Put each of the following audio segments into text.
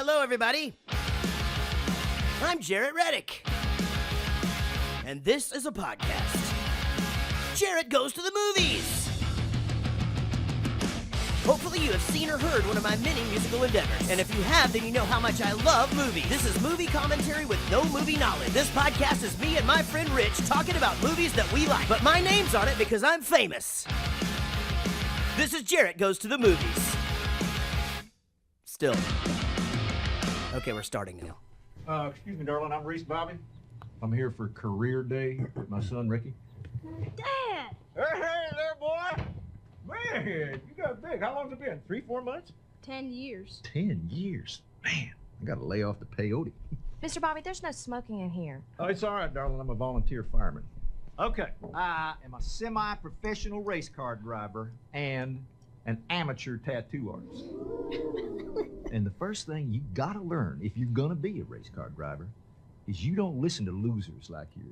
Hello, everybody. I'm Jaret Reddick. And this is a podcast. Jaret Goes to the Movies. Hopefully you have seen or heard one of my many musical endeavors. And if you have, then you know how much I love movies. This is movie commentary with no movie knowledge. This podcast is me and my friend Rich talking about movies that we like. But my name's on it because I'm famous. This is Jaret Goes to the Movies. Still. Okay, we're starting now. Excuse me, darling. I'm Reese Bobby. I'm here for career day with my son, Ricky. Dad! Hey there, boy! Man, you got big. How long's it been? 3-4 months? 10 years. 10 years. Man, I got to lay off the peyote. Mr. Bobby, there's no smoking in here. Oh, it's all right, darling. I'm a volunteer fireman. Okay, I am a semi-professional race car driver and an amateur tattoo artist. And the first thing you gotta learn if you're gonna be a race car driver is you don't listen to losers like your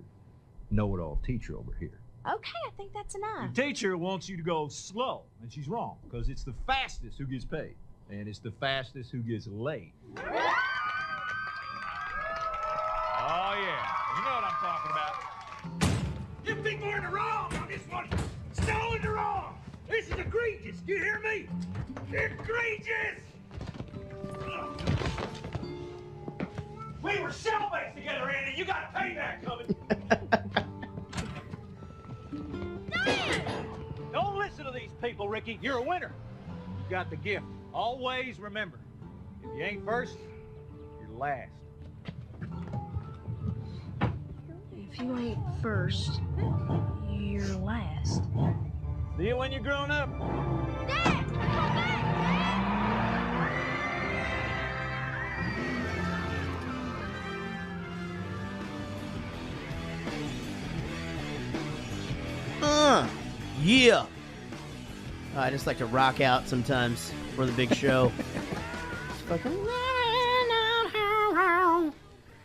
know-it-all teacher over here. Okay, I think that's enough. The teacher wants you to go slow, and she's wrong, because it's the fastest who gets paid, and it's the fastest who gets laid. Oh, yeah, you know what I'm talking about. You people are in the wrong on this one. Still in the wrong. This is egregious. Do you hear me? Egregious! We were cellmates together, Andy. You got payback coming. Don't listen to these people, Ricky. You're a winner. You got the gift. Always remember, if you ain't first, you're last. If you ain't first, you're last. See you when you're grown up. Dad! Come back! Yeah. I just like to rock out sometimes for the big show. It's fucking...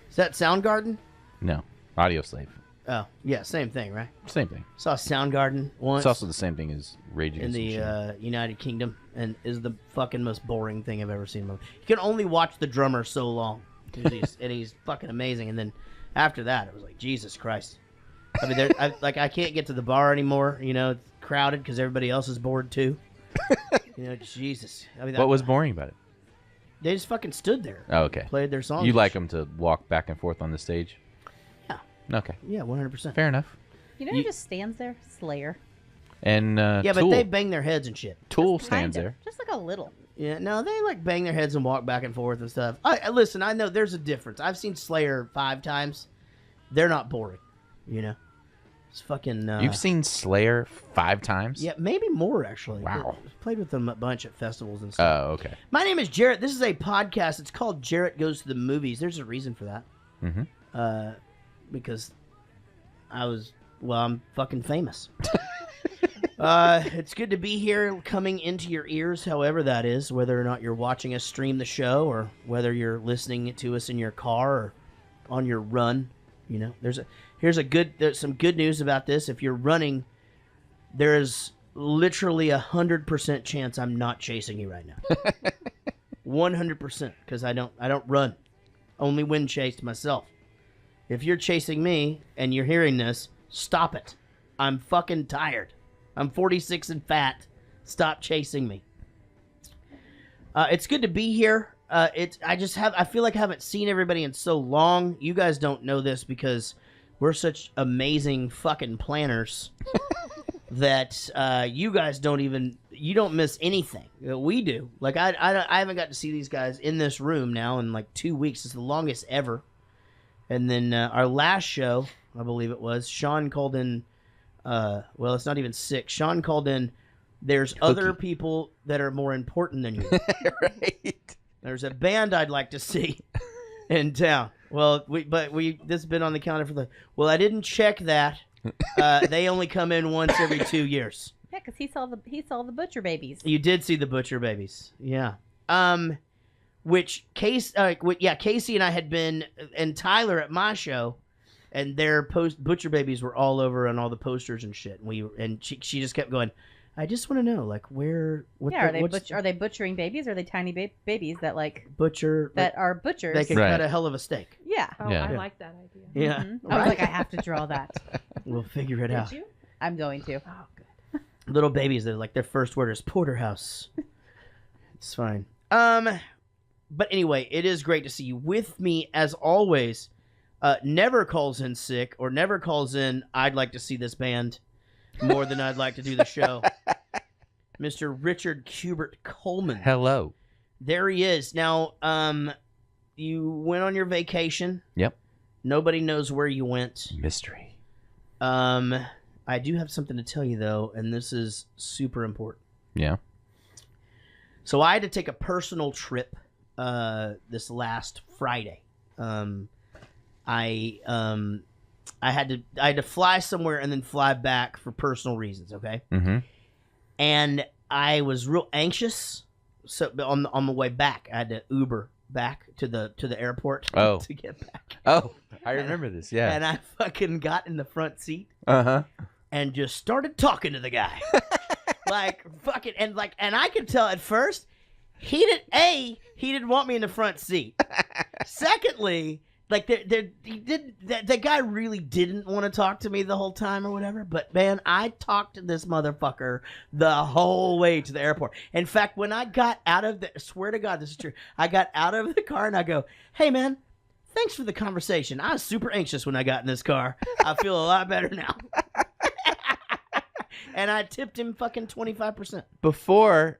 Is that Soundgarden? No, Audio Slave. Oh, yeah, same thing, right? Same thing. Saw Soundgarden once. It's also the same thing as Rage in Against the Machine. the United Kingdom, and is the fucking most boring thing I've ever seen. You can only watch the drummer so long, and he's fucking amazing. And then after that, it was like, Jesus Christ. I mean, I can't get to the bar anymore. You know, it's crowded because everybody else is bored too. You know, Jesus. I mean, What was boring about it? They just fucking stood there. Oh, okay. Played their songs. You like them to walk back and forth on the stage? Yeah. Okay. Yeah, 100%. Fair enough. You know who just stands there? Slayer. And yeah, Tool. but they bang their heads and shit. Tool Just stands kinda. there. Just like a little. Yeah, no, they like bang their heads and walk back and forth and stuff. Listen, I know there's a difference. I've seen Slayer 5 times. They're not boring, you know. It's fucking. You've seen Slayer 5 times? Yeah, maybe more actually. Wow. I've played with them a bunch at festivals and stuff. Oh, okay. My name is Jaret. This is a podcast. It's called Jaret Goes to the Movies. There's a reason for that. Mm-hmm. Because I'm fucking famous. It's good to be here, coming into your ears, however that is, whether or not you're watching us stream the show or whether you're listening to us in your car or on your run. You know, there's some good news about this. If you're running, there is literally 100% chance I'm not chasing you right now. 100%, because I don't run. Only when chased myself. If you're chasing me and you're hearing this, stop it. I'm fucking tired. I'm 46 and fat. Stop chasing me. It's good to be here. I feel like I haven't seen everybody in so long. You guys don't know this because we're such amazing fucking planners that you guys you don't miss anything. We do. Like I haven't got to see these guys in this room now in like 2 weeks. It's the longest ever. And then our last show, I believe it was, Sean called in. Well, it's not even sick. Sean called in. There's other people that are more important than you. Right. There's a band I'd like to see in town. Well, this has been on the calendar for well, I didn't check that. They only come in once every 2 years. Yeah, because he saw the Butcher Babies. You did see the Butcher Babies. Yeah. Which Casey and I had been, and Tyler at my show, and their Butcher Babies were all over on all the posters and shit. And she just kept going, I just want to know, like, where? What Yeah, the, are they butchering babies? Or are they tiny babies that butcher that are butchers? They can Right. cut a hell of a steak. Yeah. Oh, Yeah. I Yeah. like that idea. Yeah, I was like, I have to draw that. we'll figure it Did out. you? I'm going to. Oh, good. Little babies that like their first word is porterhouse. It's fine. But anyway, it is great to see you with me as always. Never calls in sick or never calls in. I'd like to see this band more than I'd like to do the show. Mr. Richard Hubert Coleman. Hello. There he is. Now, you went on your vacation. Yep. Nobody knows where you went. Mystery. I do have something to tell you though, and this is super important. Yeah. So I had to take a personal trip this last Friday. I had to fly somewhere and then fly back for personal reasons. Okay, Mm-hmm. and I was real anxious. So on the way back, I had to Uber back to the airport Oh. to get back. Oh, I remember this. Yeah. And I fucking got in the front seat Uh-huh. and just started talking to the guy. like fucking and I could tell at first he didn't want me in the front seat. Secondly, like the guy really didn't want to talk to me the whole time or whatever. But man, I talked to this motherfucker the whole way to the airport. In fact, when I got out of the, swear to God, this is true. I got out of the car and I go, "Hey man, thanks for the conversation. I was super anxious when I got in this car. I feel a lot better now." And I tipped him fucking 25%. Before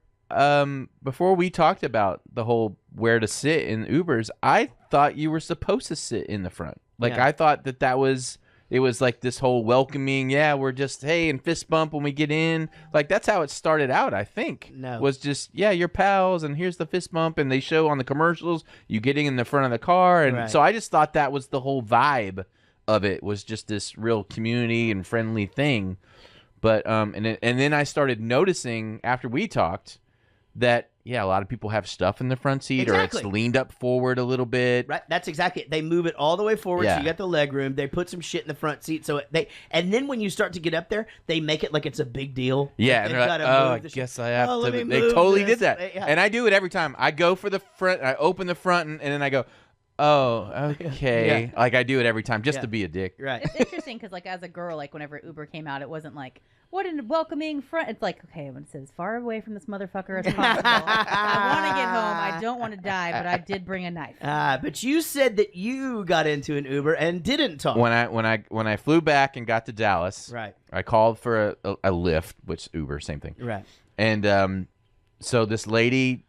we talked about the whole where to sit in Ubers, I thought you were supposed to sit in the front. Like Yeah. I thought it was like this whole welcoming, yeah, we're just hey and fist bump when we get in. Like that's how it started out, I think. No. Was just yeah, you're pals and here's the fist bump and they show on the commercials you getting in the front of the car and Right. so I just thought that was the whole vibe of it was just this real community and friendly thing. But and then I started noticing after we talked that yeah, a lot of people have stuff in the front seat or Exactly. it's leaned up forward a little bit. Right, that's exactly it. They move it all the way forward, Yeah. so you got the leg room. They put some shit in the front seat, and then when you start to get up there, they make it like it's a big deal. Yeah, Like and they've they're like, gotta oh, I move the shit. guess I have Oh, let to. me They move totally this. did that, Yeah. and I do it every time. I go for the front, I open the front, and then I go, oh, okay. Yeah. Like I do it every time just Yeah. to be a dick. Right. It's interesting because, like, as a girl, like, whenever Uber came out, it wasn't like, what a welcoming front. It's like, okay, I'm going to sit as far away from this motherfucker as possible. I want to get home. I don't want to die, but I did bring a knife. But you said that you got into an Uber and didn't talk. When I flew back and got to Dallas, Right. I called for a Lyft, which Uber, same thing. Right. And so this lady,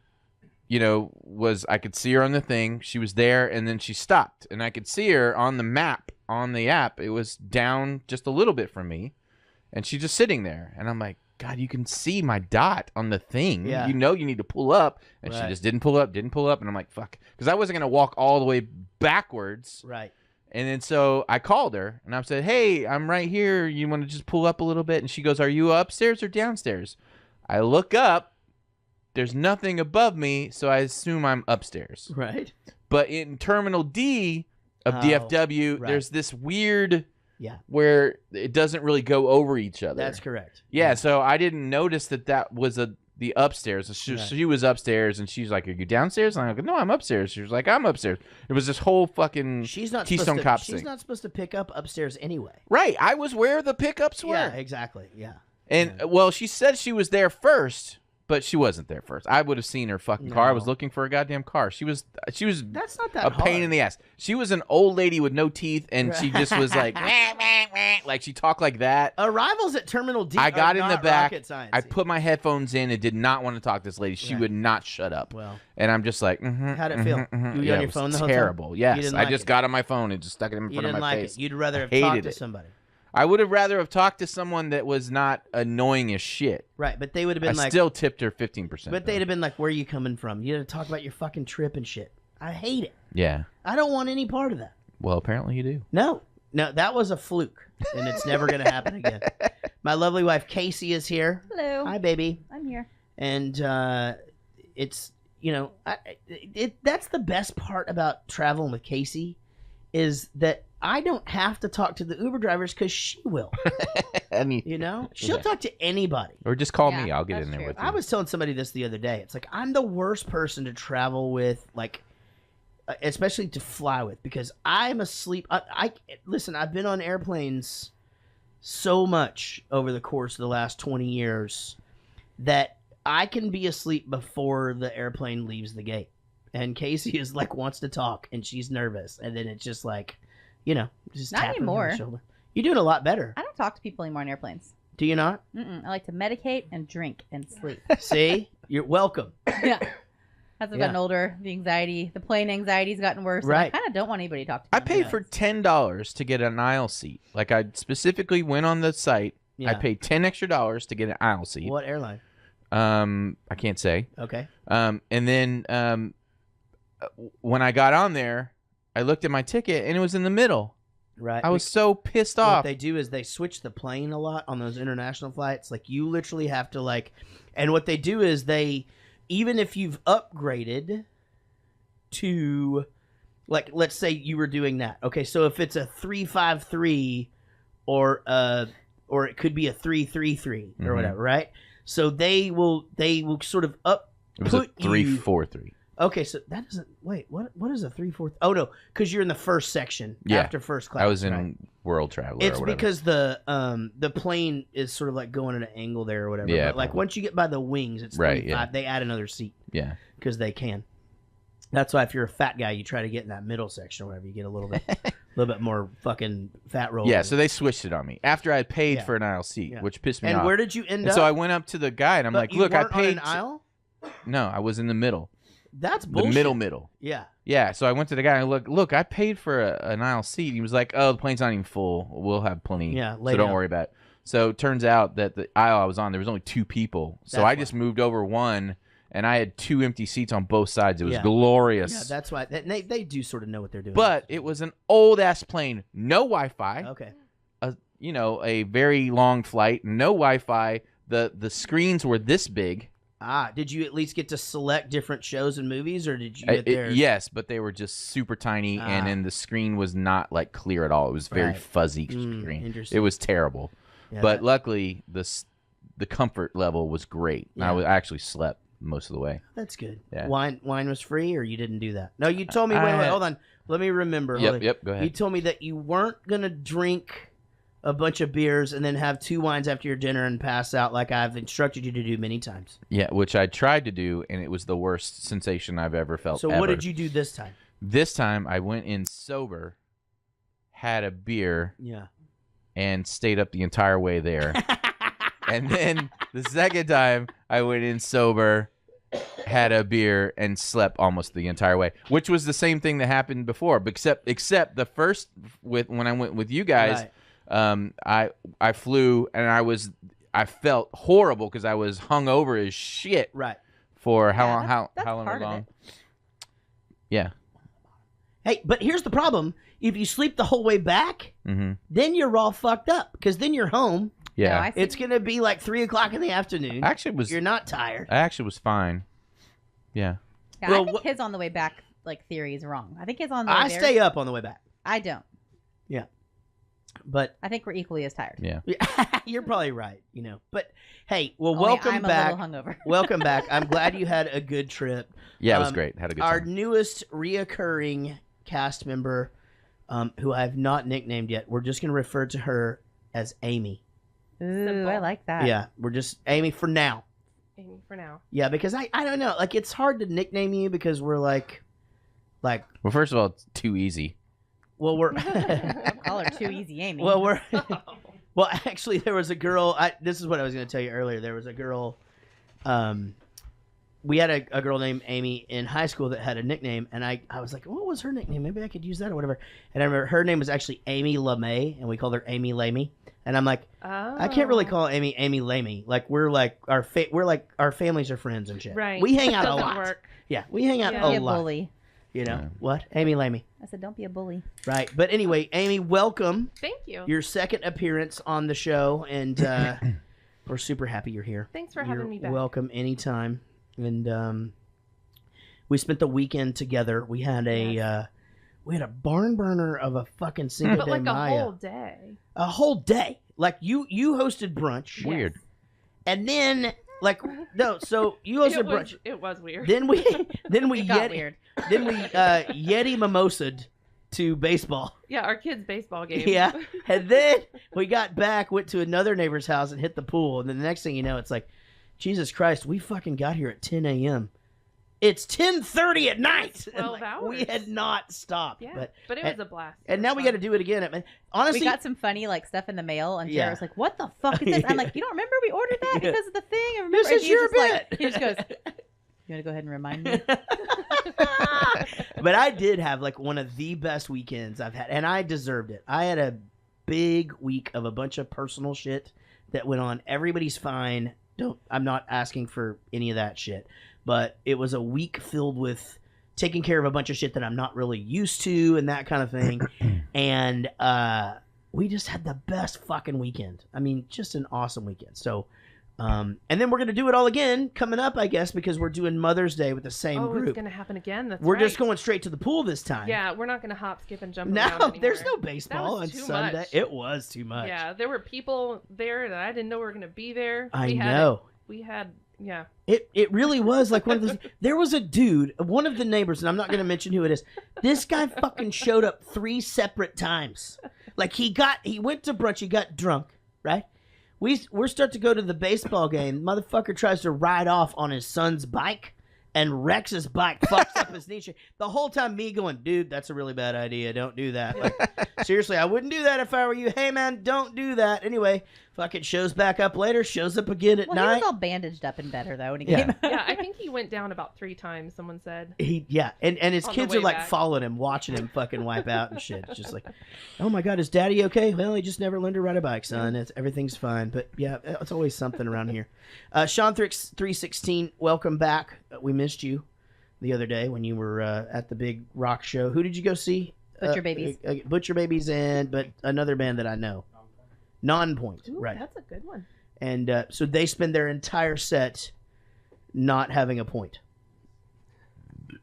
I could see her on the thing. She was there, and then she stopped, and I could see her on the map on the app. It was down just a little bit from me, and she's just sitting there. And I'm like, God, you can see my dot on the thing. Yeah. You know you need to pull up, and she Right. just didn't pull up, and I'm like, fuck, because I wasn't gonna walk all the way backwards. Right. And then so I called her, and I said, hey, I'm right here. You want to just pull up a little bit? And she goes, are you upstairs or downstairs? I look up. There's nothing above me, so I assume I'm upstairs. Right. But in Terminal D of Oh, DFW, right. there's this weird Yeah. where it doesn't really go over each other. That's correct. Yeah, so I didn't notice that was the upstairs. So she was upstairs, and she's like, are you downstairs? And I'm like, no, I'm upstairs. She was like, I'm upstairs. It was this whole fucking She's not Keystone supposed to, Cops She's thing. not supposed to pick up upstairs anyway. Right, I was where the pickups were. Yeah, exactly. Yeah. And well, she said she was there first, but she wasn't there first. I would have seen her fucking car. I was No. looking for a goddamn car. She was That's not that a pain hard. in the ass. She was an old lady with no teeth, and she just was like, like she talked like that. Arrivals at Terminal D. I are got in the not back. rocket science. I put my headphones in and did not want to talk to this lady. She Right. would not shut up. Well, And I'm just like, how'd it feel? You were on Yeah, your it was phone the whole time? terrible. You Yes, didn't I like just it? got on my phone and just stuck it in you front of didn't my like face. it. You'd rather have hated talked to it. somebody. I would have rather have talked to someone that was not annoying as shit. Right, but they would have been I like, still tipped her 15%. but they'd have been like, where are you coming from? You had to talk about your fucking trip and shit. I hate it. Yeah. I don't want any part of that. Well, apparently you do. No, that was a fluke, and it's never going to happen again. My lovely wife, Casey, is here. Hello. Hi, baby. I'm here. And it's, that's the best part about traveling with Casey is that I don't have to talk to the Uber drivers because she will. I mean, She'll talk to anybody. or just call Yeah, me. I'll get that's in there true. with you. I was telling somebody this the other day. It's like I'm the worst person to travel with, like, especially to fly with, because I'm asleep. I listen. I've been on airplanes so much over the course of the last 20 years that I can be asleep before the airplane leaves the gate. And Casey is like wants to talk, and she's nervous, and then it's just like, just Not tapping her on anymore. the shoulder. You're doing a lot better. I don't talk to people anymore on airplanes. Do you not? I like to medicate and drink and sleep. See, you're welcome. Yeah. As I've gotten older, the plane anxiety's gotten worse. Right. And I kind of don't want anybody to talk to me. I on paid the for planes. $10 to get an aisle seat. Like I specifically went on the site. Yeah. I paid $10 extra to get an aisle seat. What airline? I can't say. Okay. And then when I got on there, I looked at my ticket and it was in the middle. Right. I was so pissed What off. they do is they switch the plane a lot on those international flights. Like you literally have to and what they do is even if you've upgraded to, like, let's say you were doing that. Okay, so if it's a 353 or it could be a 333 or whatever, right? So they will sort of it was a put you- 343. Okay, so that doesn't wait. What is a 3/4? Oh no, because you're in the first section after first class. I was in right? World Traveler. It's or whatever. because the plane is sort of like going at an angle there or whatever. Yeah, but like probably. once you get by the wings, it's Right, 3-5. yeah. They add another seat Yeah. because they can. That's why if you're a fat guy, you try to get in that middle section or whatever. You get a little bit more fucking fat roll. Yeah, so they switched it on me after I had paid Yeah. for an aisle seat, Yeah. which pissed me And off. where did you end And up? so I went up to the guy and I'm But like, you "Look, I weren't on paid." an aisle. No, I was in the middle. That's bullshit. The middle. Yeah. Yeah, so I went to the guy and look, I paid for an aisle seat. He was like, "Oh, the plane's not even full. We'll have plenty. Yeah, so lay don't down." worry about it." So it turns out that the aisle I was on, there was only 2 people. So That's I just moved over one, and I had 2 empty seats on both sides. It was Yeah. glorious. Yeah, that's why they do sort of know what they're doing. But it was an old ass plane, no Wi-Fi. okay. A very long flight, no Wi-Fi. The screens were this big. Did you at least get to select different shows and movies, or did you get there? Yes, but they were just super tiny, and then the screen was not like clear at all. It was very Right. fuzzy screen. Interesting. It was terrible. Yeah, But luckily, the comfort level was great. Yeah. I actually slept most of the way. that's good. Yeah. Wine was free, or you didn't do that? No, you told me. Wait, hold on. Let me remember. Hold on. Yep. Go You ahead. told me that you weren't gonna drink a bunch of beers and then have 2 wines after your dinner and pass out, like I've instructed you to do many times. Yeah, which I tried to do, and it was the worst sensation I've ever felt. So ever. what did you do this time? This time, I went in sober, had a beer, Yeah. and stayed up the entire way there. And then the second time, I went in sober, had a beer, and slept almost the entire way, which was the same thing that happened before, except the first when I went with you guys. Right. I flew and I felt horrible because I was hungover as shit Right. for how Yeah, long? How that's long? part of Long? it. Yeah. Hey, but here's the problem: if you sleep the whole way back, Mm-hmm. then you're all fucked up because then you're home. Yeah. No, I It's gonna be like 3:00 in the afternoon. I actually was. You're not tired. I actually was fine. Yeah. Yeah, Well, I think his on the way back theory is wrong. I think his on the way I there. stay up on the way back, I don't. but I think we're equally as tired. Yeah. you're probably right. But hey, well, Only welcome I'm back. a little hungover. Welcome back. I'm glad you had a good trip. Yeah. It was Um, great. Had a good Our time. newest reoccurring cast member, who I have not nicknamed yet, we're just going to refer to her as Amy. Ooh, Simple. I like that. Yeah, we're just Amy for now. Amy for now. Yeah, because I don't know, like it's hard to nickname you because we're like, Well, first of all, it's too easy. well, we're Don't call her too easy, Amy. well, we're well. Actually, there was a girl. This is what I was going to tell you earlier. There was a girl. We had a girl named Amy in high school that had a nickname, and I was like, what was her nickname? Maybe I could use that or whatever. And I remember her name was actually Amy LeMay, and we called her Amy Lamey. And I'm like, I can't really call Amy Lamey. Like we're like our families are friends and shit. Right. We hang out a Doesn't lot. work. Yeah, we hang out Yeah. Don't be a a lot. bully. You know Yeah. what? Amy Lamey. I said, don't be a bully. Right. But anyway, Amy, welcome. Thank you. Your second appearance on the show, and we're super happy you're here. Thanks for You're having me back. welcome anytime. And we spent the weekend together. We had a Yes. We had a barn burner of a fucking Cinco But de like a Mayo. whole day. A whole day. Like you hosted brunch. Weird. And then like no, so you hosted brunch. It was weird. Then we It got Yeti weird. then we Yeti mimosa'd to baseball. Yeah, our kids' baseball game. Yeah. And then we got back, went to another neighbor's house and hit the pool. And then the next thing you know, it's like, Jesus Christ, we fucking got here at 10 a.m. It's 10:30 at night. 12 And, hours. We had not stopped. Yeah, but it was a blast. And now we got to do it again. I mean, honestly, We got some funny like stuff in the mail, and Yeah. Jared was like, "What the fuck is this?" I'm like, "You don't remember we ordered that Yeah. because of the thing?" And remember, This and is he your just like, bit. he just goes, "You want to go ahead and remind me?" but I did have like one of the best weekends I've had, and I deserved it. I had a big week of a bunch of personal shit that went on. Everybody's fine. I'm not asking for any of that shit, but it was a week filled with taking care of a bunch of shit that I'm not really used to and that kind of thing. And we just had the best fucking weekend. I mean, just an awesome weekend. So, and then we're gonna do it all again coming up, I guess, because we're doing Mother's Day with the same Oh, group. it's gonna happen again. That's We're right. just going straight to the pool this time. Yeah, we're not gonna hop, skip, and jump around No, anymore. there's no baseball That on was too Sunday. much. It was too much. Yeah, there were people there that I didn't know were gonna be there. I know. We had yeah. It really was like one of those. There was a dude, one of the neighbors, and I'm not going to mention who it is. This guy fucking showed up 3 separate times. Like he went to brunch, he got drunk, right? We're start to go to the baseball game. Motherfucker tries to ride off on his son's bike and wrecks his bike, fucks up his knee. The whole time me going, dude, that's a really bad idea. Don't do that. Like, seriously, I wouldn't do that if I were you. Hey, man, don't do that. Anyway, fucking shows back up later, shows up again at Well, night. he was all bandaged up and better though when he Yeah. came out. Yeah, I think he went down about 3 times, someone said. And his On the kids way are like back. following him, watching him fucking wipe out and shit. It's just like, oh my God, is daddy okay? Well, he just never learned to ride a bike, son. Everything's fine. But yeah, it's always something around here. Sean 316, welcome back. We missed you the other day when you were at the big rock show. Who did you go see? Butcher Babies. Butcher Babies but another band that I know. Non-Point, Ooh, right. That's a good one. And so they spend their entire set not having a point.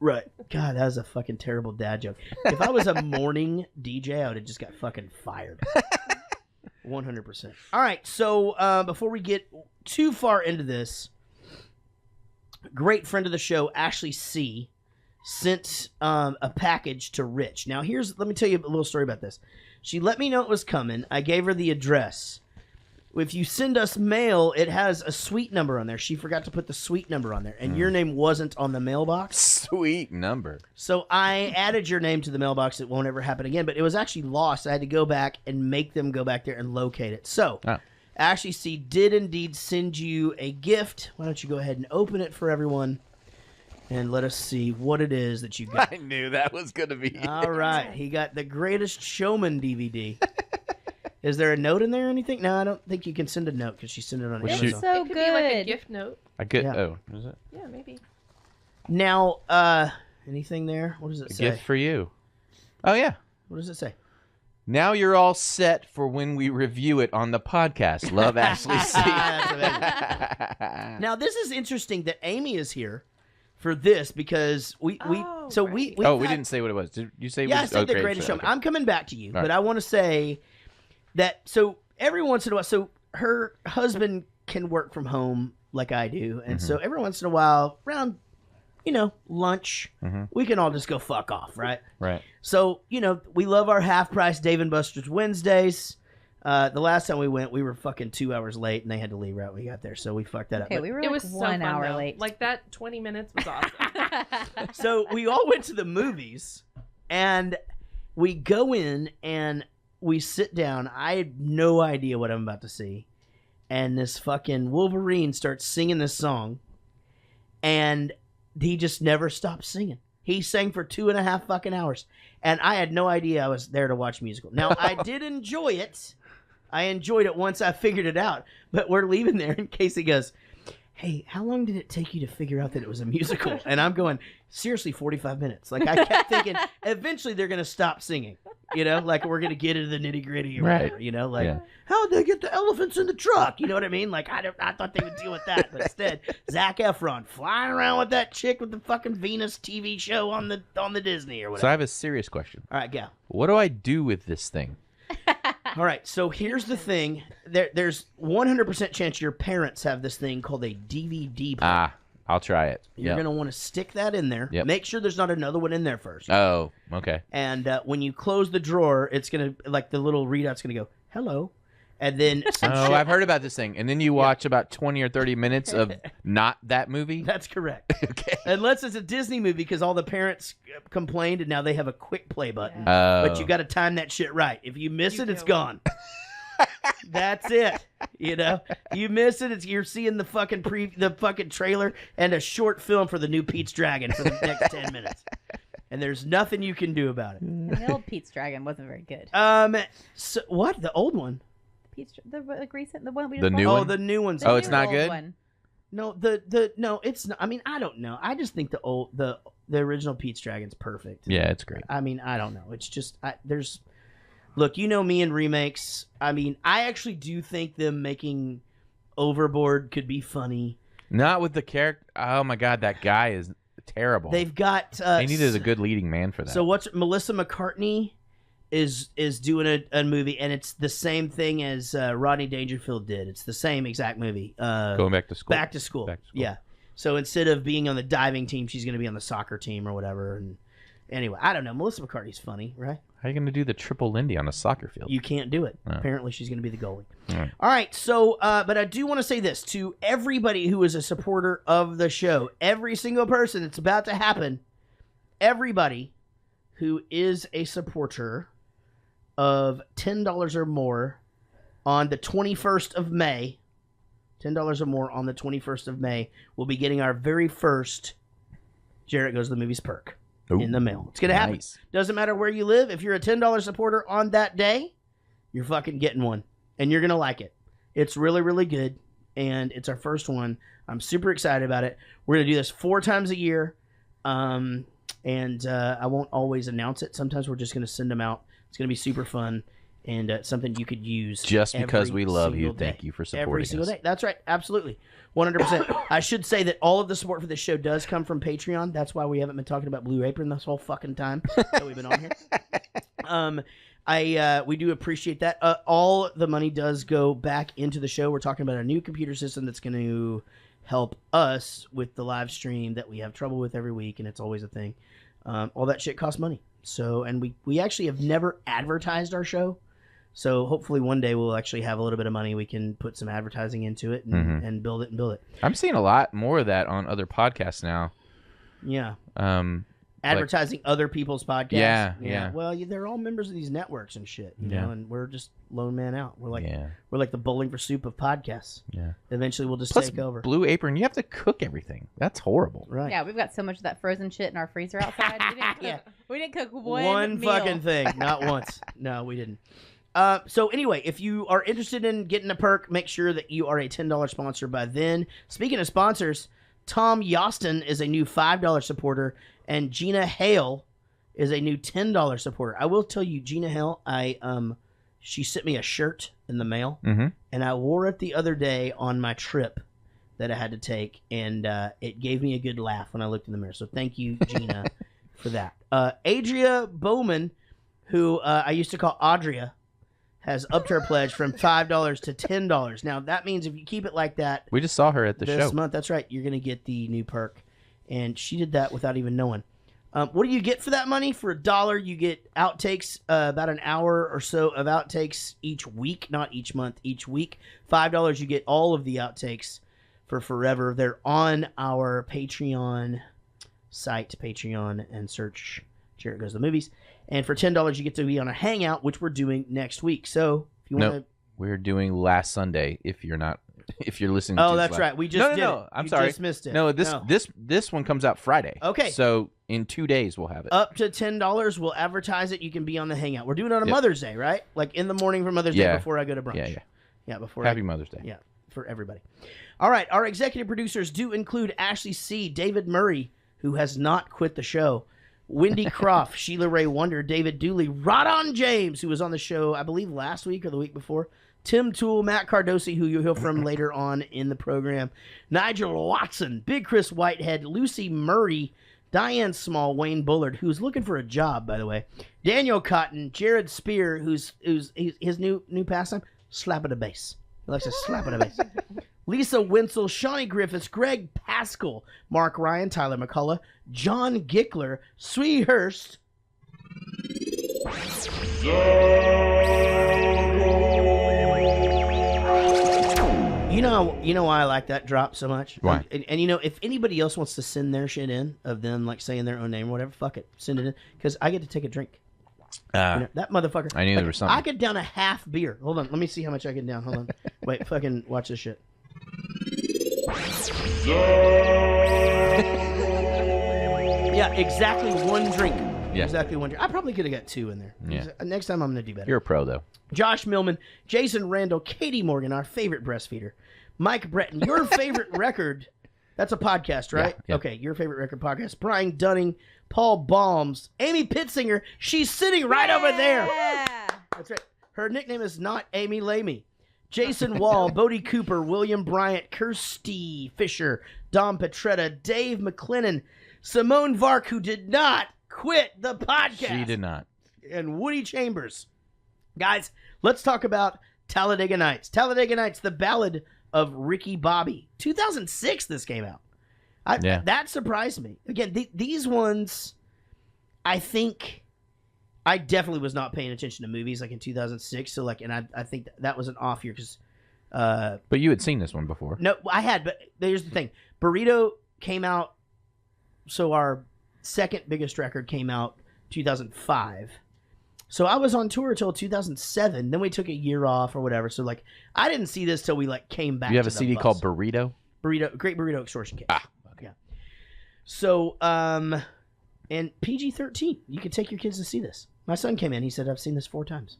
Right. God, that was a fucking terrible dad joke. If I was a morning DJ, I would have just got fucking fired. 100%. All right, so before we get too far into this, great friend of the show, Ashley C., sent a package to Rich. Now, let me tell you a little story about this. She let me know it was coming. I gave her the address. If you send us mail, it has a suite number on there. She forgot to put the suite number on there, and your name wasn't on the mailbox. Sweet number. So I added your name to the mailbox. It won't ever happen again, but it was actually lost. I had to go back and make them go back there and locate it. So Ashley C. did indeed send you a gift. Why don't you go ahead and open it for everyone and let us see what it is that you got. I knew that was going to be. All right. He got the Greatest Showman DVD. Is there a note in there or anything? No, I don't think you can send a note because she sent it on Well, Amazon. It's so it could good. be like a gift note. I could. Yeah. Oh, is it Yeah, maybe. Now, anything there? What does it a say? gift for you? Oh yeah. What does it say? Now you're all set for when we review it on the podcast. Love, Ashley C. That's amazing. Now, this is interesting that Amy is here for this because we Oh, right. we didn't say what it was. Did you say? Yeah, I said the Great Greatest Show. Showman. Okay. I'm coming back to you, All but right. I want to say that every once in a while, so her husband can work from home like I do, and so every once in a while, around lunch, we can all just go fuck off, right? Right. So we love our half price Dave and Buster's Wednesdays. The last time we went, we were fucking 2 hours late, and they had to leave right when we got there, so we fucked that up. Okay, But- we were It like was so 1 fun, hour though. late. Like that 20 minutes was awesome. So we all went to the movies, and we go in and we sit down. I had no idea what I'm about to see, and this fucking Wolverine starts singing this song, and he just never stopped singing. He sang for 2.5 fucking hours, and I had no idea I was there to watch a musical. Now, I did enjoy it. I enjoyed it once I figured it out, but we're leaving there, and Casey goes, hey, how long did it take you to figure out that it was a musical? And I'm going, seriously, 45 minutes. Like, I kept thinking, eventually they're going to stop singing. You know, like, we're going to get into the nitty-gritty or whatever, you know? Like, how'd they get the elephants in the truck? You know what I mean? Like, I thought they would deal with that. But instead, Zac Efron flying around with that chick with the fucking Venus TV show on the Disney or whatever. So I have a serious question. All right, go. What do I do with this thing? All right, so here's the thing. There's 100% chance your parents have this thing called a DVD player. I'll try it. You're going to want to stick that in there. Yep. Make sure there's not another one in there first. Oh, okay. And when you close the drawer, it's going to, like, the little readout's going to go, hello. And then I've heard about this thing. And then you watch about 20 or 30 minutes of not that movie? That's correct. Okay. Unless it's a Disney movie because all the parents complained and now they have a quick play button. Oh. But you got to time that shit right. If you miss it, it's gone. That's it. You know, you miss it. You're seeing the fucking trailer and a short film for the new Pete's Dragon for the next 10 minutes. And there's nothing you can do about it. The old Pete's Dragon wasn't very good. So what? The old one? The one we just The new watched? one? Oh, the new one's. Oh, it's not old good? one. No, no, it's not. I mean, I don't know. I just think the original Pete's Dragon's perfect. Yeah, it's great. I mean, I don't know. It's just look, you know me and remakes. I mean, I actually do think them making Overboard could be funny. Not with the character. Oh my God, that guy is terrible. They've got. They needed a good leading man for that. So Melissa McCartney is doing a movie, and it's the same thing as Rodney Dangerfield did. It's the same exact movie. Going back to school. Back to school. Yeah. So instead of being on the diving team, she's going to be on the soccer team or whatever. And anyway, I don't know. Melissa McCartney's funny, right? How are you going to do the triple Lindy on a soccer field? You can't do it. No. Apparently, she's going to be the goalie. Right. All right. So, but I do want to say this to everybody who is a supporter of the show. Every single person, it's about to happen. Everybody who is a supporter of $10 or more on the 21st of May, $10 or more on the 21st of May, will be getting our very first Jaret Goes to the Movies perk in the mail. It's going to happen. Doesn't matter where you live. If you're a $10 supporter on that day, you're fucking getting one. And you're going to like it. It's really, really good. And it's our first one. I'm super excited about it. We're going to do this 4 times a year. And I won't always announce it. Sometimes we're just going to send them out. It's going to be super fun and something you could use just because we love you. day. Thank you for supporting every single us. day. That's right. Absolutely. 100%. I should say that all of the support for this show does come from Patreon. That's why we haven't been talking about Blue Apron this whole fucking time that we've been on here. We do appreciate that. All the money does go back into the show. We're talking about a new computer system that's going to help us with the live stream that we have trouble with every week, and it's always a thing. All that shit costs money. So, and we actually have never advertised our show. So hopefully one day we'll actually have a little bit of money. We can put some advertising into it and build it. I'm seeing a lot more of that on other podcasts now. Yeah. Advertising other people's podcasts. Yeah. Well, they're all members of these networks and shit, you know, and we're just lone man out. We're like the Bowling for Soup of podcasts. Yeah. Eventually we'll just Plus, take over. Blue Apron, you have to cook everything. That's horrible. Right. Yeah, we've got so much of that frozen shit in our freezer outside. We didn't cook one meal. Fucking thing. Not once. No, we didn't. So anyway, if you are interested in getting a perk, make sure that you are a $10 sponsor by then. Speaking of sponsors, Tom Yostin is a new $5 supporter, and Gina Hale is a new $10 supporter. I will tell you, Gina Hale, she sent me a shirt in the mail, and I wore it the other day on my trip that I had to take, and it gave me a good laugh when I looked in the mirror. So thank you, Gina, for that. Adria Bowman, who I used to call Audria, has upped her pledge from $5 to $10. Now, that means if you keep it like that... We just saw her at the this show. month, that's right. You're going to get the new perk. And she did that without even knowing. What do you get for that money? For $1, you get outtakes, about an hour or so of outtakes each week. Not each month, each week. $5, you get all of the outtakes for forever. They're on our Patreon site, Patreon, and search Jaret Goes to the Movies. And for $10, you get to be on a hangout, which we're doing next week. So if you want to... We're doing last Sunday if you're listening Oh, to that's this right. We just did it. I'm sorry. Just missed it. No, this one comes out Friday. Okay. So in 2 days we'll have it. Up to $10, we'll advertise it. You can be on the hangout. We're doing it on a Mother's Day, right? Like in the morning for Mother's Day before I go to brunch. Yeah. Before Happy Mother's Day. Yeah. for everybody. All right, our executive producers do include Ashley C., David Murray, who has not quit the show, Wendy Croft, Sheila Ray Wonder, David Dooley, Rodon James, who was on the show, I believe, last week or the week before, Tim Toole, Matt Cardosi, who you'll hear from later on in the program, Nigel Watson, Big Chris Whitehead, Lucy Murray, Diane Small, Wayne Bullard, who's looking for a job, by the way, Daniel Cotton, Jared Spear, who's his new pastime, slapping a bass. He likes to slap at a bass. Lisa Wenzel, Shawnee Griffiths, Greg Pascal, Mark Ryan, Tyler McCullough, John Gickler, Swee Hurst. You know why I like that drop so much? Why? And you know, if anybody else wants to send their shit in of them like saying their own name or whatever, fuck it, send it in because I get to take a drink. You know, that motherfucker. I knew there was something. I get down a half beer. Hold on, let me see how much I get down. Hold on, wait, fucking watch this shit. Yeah, exactly one drink. Yeah. Exactly one drink. I probably could have got two in there. Yeah. Next time I'm going to do better. You're a pro, though. Josh Millman, Jason Randall, Katie Morgan, our favorite breastfeeder. Mike Breton, your favorite record. That's a podcast, right? Yeah. Okay, your favorite record podcast. Brian Dunning, Paul Balms, Amy Pittsinger. She's sitting right over there. That's right. Her nickname is not Amy Lamy. Jason Wall, Bodie Cooper, William Bryant, Kirsty Fisher, Dom Petretta, Dave McLennan, Simone Vark, who did not quit the podcast. She did not. And Woody Chambers. Guys, let's talk about Talladega Nights. Talladega Nights, the Ballad of Ricky Bobby. 2006 this came out. That surprised me. Again, these ones, I think... I definitely was not paying attention to movies like in 2006. So like, and I think that was an off year because. But you had seen this one before. No, I had. But here's the thing: Burrito came out. So our second biggest record came out 2005. So I was on tour till 2007. Then we took a year off or whatever. So like, I didn't see this till we like came back. You have to a CD called Burrito. Great Burrito Extortion Case. Okay. Yeah. So and PG-13. You could take your kids to see this. My son came in. He said, I've seen this 4 times.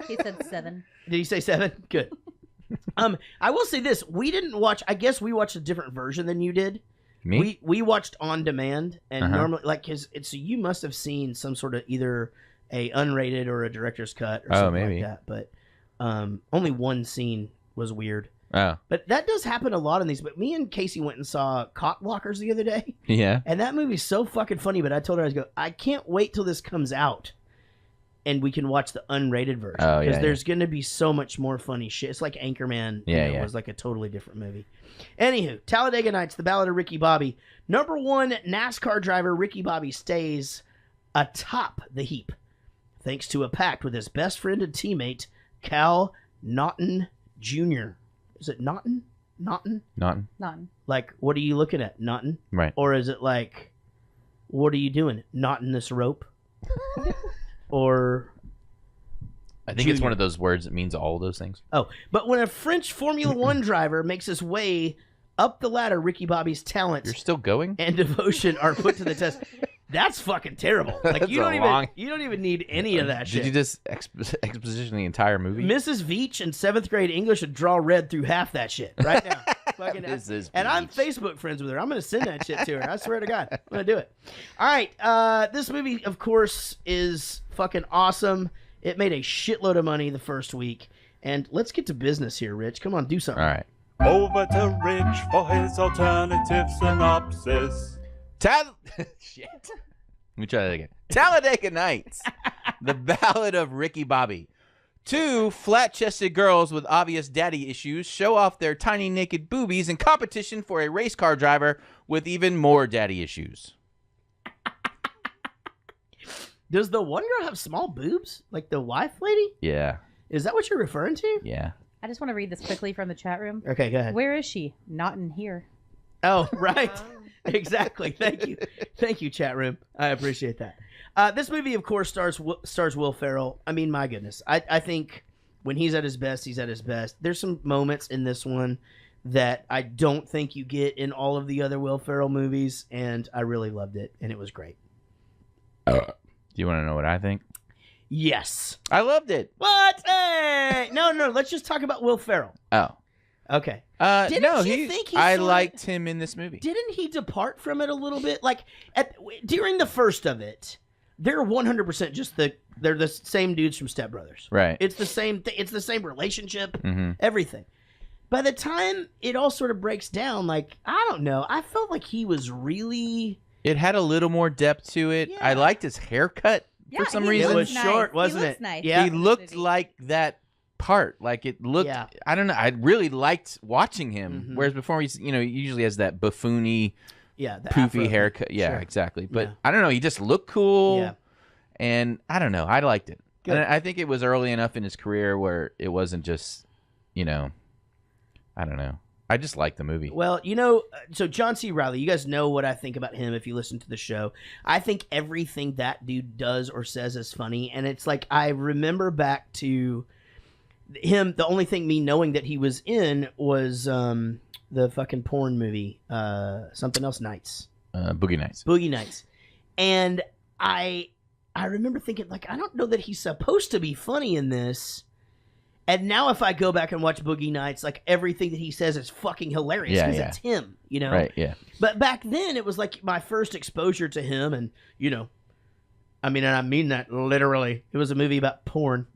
He said 7. Did he say 7? Good. I will say this. We didn't watch. I guess we watched a different version than you did. Me? We watched on demand. And normally, like, so you must have seen some sort of either a unrated or a director's cut or something maybe. like that. But only one scene was weird. Oh. But that does happen a lot in these. But me and Casey went and saw Cockblockers the other day. Yeah. And that movie's so fucking funny. But I told her, I can't wait till this comes out. And we can watch the unrated version. Because there's going to be so much more funny shit. It's like Anchorman. It was like a totally different movie. Anywho, Talladega Nights, the Ballad of Ricky Bobby. Number 1 NASCAR driver Ricky Bobby stays atop the heap. Thanks to a pact with his best friend and teammate, Cal Naughton Jr. Is it Naughton? Naughton? Naughton. Like, what are you looking at? Naughton? Right. Or is it like, what are you doing? Knotting this rope? Or I think it's one of those words that means all of those things. Oh, but when a French Formula One driver makes his way up the ladder, Ricky Bobby's talents You're still going? and devotion are put to the test. That's fucking terrible. Like That's you don't long... even need any of that shit. Did you just exposition the entire movie? Mrs. Veach in 7th grade English would draw red through half that shit right now. Fucking and I'm Facebook friends with her. I'm going to send that shit to her. I swear to God. I'm going to do it. All right. This movie, of course, is fucking awesome. It made a shitload of money the first week. And let's get to business here, Rich. Come on, do something. All right. Over to Rich for his alternative synopsis. Shit. Let me try that again. Talladega Nights, the Ballad of Ricky Bobby. 2 flat-chested girls with obvious daddy issues show off their tiny naked boobies in competition for a race car driver with even more daddy issues. Does the one girl have small boobs? Like the wife lady? Yeah. Is that what you're referring to? Yeah. I just want to read this quickly from the chat room. Okay, go ahead. Where is she? Not in here. Oh, right. Exactly. Thank you. Thank you, chat room. I appreciate that. This movie, of course, stars Will Ferrell. I mean, my goodness. I think when he's at his best, he's at his best. There's some moments in this one that I don't think you get in all of the other Will Ferrell movies, and I really loved it, and it was great. Do you want to know what I think? Yes. I loved it. What? Hey! No. Let's just talk about Will Ferrell. Oh. Okay. No, you think he I sorta- liked him in this movie. Didn't he depart from it a little bit? Like during the first of it, they're 100% just they're the same dudes from Step Brothers. Right. It's the same thing. It's the same relationship. Mm-hmm. Everything. By the time it all sort of breaks down, like I don't know, I felt like he was really. It had a little more depth to it. Yeah. I liked his haircut for some he reason. It was looks short, nice. wasn't he it? looks Nice. Yeah. He looked like that part. Like it looked. Yeah. I don't know. I really liked watching him. Mhm. Whereas before he usually has that buffoony, Yeah, the poofy afro. haircut. Yeah, Sure. exactly. But Yeah. I don't know. He just looked cool. Yeah. And I don't know. I liked it. Good. And I think it was early enough in his career where it wasn't just, I don't know. I just liked the movie. Well, so John C. Reilly, you guys know what I think about him if you listen to the show. I think everything that dude does or says is funny, and it's like I remember back to him. The only thing me knowing that he was in was the fucking porn movie, something else Nights, Boogie Nights. Boogie Nights, and I remember thinking like I don't know that he's supposed to be funny in this. And now if I go back and watch Boogie Nights, like everything that he says is fucking hilarious because it's him, Right, yeah. But back then it was like my first exposure to him, and I mean that literally. It was a movie about porn.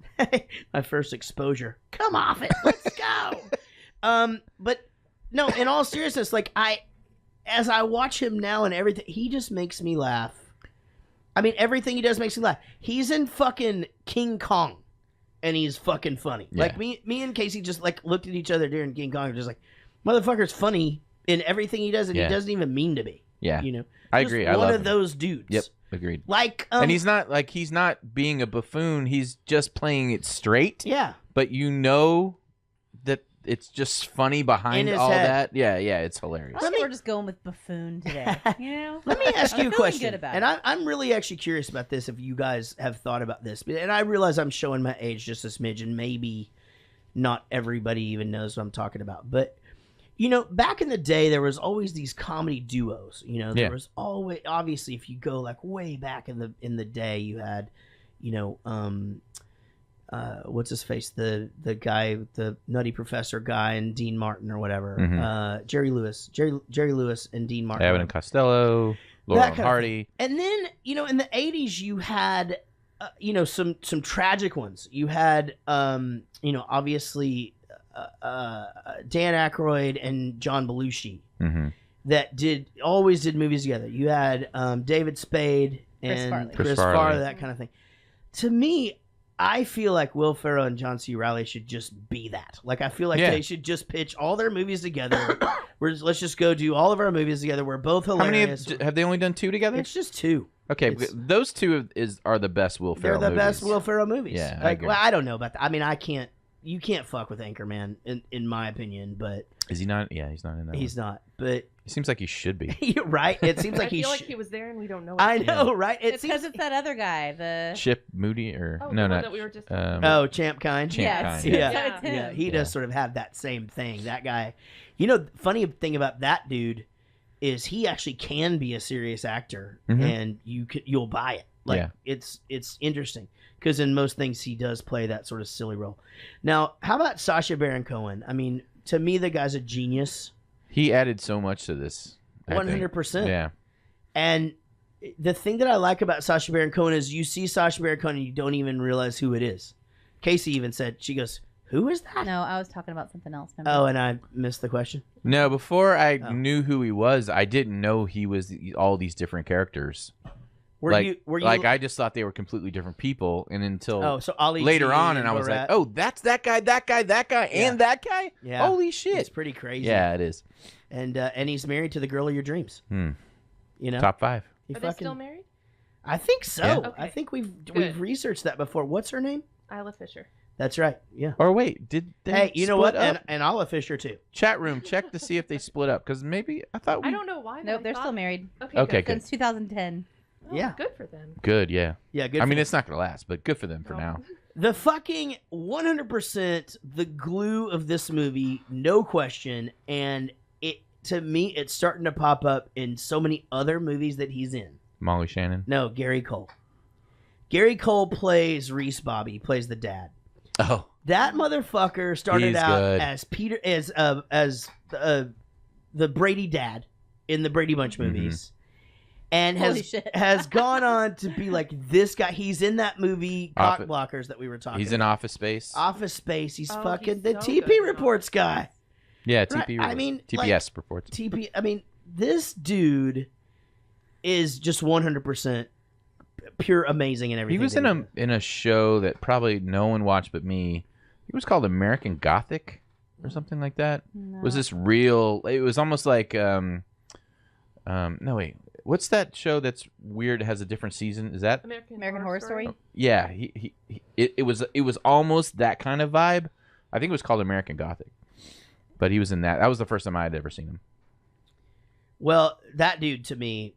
My first exposure. Come off it. Let's go. But no, in all seriousness, like as I watch him now and everything, he just makes me laugh. I mean, everything he does makes me laugh. He's in fucking King Kong. And he's fucking funny. Yeah. Like me and Casey just like looked at each other during King Kong and just like, motherfucker's funny in everything he does, and he doesn't even mean to be. Yeah. Just I agree. I one love of him. those dudes. Yep, agreed. Like, and he's not being a buffoon. He's just playing it straight. Yeah. But that it's just funny behind In his all head. that. Yeah, it's hilarious. I think we're just going with buffoon today. Let me ask I'm you a feeling question. good about And it. I'm really actually curious about this if you guys have thought about this. And I realize I'm showing my age just a smidge, and maybe not everybody even knows what I'm talking about. But, back in the day, there was always these comedy duos. There was always, obviously, if you go like way back in the day, you had, what's his face? The guy, the Nutty Professor guy, and Dean Martin or whatever. Mhm. Jerry Lewis and Dean Martin. Abbott and Costello, Laurel That and kind of Hardy. And then, in the 80s, you had, some tragic ones. You had, obviously, Dan Aykroyd and John Belushi Mm-hmm. that always did movies together. You had David Spade and Chris Farley, Farley. that kind of thing. To me, I feel like Will Ferrell and John C. Reilly should just be that. Like, I feel like Yeah. they should just pitch all their movies together. Let's just go do all of our movies together. We're both How many hilarious. have they only done 2 together? It's just 2. Okay, it's- those 2 are the best Will Ferrell They're the best movies. Will Ferrell movies. Yeah, I like, agree. well, I don't know about that. I mean, you can't fuck with Anchorman in my opinion, but Is he not? Yeah, he's not in that. he's one. not. But He seems like he should be. you're right. It seems like I feel like should. he was there and we don't know. I know, right? It It's because seems. it's that other guy. The Chip Moody or Oh, no, the one not. that we were just Oh, Champ Kind. Champ yes, Kind, yeah. yeah, it's him. Yeah, he Yeah. does sort of have that same thing. That guy. Funny thing about that dude is he actually can be a serious actor, Mhm. and you'll buy it. Like Yeah. it's interesting because in most things he does play that sort of silly role. Now, how about Sacha Baron Cohen? I mean, to me, the guy's a genius. He added so much to this. I think. 100%. Yeah. And the thing that I like about Sacha Baron Cohen is you see Sacha Baron Cohen and you don't even realize who it is. Casey even said, she goes, "Who is that?" No, I was talking about something else. Remember? Oh, and I missed the question. No, before I Oh. knew who he was, I didn't know he was all these different characters. Were like, you like I just thought they were completely different people, and until Oh, so Ali later G on, and I was Borat. like, oh, that's that guy, and that guy. Yeah. Holy It's shit! pretty crazy. Yeah, it is. And he's married to the girl of your dreams. Hmm. He Top 5. Are they still married? I think so. Yeah. Okay. I think we've Good. researched that before. What's her name? Isla Fisher. That's right. Yeah. Or wait, did they? Hey, you know what? split up? And Olive Fisher too. Chat room, check to see if they split up, because maybe I thought we. I don't know why. but Nope, I they're thought- still married Okay, good. since 2010. Oh, Yeah. Good for them. Good, yeah. Yeah, good. I for mean, them. it's not gonna last, but good for them for No. now. The fucking 100% the glue of this movie, no question, and it to me it's starting to pop up in so many other movies that he's in. Molly Shannon. No, Gary Cole. Gary Cole plays Reese Bobby, plays the dad. Oh, That motherfucker started He's out good. as Peter, as the Brady dad in the Brady Bunch movies, and Holy has shit. has gone on to be like this guy. He's in that movie Cock Office- Blockers that we were talking. he's in about. Office Space. Office Space. He's Oh, fucking he's the so TP good in reports Office guy. Yeah, Right, TP. I mean, TPS reports. TP. I mean, this dude is just 100% pure amazing in everything. He was that in a show that probably no one watched but me. It was called American Gothic or something like that. No. Was this real? It was almost like no wait. What's that show that's weird? Has a different season? Is that? American Horror Story? Yeah, it was almost that kind of vibe. I think it was called American Gothic. But he was in that. That was the first time I had ever seen him. Well, that dude to me,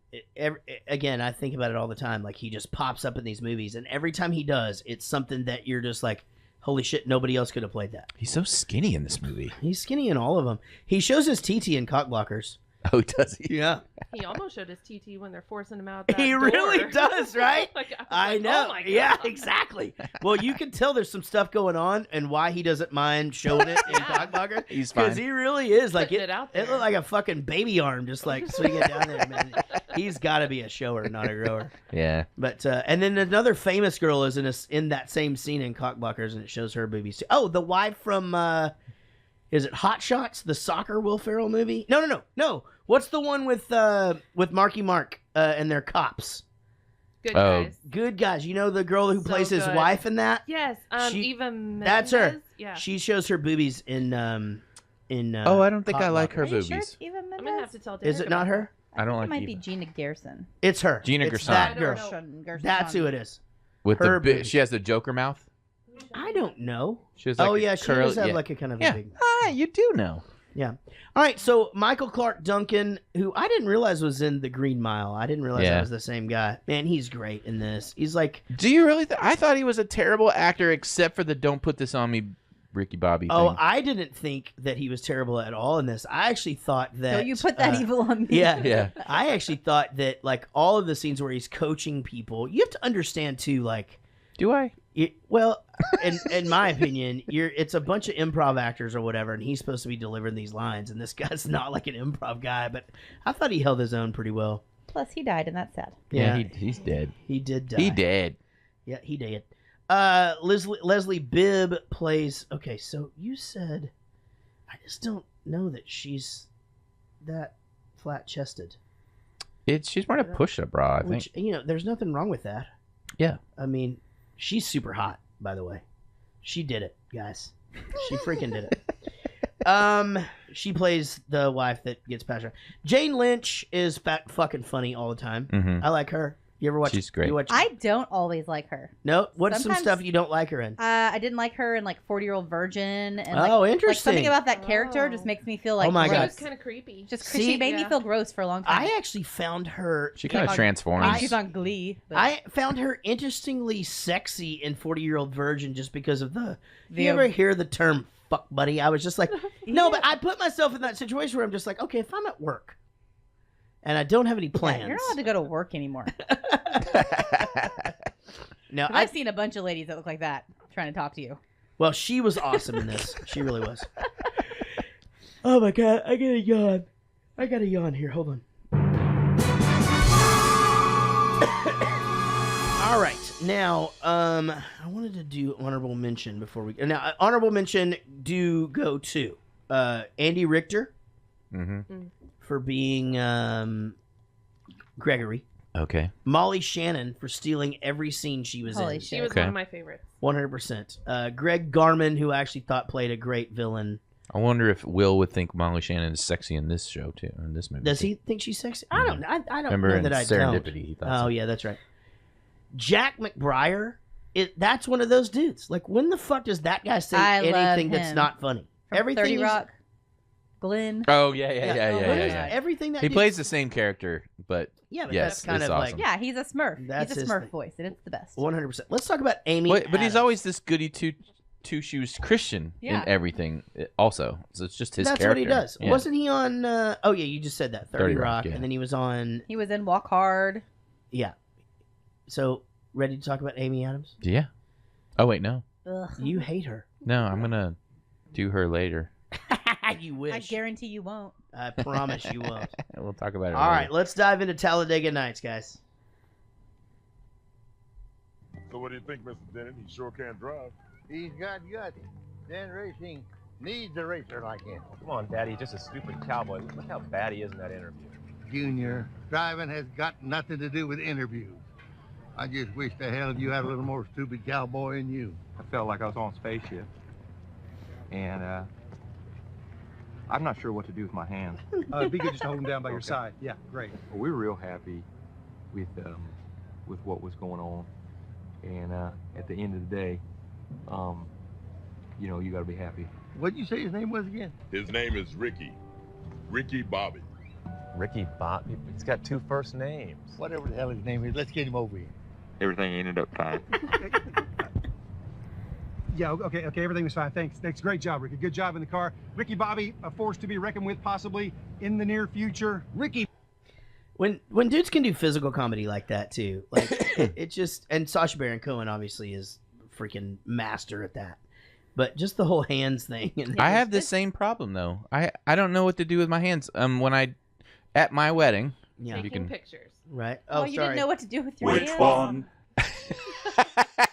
again, I think about it all the time. Like, he just pops up in these movies, and every time he does, it's something that you're just like, holy shit, nobody else could have played that. He's so skinny in this movie. He's skinny in all of them. He shows his TT in Cock Blockers. Oh, does he? Yeah. He almost showed his TT when they're forcing him out that He door. really does, right? Like, was I like, know. Oh my God. Yeah, exactly. Well, you can tell there's some stuff going on and why he doesn't mind showing it in Cock Blockers. He's Because fine. he really is. Like, Putting it out it there. looked like a fucking baby arm just like swinging down there, man. He's got to be a shower, not a grower. Yeah. But and then another famous girl is in that same scene in Cock Blockers, and it shows her boobies too. Oh, the wife from is it Hot Shots, the soccer Will Ferrell movie? No. What's the one with Marky Mark and their cops? Good Oh. guys. Good guys. You know the girl who So plays his good. wife in that? Yes. She- Eva Mendes. That's her. Yeah. She shows her boobies in Oh, I don't think Cock I like her Are you sure boobies. it's Eva Mendes? I'm gonna have to tell Derek. Is it not about her? I don't think like it might Eva. be Gina Gerson. It's her. Gina It's Gerson. that I don't girl. know. That's who it is. With her the boobies. she has the Joker mouth. I don't know. She has like Oh a yeah, she curly- does have yeah. like a kind of Yeah. a big. Ah, you do know. Yeah. All right. So Michael Clark Duncan, who I didn't realize was in The Green Mile. I didn't realize Yeah. that was the same guy. Man, he's great in this. He's like, Do you really? I thought he was a terrible actor, except for the "Don't put this on me," Ricky Bobby oh, thing. I didn't think that he was terrible at all in this. I actually thought that. Don't you put that evil on me. Yeah. Yeah. I actually thought that like all of the scenes where he's coaching people, you have to understand too, like. Do I? Well, in my opinion, it's a bunch of improv actors or whatever, and he's supposed to be delivering these lines, and this guy's not like an improv guy, but I thought he held his own pretty well. Plus, he died, and that's sad. Yeah, he's dead. he did die. He did. Yeah, he did. Leslie Bibb plays. Okay, so you said, I just don't know that she's that flat chested. She's wearing a push-up bra, I think. Which there's nothing wrong with that. Yeah. I mean, she's super hot, by the way. She did it, guys. She freaking did it. She plays the wife that gets passed around. Jane Lynch is fucking funny all the time. Mhm. I like her. You ever watch? She's great. You watch, I don't always like her. no. What's some Sometimes- stuff you don't like her in? I didn't like her in like 40-Year-Old Virgin. And Oh, like interesting. something about that character just Oh. makes me feel like Oh my She God. gross. was kind of creepy. Just See? she made me Yeah. feel gross for a long time. I actually found her. She kind of on- transforms. I mean, she's on Glee. But I found her interestingly sexy in 40-Year-Old Virgin just because of the. The- You ever hear the term "fuck buddy"? I was just like, no, but I put myself in that situation where I'm just like, okay, if I'm at work and I don't have any Yeah, plans, you're not allowed to go to work anymore. no, 'Cause I've seen a bunch of ladies that look like that trying to talk to you. Well, she was awesome in this. She really was. Oh my god, I gotta yawn. I gotta yawn here. Hold on. All right, now I wanted to do honorable mention before we. Now, honorable mention do go to Andy Richter Mm-hmm. for being Gregory. Okay. Molly Shannon for stealing every scene she was Holy in. shit. She was Okay. one of my favorites. 100%. Greg Garman, who I actually thought played a great villain. I wonder if Will would think Molly Shannon is sexy in this show too, in this movie. Does too. he think she's sexy? I don't know. I don't Remember know in that I Serendipity, don't. he thought Oh so. yeah, that's right. Jack McBriar, that's one of those dudes. Like, when the fuck does that guy say I love anything that's him. not funny? From Everything 30 is- Rock. Glenn. Oh yeah. What is everything that He dude- plays the same character, but Yeah, but yes, that's kind it's of awesome. like Yeah, he's a Smurf. That's He's a his Smurf thing. voice, and it's the best. 100%. Let's talk about Amy. but he's Adams. always this goody two shoes Christian Yeah. in everything. Also, so it's just his That's character. what he does. Yeah. Wasn't he on? Oh yeah, you just said that 30 Rock, yeah. and then he was on. He was in Walk Hard. Yeah. So ready to talk about Amy Adams? Yeah. Oh wait, no. Ugh. You hate her. No, I'm gonna do her later. You wish. I guarantee you won't. I promise you won't. We'll talk about it. All later. right, let's dive into Talladega Nights, guys. So what do you think, Mr. Denton? He sure can't drive. He's got guts. Dan Racing needs a racer like him. Come on, Daddy, just a stupid cowboy. Look how bad he is in that interview. Junior, driving has got nothing to do with interviews. I just wish the hell you had a little more stupid cowboy in you. I felt like I was on a spaceship. And, I'm not sure what to do with my hands. Be good just to hold him down by your Okay. side. Yeah, great. Well, we were real happy with what was going on. And, at the end of the day, you gotta be happy. What'd you say his name was again? His name is Ricky. Ricky Bobby. Ricky Bobby, he's got 2 first names. Whatever the hell his name is, let's get him over here. Everything ended up fine. Yeah, okay, everything was fine. Thanks. Great job, Ricky. Good job in the car. Ricky Bobby, a force to be reckoned with possibly in the near future. Ricky. When dudes can do physical comedy like that too, like it just, and Sacha Baron Cohen obviously is freaking master at that. But just the whole hands thing. And I have the same problem though. I don't know what to do with my hands. When I at my wedding, yeah, you Taking can pictures. right. Oh, Oh, you sorry. didn't know what to do with your Which hands? one?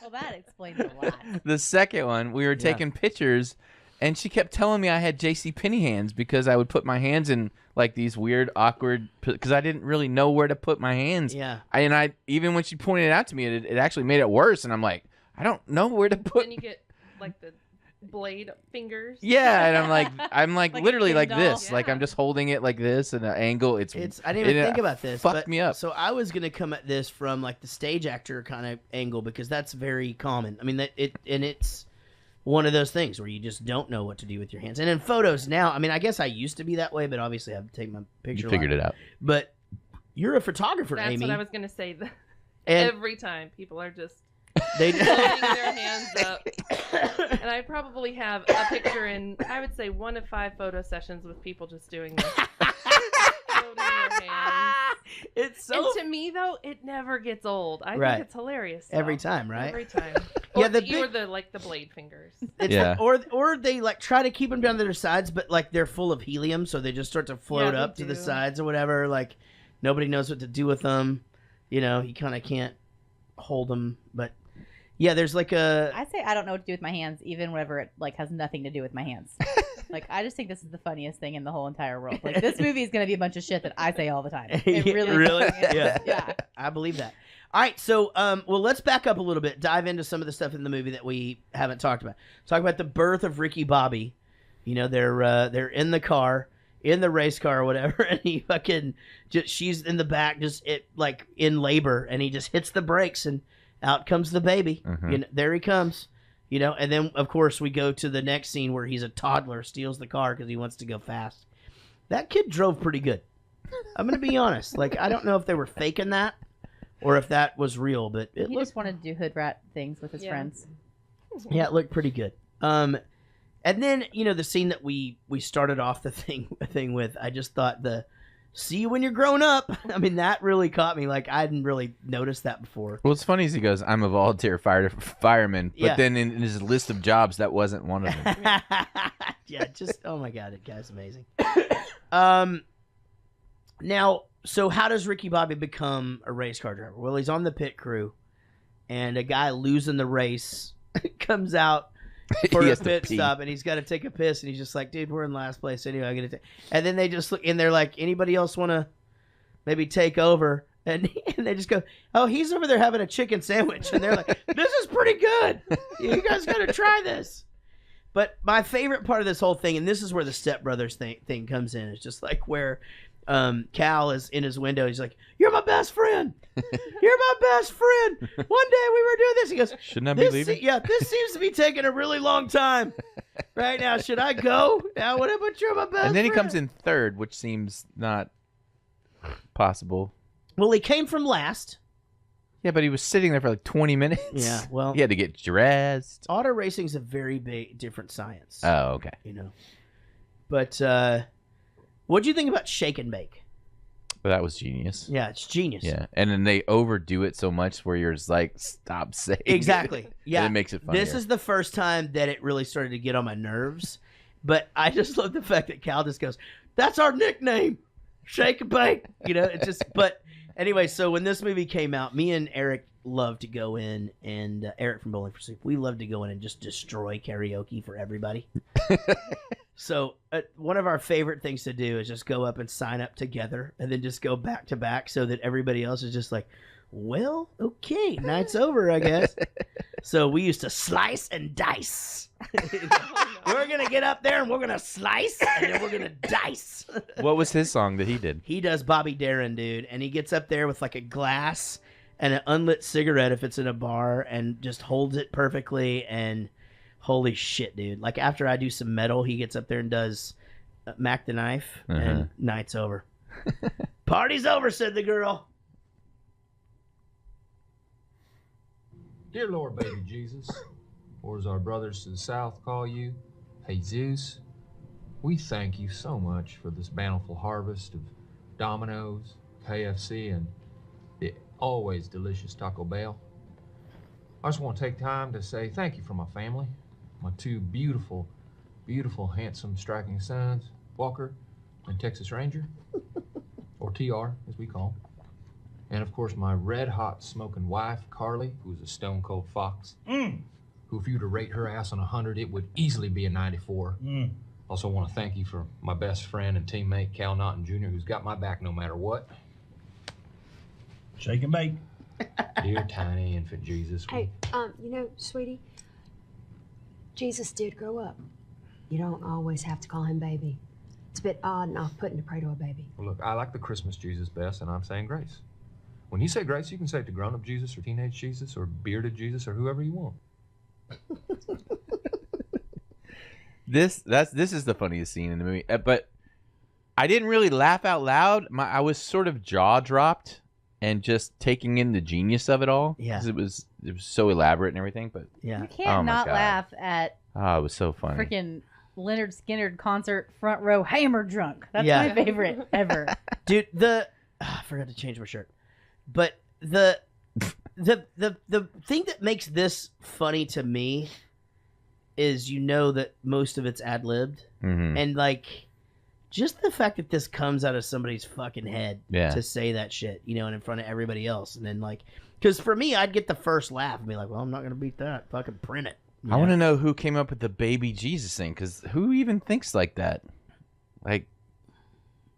Well, that explains a lot. the second one we were Yeah. taking pictures, and she kept telling me I had J.C. Penney hands because I would put my hands in like these weird, awkward, because I didn't really know where to put my hands. Yeah. I even when she pointed it out to me, it actually made it worse. And I'm like, I don't know where to put. Then you get like the blade fingers. Yeah, and I'm like Like a literally like Ken doll? this. Like I'm Yeah. just holding it like this at an angle. It's I didn't even it, think about this. Fucked but, me up. So I was gonna come at this from like the stage actor kind of angle because that's very common. I mean it's one of those things where you just don't know what to do with your hands. And in photos now, I mean I guess I used to be that way, but obviously I have to take my picture. You figured it out. But you're a photographer, That's Amy. what I was gonna say. And Every time people are just they holding their hands up, and I probably have a picture in, I would say, 1 of 5 photo sessions with people just doing this. Holding their hands. It's so And to me, though, it never gets old. I Right. think it's hilarious. every though. time, right? Every time. Yeah, Or the or big- the blade fingers. It's Yeah. or they like try to keep them down to their sides, but like they're full of helium, so they just start to float they up to the do. sides or whatever. Like nobody knows what to do with them. You know, you kind of can't hold them. But yeah, there's like a I say I don't know what to do with my hands, even whenever it like has nothing to do with my hands. Like I just think this is the funniest thing in the whole entire world. Like this movie is gonna be a bunch of shit that I say all the time. It really, Really? fucking is. Yeah. yeah. I believe that. All right, so well, let's back up a little bit, dive into some of the stuff in the movie that we haven't talked about. Talk about the birth of Ricky Bobby. You know, they're in the car, in the race car or whatever, and he fucking she's in the back, just like in labor, and he just hits the brakes, and out comes the baby. Mhm. You know, there he comes. You know, and then of course we go to the next scene where he's a toddler, steals the car because he wants to go fast. That kid drove pretty good. I'm gonna be honest. Like I don't know if they were faking that or if that was real, but it He looked just wanted to do hood rat things with his Yeah. friends. yeah, it looked pretty good. And then you know the scene that we started off the thing with. I just thought the see you when you're grown up. I mean that really caught me. Like I hadn't really noticed that before. Well, what's funny is he goes, "I'm a volunteer fireman," but Yeah. then in his list of jobs, that wasn't one of them. Yeah, just oh my god, it guy's amazing. Now, so how does Ricky Bobby become a race car driver? Well, he's on the pit crew, and a guy losing the race comes out for He a has to pit pee. stop, and he's got to take a piss, and he's just like, "Dude, we're in last place anyway. I got to take." And then they just look, and they're like, "Anybody else want to maybe take over?" And they just go, "Oh, he's over there having a chicken sandwich," and they're like, "This is pretty good. You guys got to try this." But my favorite part of this whole thing, and this is where the Step Brothers thing comes in, is just like where Cal is in his window. He's like, "You're my best friend. You're my best friend. One day we were doing this." He goes, Shouldn't I be leaving? Yeah, this seems to be taking a really long time. Right now, should I go? Now, what about you're my best And then he friend? comes in third, which seems not possible. Well, he came from last. Yeah, but he was sitting there for like 20 minutes. Yeah, well, He had to get dressed. auto racing's a very different science. Oh, okay. You know. But what do you think about shake and bake? But that was genius. Yeah, it's genius. Yeah, and then they overdo it so much where you're just like, stop saying it. Exactly. Yeah, And it makes it funnier. This is the first time that it really started to get on my nerves. But I just love the fact that Cal just goes, "That's our nickname, Shake and Bake." You know, it's just. But anyway, so when this movie came out, me and Eric loved to go in, and Eric from Bowling for Soup, we loved to go in and just destroy karaoke for everybody. So one of our favorite things to do is just go up and sign up together and then just go back to back so that everybody else is just like, well, okay, night's over, I guess. So we used to slice and dice. We're going to get up there and we're going to slice and then we're going to dice. What was his song that he did? He does Bobby Darin, dude. And he gets up there with like a glass and an unlit cigarette if it's in a bar and just holds it perfectly. And holy shit, dude. Like after I do some metal, he gets up there and does Mac the Knife and night's over. Party's over, said the girl. Dear Lord, baby Jesus, or as our brothers to the south call you, Jesus, we thank you so much for this bountiful harvest of Domino's, KFC, and the always delicious Taco Bell. I just want to take time to say thank you for my family, my two beautiful, beautiful, handsome, striking sons, Walker and Texas Ranger, or TR, as we call him. And of course, my red-hot smoking wife, Carly, who's a stone-cold fox, who if you were to rate her ass on 100, it would easily be a 94. Also want to thank you for my best friend and teammate, Cal Naughton Jr., who's got my back no matter what. Shake and bake. Dear tiny infant Jesus. Hey, you know, sweetie, Jesus did grow up. You don't always have to call him baby. It's a bit odd and off-putting to pray to a baby. Well, look, I like the Christmas Jesus best, and I'm saying grace. When you say grace, you can say it to grown-up Jesus or teenage Jesus or bearded Jesus or whoever you want. This is the funniest scene in the movie, but I didn't really laugh out loud. I was sort of jaw dropped and just taking in the genius of it all. Yeah, 'cause it was so elaborate and everything. But yeah, you can't not laugh at. Oh, it was so funny. Freaking Leonard Skinner concert front row hammer drunk. That's Yeah. my favorite ever. Dude, I forgot to change my shirt. But the thing that makes this funny to me is that most of it's ad-libbed. And like just the fact that this comes out of somebody's fucking head to say that shit, and in front of everybody else. And then like, because for me, I'd get the first laugh and be like, well, I'm not going to beat that. Fucking print it. I want to know who came up with the baby Jesus thing, because who even thinks like that? Like,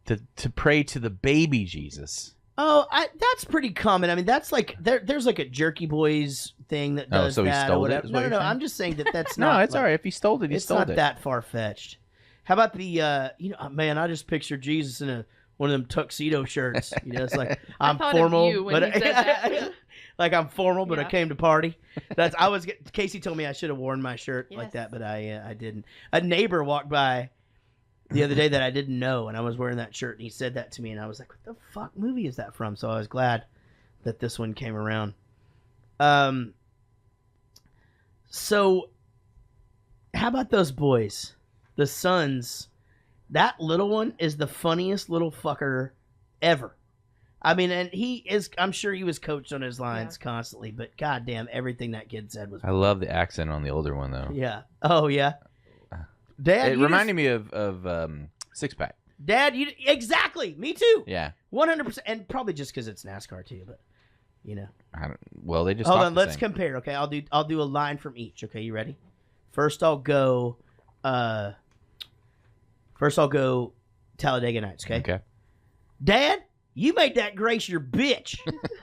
to pray to the baby Jesus. Oh, that's pretty common. I mean, that's like there's like a Jerky Boys thing that does so he that stole or whatever. it, is No, what no, you're no. saying? I'm just saying that's No, not. it's all right. If he stole it, he stole it. It's not that far fetched. How about the man? I just picture Jesus in one of them tuxedo shirts. It's like I'm formal, but like I'm formal, but I came to party. Casey told me I should have worn my shirt like that, but I didn't. A neighbor walked by the other day that I didn't know, and I was wearing that shirt, and he said that to me, and I was like, what the fuck movie is that from? So I was glad that this one came around. So how about those boys? The sons. That little one is the funniest little fucker ever. I mean, and I'm sure he was coached on his lines constantly, but goddamn, everything that kid said was... I love the accent on the older one, though. Yeah. Oh, yeah. Dad, it reminded me of Six Pack. Dad, exactly. Me too. Yeah. 100%. And probably just because it's NASCAR too, but Well, they just hold talk on. the Let's same. compare. Okay, I'll do a line from each. Okay, you ready? First, I'll go Talladega Nights. Okay. Dad, you made that Grace your bitch.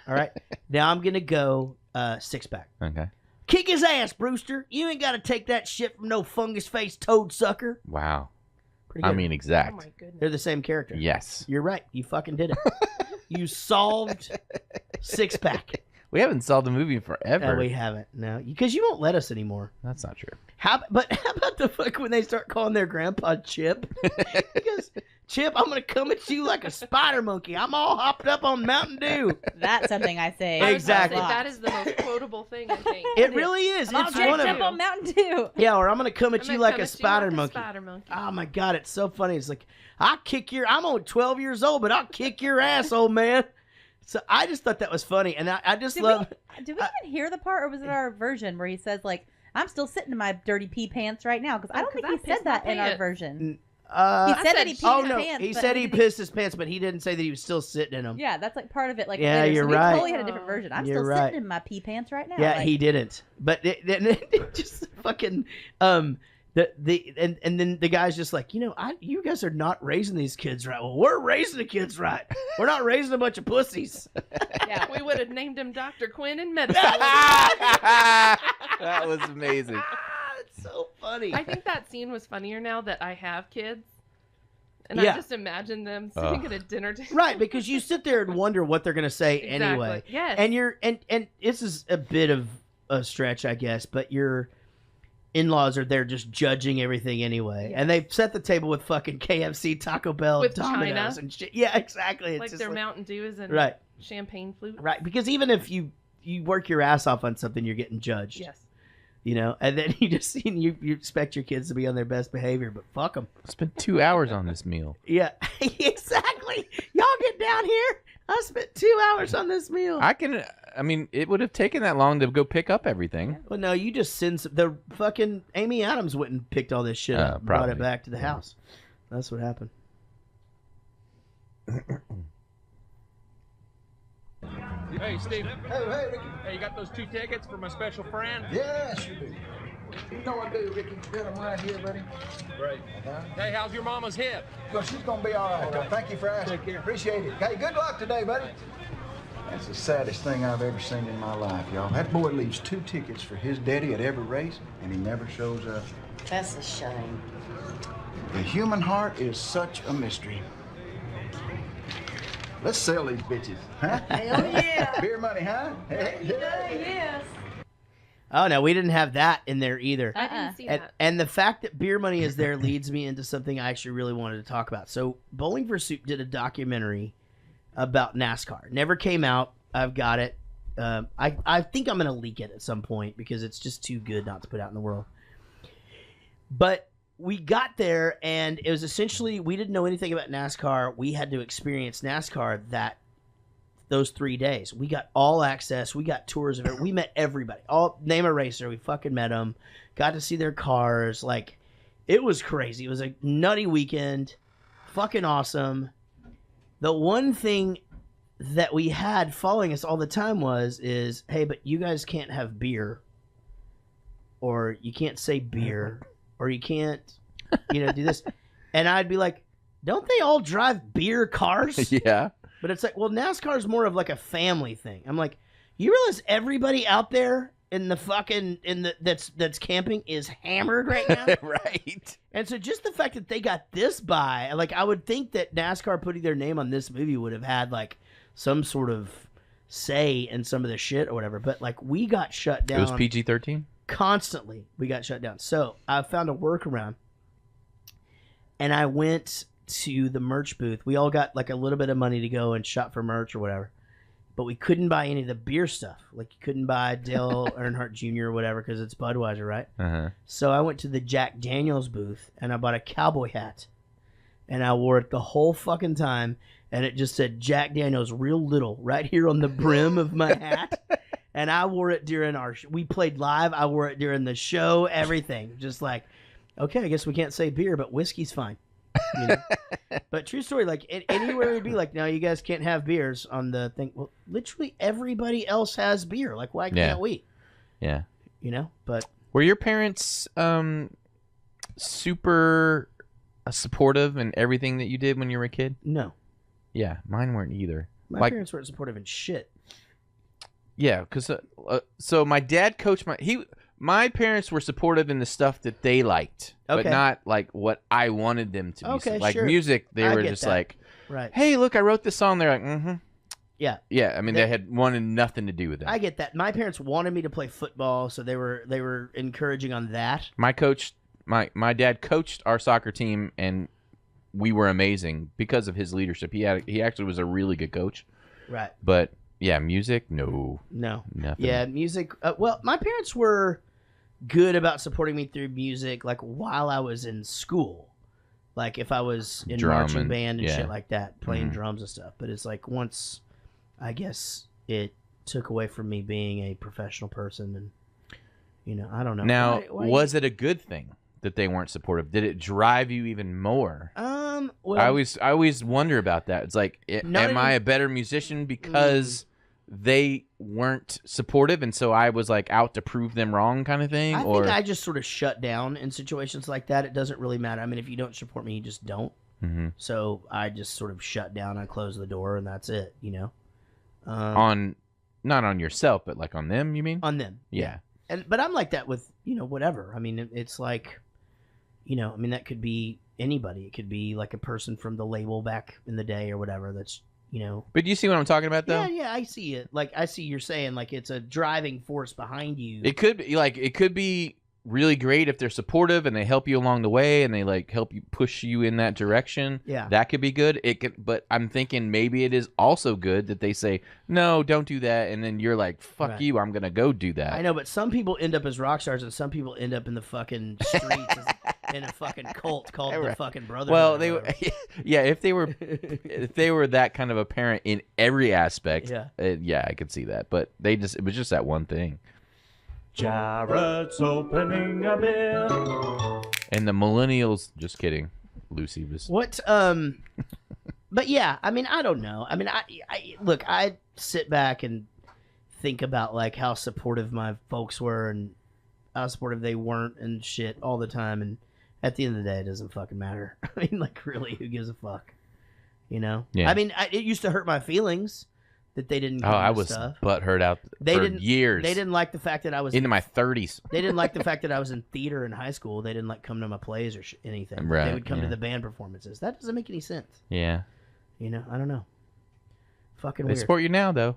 All right. Now I'm gonna go Six Pack. Okay. Kick his ass, Brewster. You ain't got to take that shit from no fungus-faced toad sucker. Wow. Pretty good. I mean, exact. Oh my goodness. They're the same character. Yes. You're right. You fucking did it. You solved Six Pack. We haven't solved the movie in forever. No, we haven't. No, because you won't let us anymore. That's not true. How about the fuck when they start calling their grandpa Chip? Because Chip, I'm gonna come at you like a spider monkey. I'm all hopped up on Mountain Dew. That's something I say. Exactly. That is the most quotable thing, I think. It really is. I'm It's jacked one of up on Mountain Dew. Yeah, or I'm gonna come at I'm you gonna like come a at you spider like a monkey. spider monkey. Oh my god, it's so funny. It's like I'm only 12 years old, but I'll kick your ass, old man. So I just thought that was funny, and I just love. Did we even hear the part, or was it our version where he says like, "I'm still sitting in my dirty pee pants right now"? Because I don't think he said that in our version. He said that he peed his pants. He but said he pissed his pants, but he didn't say that he was still sitting in them. Yeah, that's like part of it. Like, Yeah, later. you're So we right. totally had a different version. I'm You're still right. sitting in my pee pants right now. Yeah, like, he didn't. But it just fucking and then the guy's just like, you guys are not raising these kids right. Well, we're raising the kids right. We're not raising a bunch of pussies. Yeah, we would have named him Dr. Quinn in medicine. That was amazing. It's so funny. I think that scene was funnier now that I have kids. And Yeah. I just imagine them sitting at a dinner table. Right, because you sit there and wonder what they're going to say anyway. Yes. And and this is a bit of a stretch, I guess, but your in-laws are there just judging everything anyway. And they've set the table with fucking KFC, Taco Bell, With Domino's China. and shit. Yeah, exactly. It's Like just their Mountain Dews and Right. champagne flute. Right, because even if you work your ass off on something, you're getting judged. Yes. And then you expect your kids to be on their best behavior, but fuck them. Spent 2 hours on this meal. Yeah, exactly. Y'all get down here. I spent 2 hours on this meal. I mean, it would have taken that long to go pick up everything. Well, no, you just send the fucking Amy Adams went and picked all this shit up and brought it probably. back to the house. That's what happened. Hey, Steve. Hey, Ricky. Hey, you got those 2 tickets for my special friend? Yeah, sure do. You know I do, Ricky. Got them right here, buddy. Great. Hey, how's your mama's hip? Well, she's gonna be all right. Though. Thank you for asking. Appreciate it. Hey, good luck today, buddy. That's the saddest thing I've ever seen in my life, y'all. That boy leaves 2 tickets for his daddy at every race, and he never shows up. That's a shame. The human heart is such a mystery. Let's sell these bitches, huh? Hell yeah. Beer money, huh? Yes. Oh no, we didn't have that in there either. I didn't see And, that. and the fact that beer money is there leads me into something I actually really wanted to talk about. So Bowling for Soup did a documentary about NASCAR. Never came out. I've got it. I think I'm going to leak it at some point because it's just too good not to put out in the world. But we got there, and it was essentially, we didn't know anything about NASCAR. We had to experience NASCAR those 3 days. We got all access. We got tours of it. We met everybody. Name a racer. We fucking met them. Got to see their cars. Like, it was crazy. It was a nutty weekend. Fucking awesome. The one thing that we had following us all the time is, hey, but you guys can't have beer, or you can't say beer, or you can't, do this. And I'd be like, don't they all drive beer cars? Yeah. But it's like, well, NASCAR is more of like a family thing. I'm like, you realize everybody out there in the fucking that's camping is hammered right now, Right. And so just the fact that they got this by, like, I would think that NASCAR putting their name on this movie would have had like some sort of say in some of the shit or whatever. But like, we got shut down. It was PG-13? Constantly, we got shut down. So I found a workaround, and I went to the merch booth. We all got like a little bit of money to go and shop for merch or whatever, but we couldn't buy any of the beer stuff. Like, you couldn't buy Dale Earnhardt Jr. or whatever because it's Budweiser, right? Uh-huh. So I went to the Jack Daniels booth and I bought a cowboy hat, and I wore it the whole fucking time, and it just said Jack Daniels real little right here on the brim of my hat. And I wore it during we played live. I wore it during the show, everything. Just like, okay, I guess we can't say beer, but whiskey's fine. But true story, like anywhere it'd be like, no, you guys can't have beers on the thing. Well, literally everybody else has beer. Like, why can't we? Yeah. But were your parents super supportive in everything that you did when you were a kid? No. Yeah, mine weren't either. My parents weren't supportive in shit. Yeah, because so my dad coached my parents were supportive in the stuff that they liked, but not like what I wanted them to be. Okay, like sure. music, they I were get just that. like, Right. hey, look, I wrote this song. They're like, mm-hmm. Yeah. Yeah, I mean, they had wanted nothing to do with it. I get that. My parents wanted me to play football, so they were encouraging on that. My dad coached our soccer team, and we were amazing because of his leadership. He actually was a really good coach. Right. But Yeah, music? No. Nothing. Yeah, music. Well, my parents were good about supporting me through music, like while I was in school. Like if I was in marching band and shit like that, playing drums and stuff. But it's like once, I guess it took away from me being a professional person, and I don't know. Now, was it a good thing that they weren't supportive? Did it drive you even more? Well, I always wonder about that. It's like, am I a better musician because they weren't supportive, and so I was like out to prove them wrong, kind of thing? I think I just sort of shut down in situations like that. It doesn't really matter. I mean, if you don't support me, you just don't. Mm-hmm. So I just sort of shut down. I close the door, and that's it. Not on yourself, but like on them. You mean on them? Yeah. But I'm like that with whatever. I mean, it's like, I mean that could be anybody. It could be like a person from the label back in the day or whatever. That's But do you see what I'm talking about, though? Yeah, I see it. Like I see you're saying like it's a driving force behind you. It could be really great if they're supportive and they help you along the way and they like help you push you in that direction. Yeah, that could be good. But I'm thinking maybe it is also good that they say no, don't do that, and then you're like, fuck you, I'm gonna go do that. I know, but some people end up as rock stars and some people end up in the fucking streets in a fucking cult called the fucking Brotherhood. Well, if they were that kind of a parent in every aspect, I could see that. But it was just that one thing. Jaret's opening a beer. And the millennials, just kidding. Lucy was what? But yeah, I mean, I don't know. I mean, I sit back and think about like how supportive my folks were and how supportive they weren't and shit all the time. And at the end of the day, it doesn't fucking matter. I mean, like, really, who gives a fuck? Yeah. I mean, it used to hurt my feelings that they didn't. I was butthurt out for years. They didn't like the fact that I was into my 30s. They didn't like the fact that I was in theater in high school. They didn't like come to my plays or anything. Right, they would come to the band performances. That doesn't make any sense. Yeah. I don't know. Fucking they weird. support you now, though.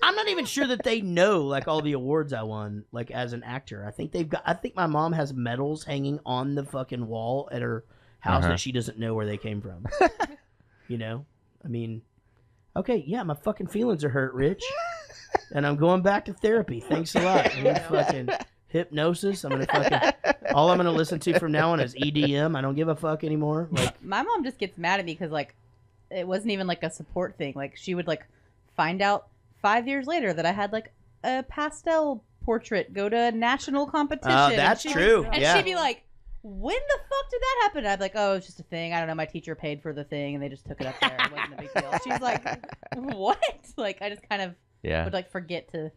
I'm not even sure that they know like all the awards I won like as an actor. I think my mom has medals hanging on the fucking wall at her house that she doesn't know where they came from. I mean, okay, yeah, my fucking feelings are hurt, Rich, and I'm going back to therapy. Thanks a lot. I need fucking hypnosis. All I'm gonna listen to from now on is EDM. I don't give a fuck anymore. Like my mom just gets mad at me because like it wasn't even like a support thing. Like she would like find out 5 years later that I had like a pastel portrait go to a national competition. Oh, that's true. And she'd be like, when the fuck did that happen? I'd be like, oh, it's just a thing. I don't know. My teacher paid for the thing and they just took it up there. It wasn't a big deal. She's like, what? Like, I just kind of would like forget to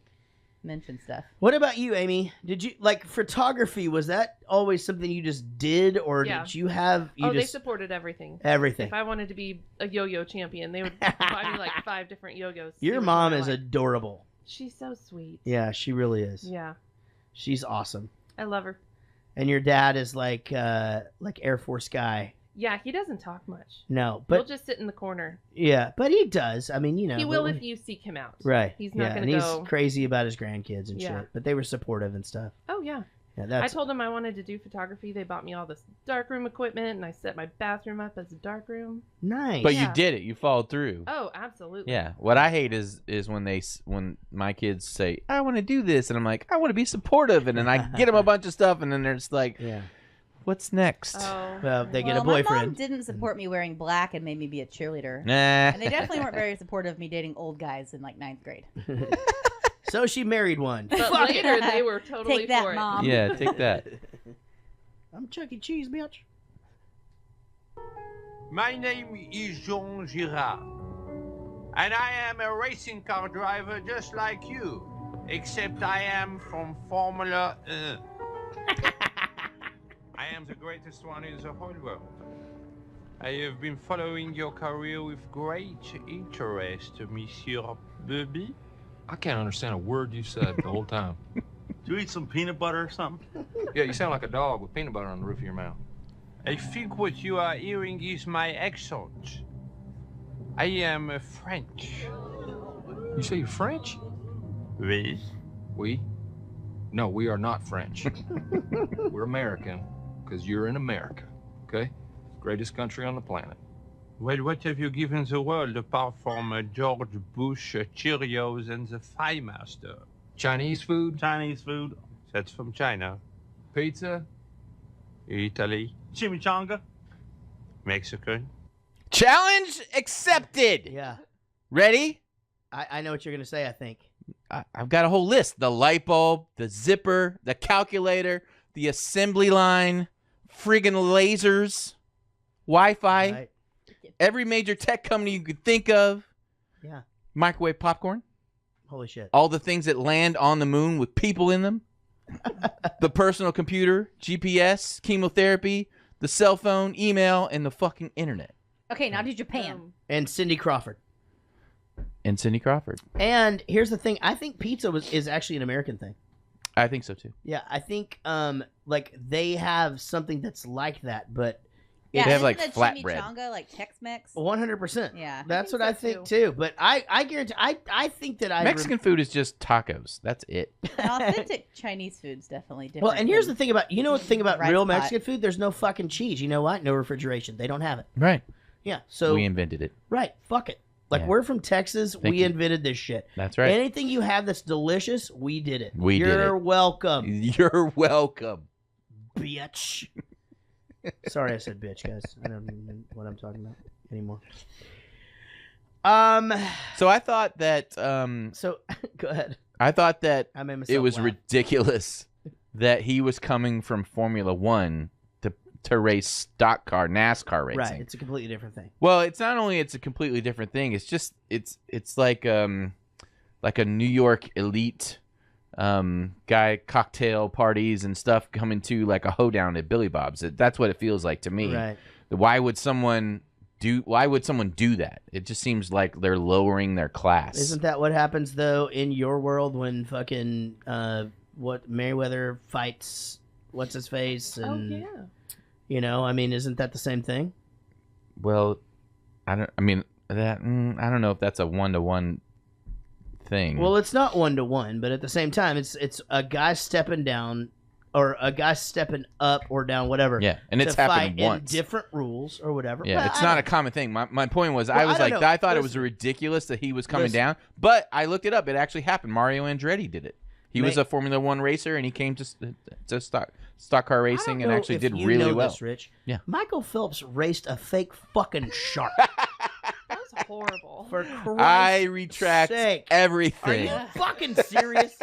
mention stuff. What about you, Amy? Did you like photography? Was that always something you just did, or did you have? They supported everything. Everything. If I wanted to be a yo-yo champion, they would buy me like 5 different yo-yos. Your mom is adorable. She's so sweet. Yeah, she really is. Yeah, she's awesome. I love her. And your dad is like Air Force guy. Yeah, he doesn't talk much. No, but he'll just sit in the corner. Yeah, but he does. I mean, he will if you seek him out. Right. He's not going to go. He's crazy about his grandkids and shit. But they were supportive and stuff. Oh yeah. Yeah, I told them I wanted to do photography. They bought me all this darkroom equipment, and I set my bathroom up as a darkroom. Nice. But you did it. You followed through. Oh, absolutely. Yeah. What I hate is when my kids say, I want to do this, and I'm like, I want to be supportive, and then I get them a bunch of stuff, and then they're just like, what's next? Oh. Well, they get a boyfriend. My mom didn't support me wearing black and made me be a cheerleader. Nah. And they definitely weren't very supportive of me dating old guys in like 9th grade. So she married one. But later they were totally take that, for it. Mom. Yeah, take that. I'm Chuck E. Cheese, bitch. My name is Jean Girard, and I am a racing car driver just like you, except I am from Formula 1. I am the greatest one in the whole world. I have been following your career with great interest, Monsieur Bubby. I can't understand a word you said the whole time. Do you eat some peanut butter or something? Yeah, you sound like a dog with peanut butter on the roof of your mouth. I think what you are hearing is my accent. I am French. You say you're French? Oui. We? No, we are not French. We're American, because you're in America, okay? Greatest country on the planet. Well, what have you given the world apart from George Bush, Cheerios, and the Fry Master? Chinese food? Chinese food. That's from China. Pizza? Italy. Chimichanga. Mexican. Challenge accepted. Yeah. Ready? I know what you're gonna say. I think. I've got a whole list: the light bulb, the zipper, the calculator, the assembly line, friggin' lasers, Wi-Fi, Right. every major tech company you could think of. Yeah. Microwave popcorn. Holy shit. All the things that land on the moon with people in them. The personal computer, GPS, chemotherapy, the cell phone, email, and the fucking internet. Okay, now do Japan. And Cindy Crawford. And Cindy Crawford. And here's the thing: I think pizza is actually an American thing. I think so too. Yeah, I think like they have something that's like that, but Yeah, They have, isn't like, the flatbread. chimichanga like Tex-Mex? 100%. Yeah. That's what I think too. But I guarantee I think that Mexican food is just tacos. That's it. An authentic Chinese food's definitely different. Well, and here's the thing about what the thing about rice real pot. Mexican food? There's no fucking cheese. You know what? No refrigeration. They don't have it. Right. Yeah. So we invented it. right. Fuck it. Like Yeah. we're from Texas. Thank we you. invented this shit. That's right. Anything you have that's delicious, we did it. We did You're it. welcome, You're welcome. bitch. Sorry, I said bitch, guys. I don't even know what I'm talking about anymore. So I thought that So go ahead. I thought that I made myself it was laugh. ridiculous that he was coming from Formula One to race stock car NASCAR racing. Right. It's a completely different thing. Well, it's not only it's a completely different thing. It's just it's like a New York elite guy cocktail parties and stuff coming to like a hoedown at Billy Bob's. That's what it feels like to me. Right. Why would someone do that? It just seems like they're lowering their class. Isn't that what happens though in your world when fucking what Mayweather fights what's his face and Oh yeah. you know, I mean, isn't that the same thing? Well, I don't know if that's a 1-to-1 thing. Well, it's not 1-to-1, but at the same time, it's a guy stepping down or a guy stepping up or down, whatever. Yeah, and it's to happened fight once. in different rules or whatever. Yeah, Well, it's I not don't- a common thing. My point was, Well, I was I don't like, know. I thought it was Listen. ridiculous that he was coming Listen. down, but I looked it up. It actually happened. Mario Andretti did it. He was May- a Formula One racer, and he came to stock car I racing don't and know actually if did you really know well. This, Rich. Yeah. Michael Phelps raced a fake fucking shark. That was horrible. For Christ's I retract sake. everything. Are you fucking serious?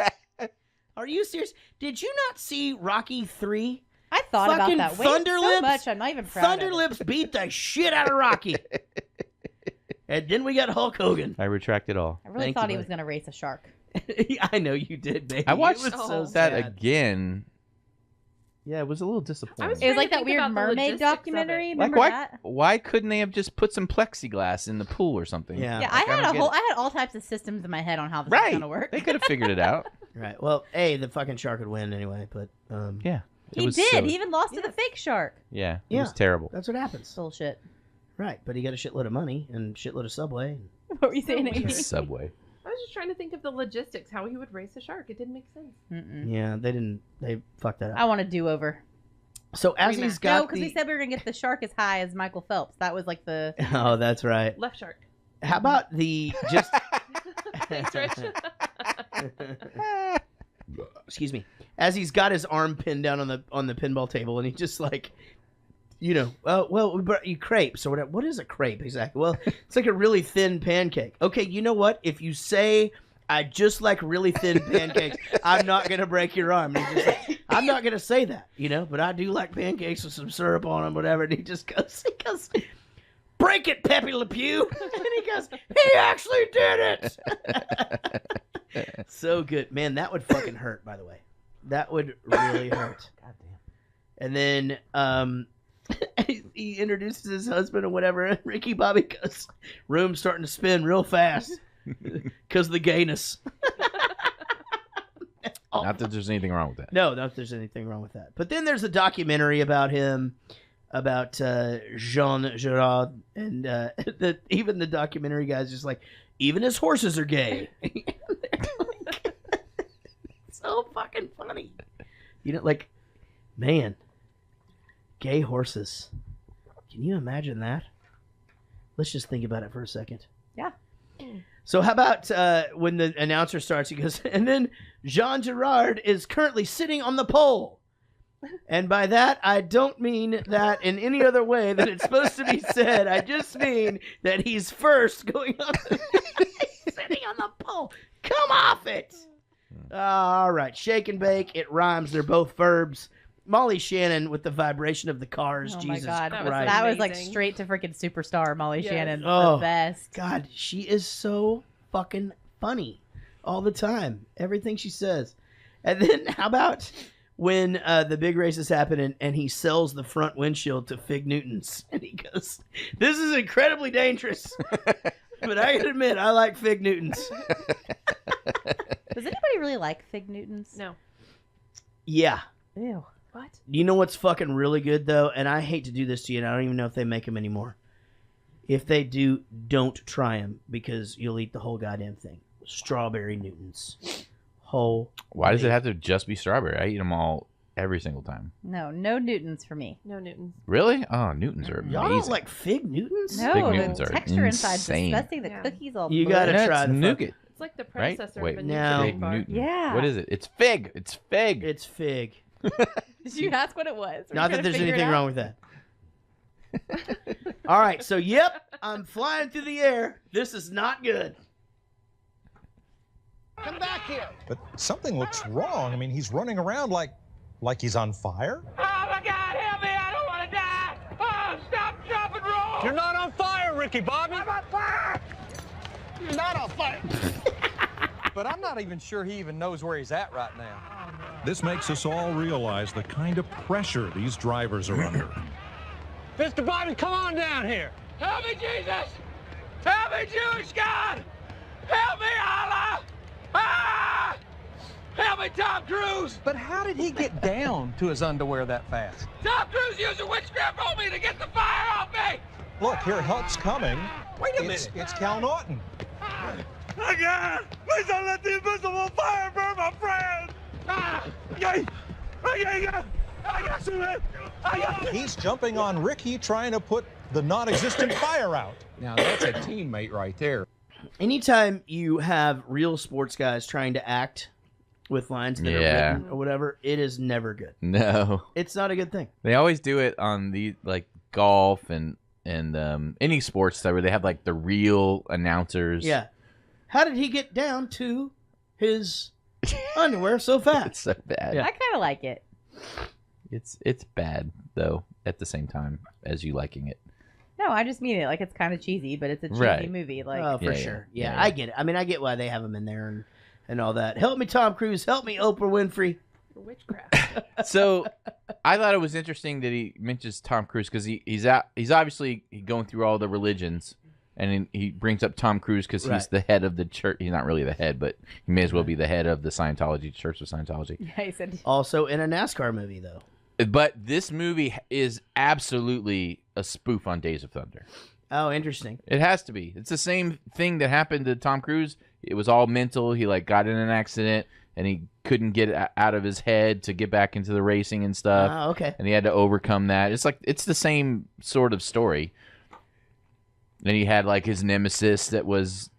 Are you serious? Did you not see Rocky 3? I thought Fucking about that way Thunder so Lips- much. I'm not even proud of Thunder it. Lips beat the shit out of Rocky. And then we got Hulk Hogan. I retract it all. I really Thank thought you, he was buddy. going to race a shark. I know you did, baby. I watched It was so that sad. again. Yeah, it was a little disappointing. I was It was trying like to that think weird about the mermaid logistics of it. documentary. Like Remember why? that? Why couldn't they have just put some plexiglass in the pool or something? Yeah. Yeah, Like, I don't get it. had all types of systems in my head on how this was Right. going to work. They could have figured it out. Right. Well, the fucking shark would win anyway, but Yeah. It He was did. silly. He even lost to the fake shark. Yeah. It Yeah. was terrible. that's what happens. Bullshit. Right. But he got a shitload of money and shitload of Subway. What were you saying, Amy? Subway. I was just trying to think of the logistics, how he would race a shark. It didn't make sense. Mm-mm. Yeah, they fucked that up. I want a do-over. So as Rematch. he's No, got because we said we were going to get the shark as high as Michael Phelps. That was like the... Oh, that's right. Left shark. How about the just Thanks, Rich. excuse me, as he's got his arm pinned down on the pinball table, and he just like, you know, well, we brought you crepes or whatever. What is a crepe exactly? Well, it's like a really thin pancake. Okay, you know what? If you say I just like really thin pancakes, I'm not gonna break your arm. And he just like, I'm not gonna say that, you know, but I do like pancakes with some syrup on them, whatever. And he goes, break it, Pepe Le Pew. And he goes, he actually did it. So good. Man, that would fucking hurt, by the way. That would really hurt. Goddamn. And then he introduces his husband or whatever, and Ricky Bobby goes, room's starting to spin real fast because of the gayness. Not that there's anything wrong with that. No, not that there's anything wrong with that. But then there's a documentary about him, about Jean Jaret, and even the documentary guy's just like, even his horses are gay. So fucking funny. You know, like, man, gay horses. Can you imagine that? Let's just think about it for a second. Yeah. So how about when the announcer starts, he goes, and then Jean Girard is currently sitting on the pole. And by that, I don't mean that in any other way that it's supposed to be said. I just mean that he's first going up, sitting on the pole. Come off it. All right. Shake and bake. It rhymes. They're both verbs. Molly Shannon with the vibration of the cars. Oh Jesus my God. Christ. That was like straight to freaking superstar Molly Shannon. Oh, The best. God, she is so fucking funny all the time. Everything she says. And then how about when the big races happen and he sells the front windshield to Fig Newtons. And he goes, this is incredibly dangerous. But I gotta admit, I like Fig Newtons. Does anybody really like Fig Newtons? No. Yeah. Ew. What? You know what's fucking really good, though? And I hate to do this to you, and I don't even know if they make them anymore. If they do, don't try them, because you'll eat the whole goddamn thing. Strawberry Newtons. Why does it have to just be strawberry? I eat them all every single time. No Newtons for me. No Newtons. Really? Oh, Newtons are amazing. Y'all don't like Fig Newtons? No, Fig Newtons the are texture inside's insane. disgusting. The cookies all You gotta blurry. try the nougat. It's like the Right? predecessor Wait, of a no. Fig bar. Newton. Yeah. What is it? It's fig. It's fig. It's Fig. Did you ask what it was? Not that there's anything wrong with that. All right, so yep, I'm flying through the air. This is not good. Come back here. But something looks wrong. I mean, he's running around like he's on fire. Oh my God, help me! I don't want to die! Oh, stop, drop, and roll! You're not on fire, Ricky Bobby. I'm on fire! You're not on fire. But I'm not even sure he even knows where he's at right now. This makes us all realize the kind of pressure these drivers are under. Mr. Bobby, come on down here! Help me, Jesus! Help me, Jewish God! Help me, Allah! Ah! Help me, Tom Cruise! But how did he get down to his underwear that fast? Tom Cruise used a witchcraft on me to get the fire off me! Look, here, help's coming. Wait a minute. It's Cal Naughton. Again! Please don't let the invisible fire burn my friend! He's jumping on Ricky, trying to put the non-existent fire out. Now, that's a teammate right there. Anytime you have real sports guys trying to act with lines that are written or whatever, it is never good. No. It's not a good thing. They always do it on the like golf and any sports where they have like the real announcers. Yeah. How did he get down to his underwear so fast? It's so bad. I kind of like it. It's bad though at the same time as you liking it. No, I just mean it. Like, it's kind of cheesy, but it's a cheesy Right. movie. Like, Oh, for sure. Yeah, I get it. I mean, I get why they have him in there and all that. Help me, Tom Cruise. Help me, Oprah Winfrey. Witchcraft. So I thought it was interesting that he mentions Tom Cruise because he's obviously going through all the religions, and he brings up Tom Cruise because he's the head of the church. He's not really the head, but he may as well be the head of the Scientology Church of Scientology. Yeah, he said. Also in a NASCAR movie, though. But this movie is absolutely a spoof on Days of Thunder. Oh, interesting. It has to be. It's the same thing that happened to Tom Cruise. It was all mental. He like got in an accident and he couldn't get out of his head to get back into the racing and stuff. Oh, okay. And he had to overcome that. It's the same sort of story. Then he had like his nemesis that was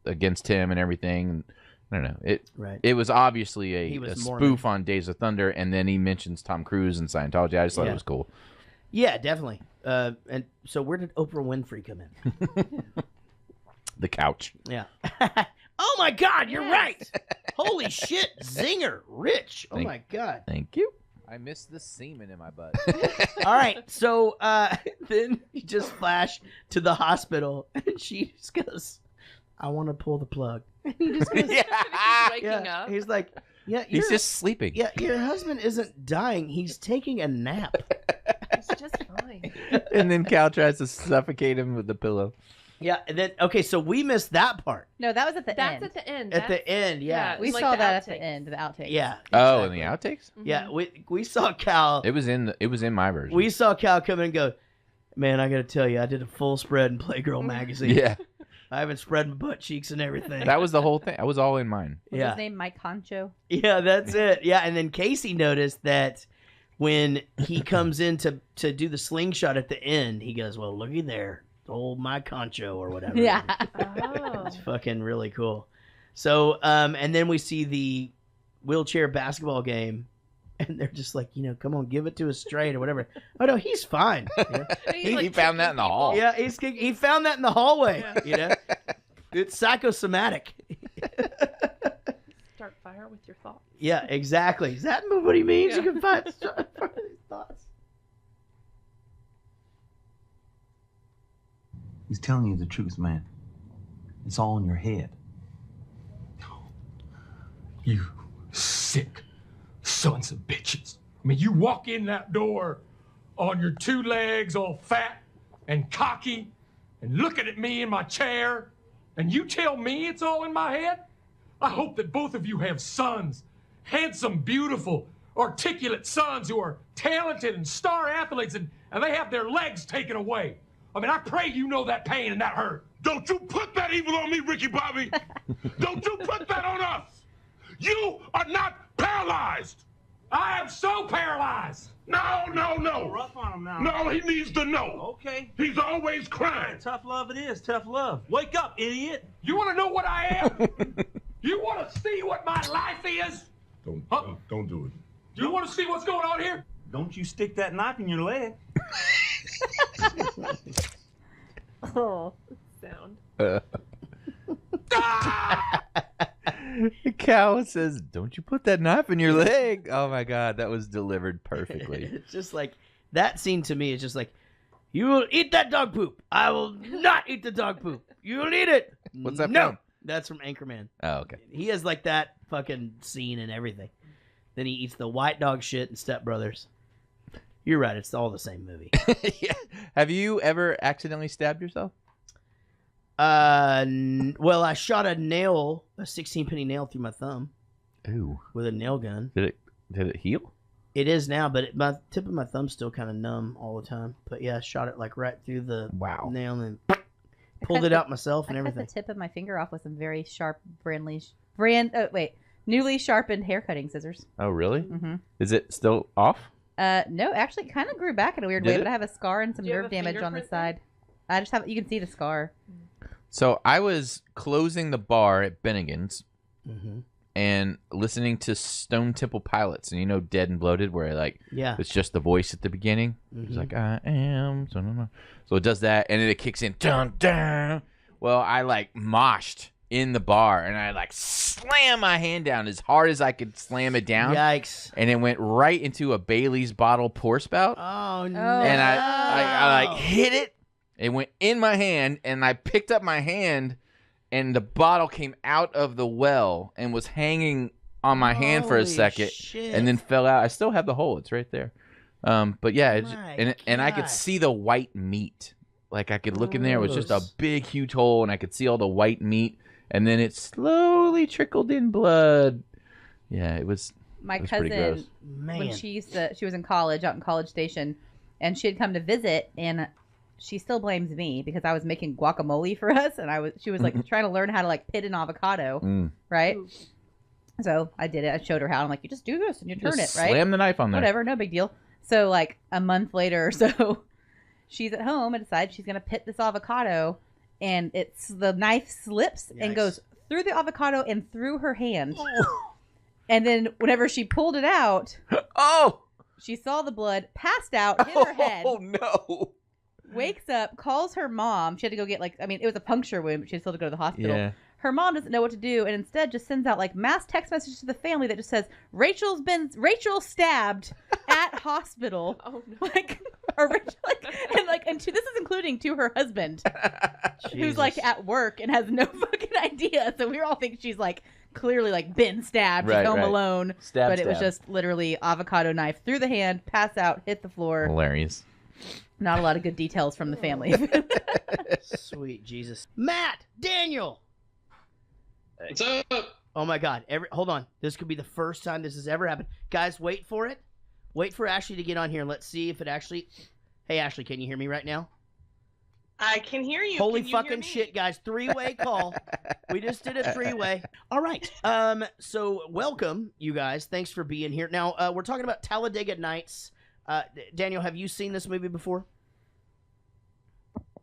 against him and everything. I don't know. It was obviously a spoof on Days of Thunder, and then he mentions Tom Cruise and Scientology. I just thought it was cool. Yeah, definitely. And so where did Oprah Winfrey come in? The couch. Yeah. Oh my God, you're right. Holy shit, zinger, Rich. Oh my God. Thank you. I missed the semen in my butt. All right, so then you just flash to the hospital, and she just goes, "I want to pull the plug." And he just goes, waking up. He's like, "Yeah, He's just sleeping. Yeah, your husband isn't dying; he's taking a nap." It's just fine. And then Cal tries to suffocate him with the pillow. Yeah, and then so we missed that part. No, that was at the That's end. at the end. At the end, yeah. We like saw the that at outtakes. the end, the outtakes. Yeah. Oh, and the outtakes? Yeah, we saw Cal. It was in my version. We saw Cal come in and go, "Man, I got to tell you, I did a full spread in Playgirl magazine. Yeah. I haven't spread my butt cheeks and everything." That was the whole thing. That was all in mine. Was his name Mike Concho? Yeah, that's it. Yeah, and then Casey noticed that when he comes in to do the slingshot at the end, he goes, "Well, looky there, old my concho," or whatever. Yeah. Oh. It's fucking really cool. So, and then we see the wheelchair basketball game, and they're just like, come on, give it to us straight or whatever. Oh no, he's fine. He found that in the hall. Yeah, he found that in the hallway. It's psychosomatic. Start fire with your thoughts. Yeah, exactly. Is that what he means? Yeah. You can find thoughts. He's telling you the truth, man. It's all in your head. You sick sons of bitches. I mean, you walk in that door on your 2 legs, all fat and cocky, and looking at me in my chair, and you tell me it's all in my head? I hope that both of you have sons, handsome, beautiful, articulate sons who are talented and star athletes, and they have their legs taken away. I mean, I pray you know that pain and that hurt. Don't you put that evil on me, Ricky Bobby. Don't you put that on us. You are not paralyzed. I am so paralyzed. No. Rough on him now. No, he needs to know. Okay. He's always crying. Tough love it is. Tough love. Wake up, idiot. You want to know what I am? You want to see what my life is? Don't do it. Do you want to see what's going on here? Don't you stick that knife in your leg. Oh. Sound. The cow says, "Don't you put that knife in your leg." Oh my God, that was delivered perfectly. It's just like that scene to me is just like, you will eat that dog poop. I will not eat the dog poop. You will eat it. What's that No, from? that's from Anchorman. Oh, okay. He has like that fucking scene and everything. Then he eats the white dog shit in Step Brothers. You're right. It's all the same movie. Yeah. Have you ever accidentally stabbed yourself? Well, I shot a 16-penny nail through my thumb. Ooh. With a nail gun. Did it heal? It is now, but my tip of my thumb's still kind of numb all the time. But yeah, I shot it like right through the nail and pulled it out myself and everything. I cut the tip of my finger off with some very sharp, newly sharpened hair cutting scissors. Oh, really? Mm-hmm. Is it still off? No, actually, it kind of grew back in a weird Did way, it? but I have a scar and some Do you have nerve a damage on the fingerprint side. I just have, you can see the scar. So I was closing the bar at Bennigan's Mm-hmm. and listening to Stone Temple Pilots, and Dead and Bloated, where it's just the voice at the beginning. It's like, I am. So it does that, and then it kicks in. Dun, dun. Well, I moshed in the bar, and I slammed my hand down as hard as I could slam it down. Yikes! And it went right into a Bailey's bottle pour spout. Oh no! And I hit it. It went in my hand, and I picked up my hand, and the bottle came out of the well and was hanging on my hand for a Holy second, shit. and then fell out. I still have the hole; it's right there. But yeah, My and I God. could see the white meat. I could look in there; it was just a Gross. big, huge hole, and I could see all the white meat, and then it slowly trickled in blood. Yeah, it was. My it was pretty gross. cousin, Man. when she was in college, out in College Station, and she had come to visit, and she still blames me because I was making guacamole for us, and she was trying to learn how to pit an avocado, right? So I did it. I showed her how. I'm like, you just do this and you turn Just it, right? Slam the knife on there. Whatever, no big deal. So a month later or so, she's at home and decides she's gonna pit this avocado, and the knife slips and Yikes. goes through the avocado and through her hand. And then whenever she pulled it out, she saw the blood, passed out, hit her head. Oh no! Wakes up, calls her mom. She had to go get it was a puncture wound, but she had still to go to the hospital. Yeah. Her mom doesn't know what to do, and instead just sends out mass text messages to the family that just says Rachel stabbed at hospital. Oh no. Or Rachel, and this is including to her husband, who's Jesus. at work and has no fucking idea. So we all think she's clearly been stabbed, Right, she's home right. alone, Stab, but it was stab. just literally avocado knife through the hand, pass out, hit the floor. Hilarious. Not a lot of good details from the family. Sweet Jesus. Matt, Daniel. What's up? Oh my God. Hold on. This could be the first time this has ever happened. Guys, wait for it. Wait for Ashley to get on here and let's see if it actually. Hey, Ashley, can you hear me right now? I can hear you. Holy Can you hear fucking me? shit, guys. 3-way call. We just did a 3-way. All right. So welcome, you guys. Thanks for being here. Now, we're talking about Talladega Nights. Daniel, have you seen this movie before?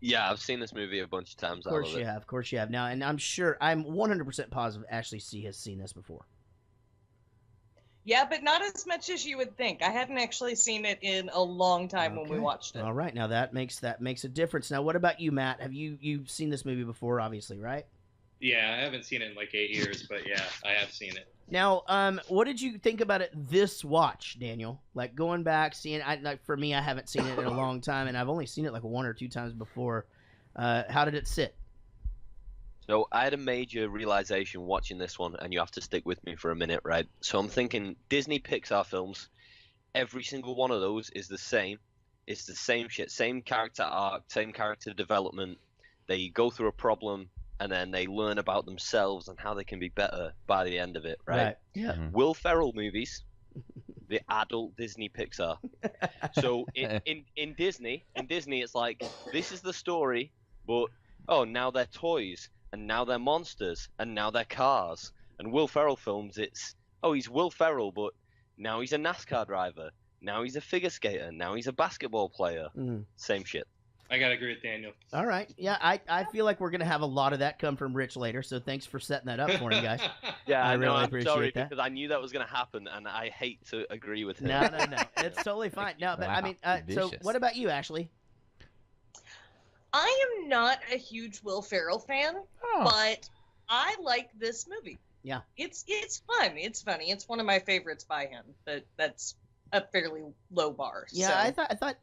Yeah, I've seen this movie a bunch of times. Of course you have. Of course you have. Now, and I'm 100% positive Ashley C has seen this before. Yeah, but not as much as you would think. I hadn't actually seen it in a long time when we watched it. All right. Now, that makes a difference. Now, what about you, Matt? Have you've seen this movie before, obviously, right? Yeah, I haven't seen it in like 8 years, but yeah, I have seen it. Now, what did you think about it this watch, Daniel? Like going back, seeing for me, I haven't seen it in a long time, and I've only seen it like 1 or 2 times before. How did it sit? So I had a major realization watching this one, and you have to stick with me for a minute, right? So I'm thinking Disney Pixar films, every single one of those is the same. It's the same shit, same character arc, same character development. They go through a problem, and then they learn about themselves and how they can be better by the end of it, right? Yeah. Mm-hmm. Will Ferrell movies, the adult Disney Pixar. So in Disney, it's like, this is the story, but now they're toys, and now they're monsters, and now they're cars. And Will Ferrell films, it's, he's Will Ferrell, but now he's a NASCAR driver, now he's a figure skater, now he's a basketball player. Same shit. I gotta agree with Daniel. All right. Yeah, I feel like we're going to have a lot of that come from Rich later, so thanks for setting that up for me, guys. Yeah, I really I'm appreciate sorry, that. because I knew that was going to happen, and I hate to agree with him. No. It's totally fine. No, but Wow, I mean, so vicious. what about you, Ashley? I am not a huge Will Ferrell fan, but I like this movie. Yeah. It's fun. It's funny. It's one of my favorites by him, but that's a fairly low bar. Yeah, so. I thought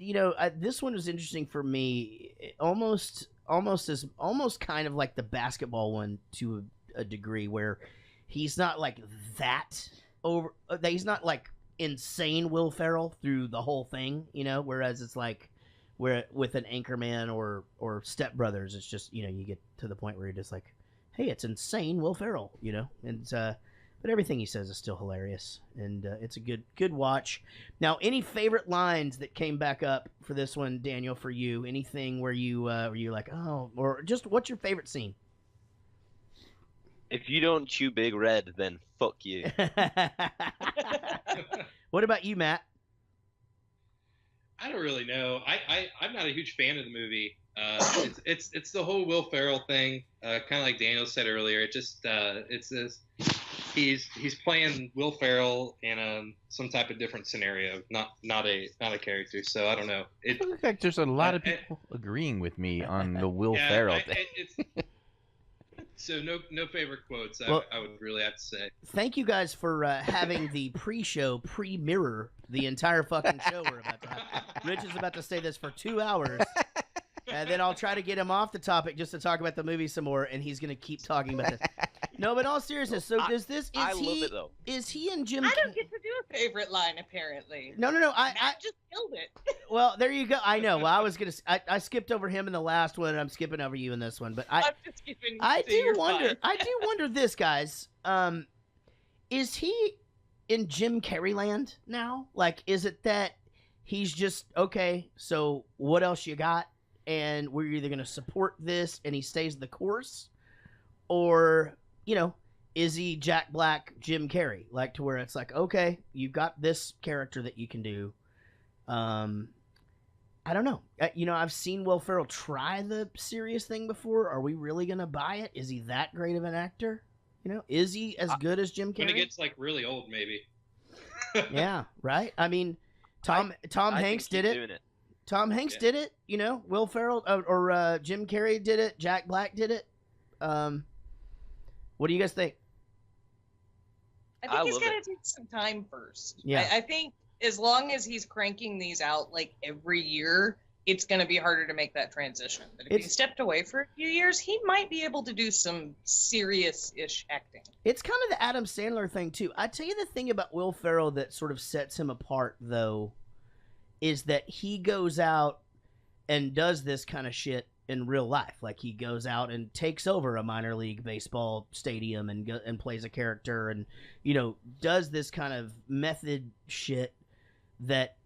this one was interesting for me, almost kind of like the basketball one to a degree, where he's not like that over. He's not like insane Will Ferrell through the whole thing, Whereas it's like where with an Anchorman or Step Brothers, it's just you get to the point where you're just like, hey, it's insane Will Ferrell, and but everything he says is still hilarious, and it's a good watch. Now, any favorite lines that came back up for this one, Daniel, for you? Anything where you're like, oh, or just what's your favorite scene? If you don't chew Big Red, then fuck you. What about you, Matt? I don't really know. I'm not a huge fan of the movie. It's the whole Will Ferrell thing. Kind of like Daniel said earlier. It just it's this. He's playing Will Ferrell in some type of different scenario, not a character. So I don't know. I feel like there's a lot of people agreeing with me on the Will Ferrell thing. So no favorite quotes. Well, I would really have to say. Thank you guys for having the pre-show pre-mirror the entire fucking show we're about to have. Rich is about to say this for 2 hours. And then I'll try to get him off the topic just to talk about the movie some more, and he's going to keep talking about this. No, but in all seriousness, so does this... I love it, though. Is he and Jim... I don't get to do a favorite line, apparently. No. Matt just killed it. Well, there you go. I know. Well, I was going to... I skipped over him in the last one, and I'm skipping over you in this one. But I'm just skipping. I so do you're wonder... fine. I do wonder this, guys. Is he in Jim Carrey land now? Like, is it that he's just, okay, so what else you got? And we're either going to support this and he stays the course, or, is he Jack Black, Jim Carrey? Like, to where it's like, okay, you've got this character that you can do. I don't know. I've seen Will Ferrell try the serious thing before. Are we really going to buy it? Is he that great of an actor? Is he as good as Jim Carrey? When he gets like really old, maybe. Yeah, right? I mean, Tom Hanks did it. Tom Hanks did it, Will Ferrell or Jim Carrey did it. Jack Black did it. What do you guys think? I think he's got to take some time first. Yeah. I think as long as he's cranking these out like every year, it's going to be harder to make that transition. But if he stepped away for a few years, he might be able to do some serious-ish acting. It's kind of the Adam Sandler thing, too. I tell you the thing about Will Ferrell that sort of sets him apart, though, is that he goes out and does this kind of shit in real life. Like, he goes out and takes over a minor league baseball stadium and plays a character and, does this kind of method shit that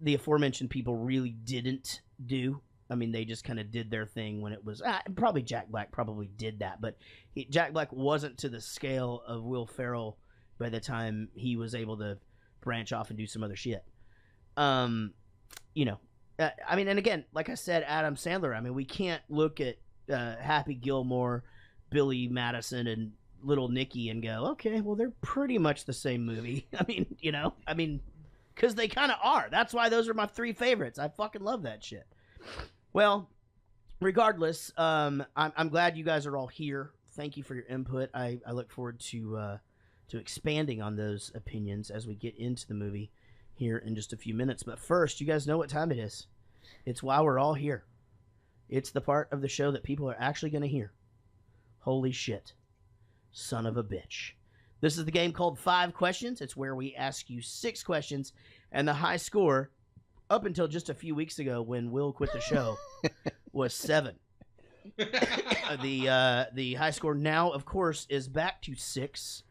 the aforementioned people really didn't do. I mean, they just kind of did their thing when it was probably Jack Black probably did that, but Jack Black wasn't to the scale of Will Ferrell by the time he was able to branch off and do some other shit. You know, I mean, and again, like I said, Adam Sandler. I mean, we can't look at Happy Gilmore, Billy Madison, and Little Nicky and go, okay, well, they're pretty much the same movie. I mean, you know, because they kind of are. That's why those are my 3 favorites. I fucking love that shit. Well, regardless, I'm glad you guys are all here. Thank you for your input. I look forward to expanding on those opinions as we get into the movie here in just a few minutes. But first, you guys know what time it is. It's why we're all here. It's the part of the show that people are actually going to hear. Holy shit. Son of a bitch. This is the game called 5 Questions. It's where we ask you 6 questions, and the high score, up until just a few weeks ago when Will quit the show, was 7. The high score now, of course, is back to 6.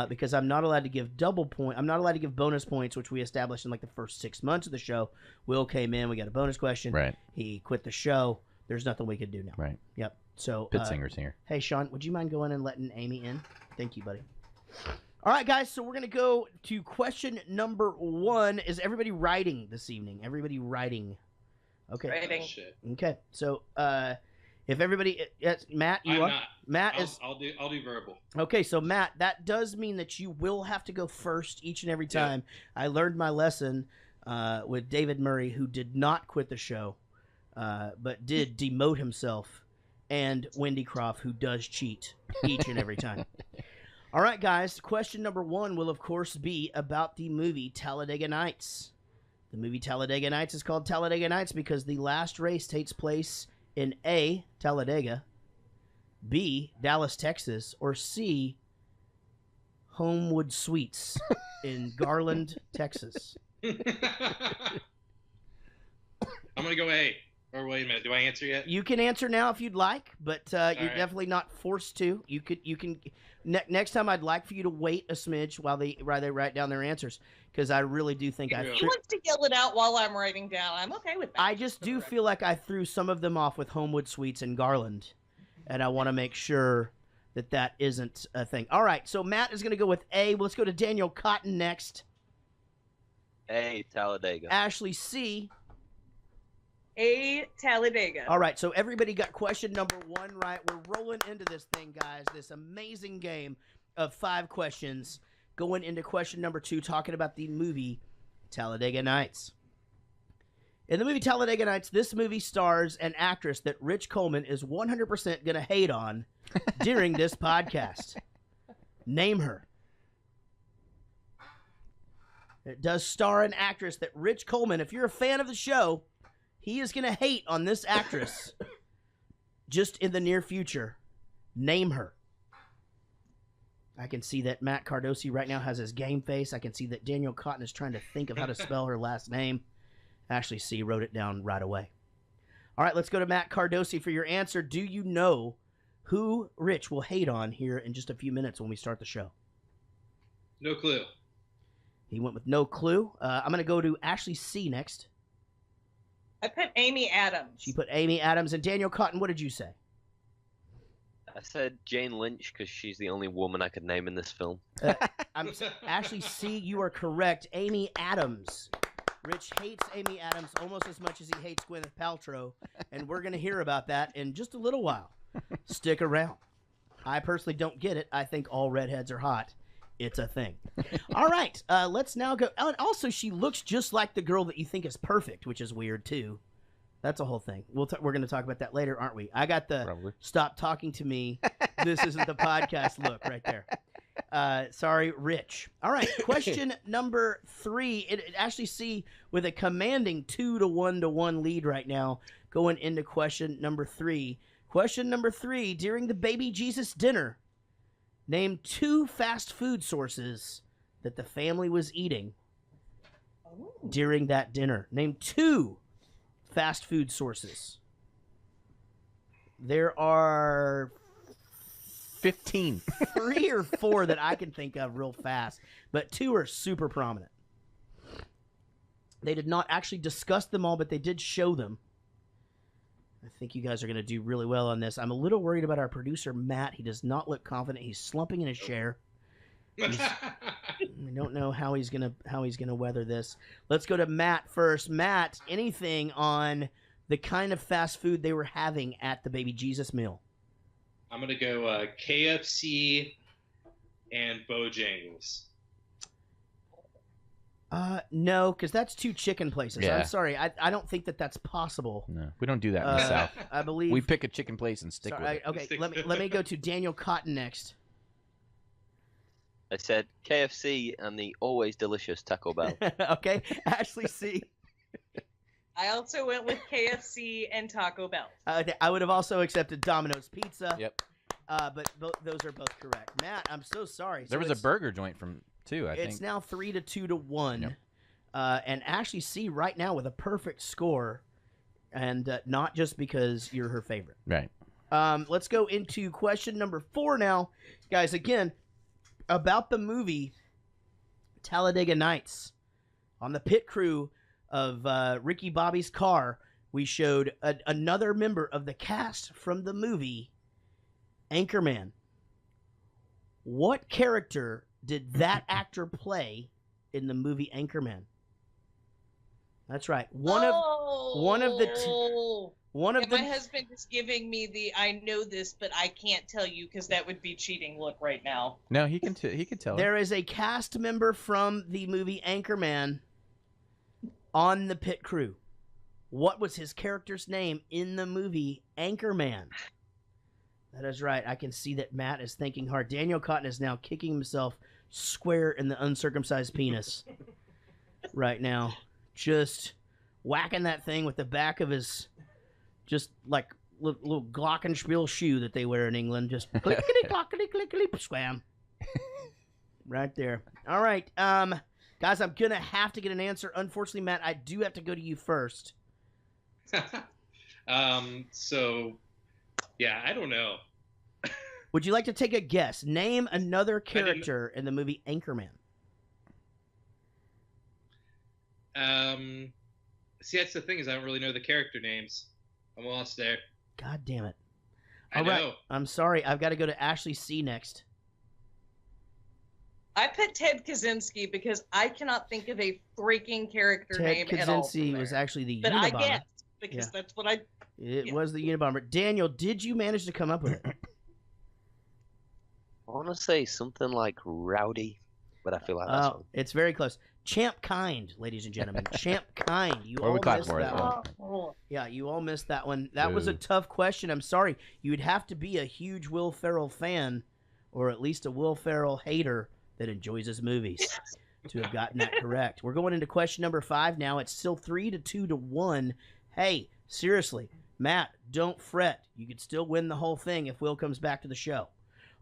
Because I'm not allowed to give I'm not allowed to give bonus points, which we established in like the first 6 months of the show. Will came in, we got a bonus question. Right. He quit the show. There's nothing we could do now. Right. Yep. So Pitsinger's here. Hey, Sean, would you mind going and letting Amy in? Thank you, buddy. All right, guys. So we're gonna go to question number 1. Is everybody writing this evening? Everybody writing? Okay. Writing. Okay. So if everybody, yes, Matt, you I'm are. not. Matt I'll do verbal. Okay, so Matt, that does mean that you will have to go first each and every time. I learned my lesson with David Murray, who did not quit the show, but did demote himself, and Wendy Croft, who does cheat each and every time. All right, guys, question number 1 will, of course, be about the movie Talladega Nights. The movie Talladega Nights is called Talladega Nights because the last race takes place in A, Talladega, B, Dallas, Texas, or C, Homewood Suites in Garland, Texas. I'm going to go A. Or wait a minute, do I answer yet? You can answer now if you'd like, but you're right. definitely not forced to. You can. Next time, I'd like for you to wait a smidge while they write down their answers, because I really do think If he wants to yell it out while I'm writing down, I'm okay with that. I just do feel like I threw some of them off with Homewood Suites and Garland, and I want to make sure that isn't a thing. All right, so Matt is going to go with A. Let's go to Daniel Cotton next. A, Talladega. Ashley C. A, Talladega. All right, so everybody got question number 1 right. We're rolling into this thing, guys. This amazing game of 5 questions. Going into question number 2, talking about the movie Talladega Nights. In the movie Talladega Nights, this movie stars an actress that Rich Coleman is 100% going to hate on during this podcast. Name her. It does star an actress that Rich Coleman, if you're a fan of the show, he is going to hate on this actress just in the near future. Name her. I can see that Matt Cardosi right now has his game face. I can see that Daniel Cotton is trying to think of how to spell her last name. Ashley C. wrote it down right away. All right, let's go to Matt Cardosi for your answer. Do you know who Rich will hate on here in just a few minutes when we start the show? No clue. He went with no clue. I'm going to go to Ashley C. next. I put Amy Adams. She put Amy Adams. And Daniel Cotton, what did you say? I said Jane Lynch because she's the only woman I could name in this film. Ashley C., you are correct. Amy Adams. Rich hates Amy Adams almost as much as he hates Gwyneth Paltrow, and we're going to hear about that in just a little while. Stick around. I personally don't get it. I think all redheads are hot. It's a thing. All right, let's now go. And also, she looks just like the girl that you think is perfect, which is weird, too. That's a whole thing. We're going to talk about that later, aren't we? I got the Probably. Stop talking to me. This isn't the podcast look right there. Sorry, Rich. All right, question number 3. It actually see with a commanding 2-1 lead right now going into question number 3. Question number 3, during the baby Jesus dinner, name 2 fast food sources that the family was eating during that dinner. Name 2 fast food sources. There are 15. 3 or 4 that I can think of real fast, but 2 are super prominent. They did not actually discuss them all, but they did show them. I think you guys are going to do really well on this. I'm a little worried about our producer, Matt. He does not look confident. He's slumping in his chair. I don't know how he's gonna weather this. Let's go to Matt first. Matt, anything on the kind of fast food they were having at the Baby Jesus meal? I'm gonna go KFC and Bojangles. No, because that's 2 chicken places. Yeah. I'm sorry. I don't think that's possible. No, we don't do that in the South. I believe we pick a chicken place and stick with it. Okay, let me go to Daniel Cotton next. I said KFC and the always delicious Taco Bell. Okay, Ashley C. I also went with KFC and Taco Bell. I would have also accepted Domino's Pizza. Yep. But those are both correct. Matt, I'm so sorry. There was a burger joint from too. I think it's now 3-2-1, yep. And Ashley C. right now with a perfect score, and not just because you're her favorite. Right. Let's go into question number 4 now, guys. Again, about the movie Talladega Nights. On the pit crew of Ricky Bobby's car, we showed another member of the cast from the movie Anchorman. What character did that actor play in the movie Anchorman? That's right. One of the my husband is giving me the I know this, but I can't tell you because that would be cheating look right now. No, he can tell. There is a cast member from the movie Anchorman on the pit crew. What was his character's name in the movie Anchorman? That is right. I can see that Matt is thinking hard. Daniel Cotton is now kicking himself square in the uncircumcised penis right now. Just whacking that thing with the back of his, just like little glockenspiel shoe that they wear in England. Just clickety clockety clickety swam. Right there. All right. Guys, I'm going to have to get an answer. Unfortunately, Matt, I do have to go to you first. So, yeah, I don't know. Would you like to take a guess? Name another character in the movie Anchorman. See, that's the thing is I don't really know the character names. I'm lost there. God damn it. I know. I'm sorry. I've got to go to Ashley C. next. I put Ted Kaczynski because I cannot think of a freaking character name Ted at all. Kaczynski was actually the but Unabomber. I guessed because that's what I... It was the Unabomber. Daniel, did you manage to come up with it? I want to say something like Rowdy, but I feel like that's one. It's very close. Champ Kind, ladies and gentlemen. Champ Kind. You Or we all clap missed for it, that yeah. one. Yeah, you all missed that one. That was a Boo. tough question. I'm sorry. You would have to be a huge Will Ferrell fan, or at least a Will Ferrell hater that enjoys his movies, to have gotten that correct. We're going into question number 5 now. It's still 3-2-1. Hey, seriously, Matt, don't fret. You could still win the whole thing if Will comes back to the show.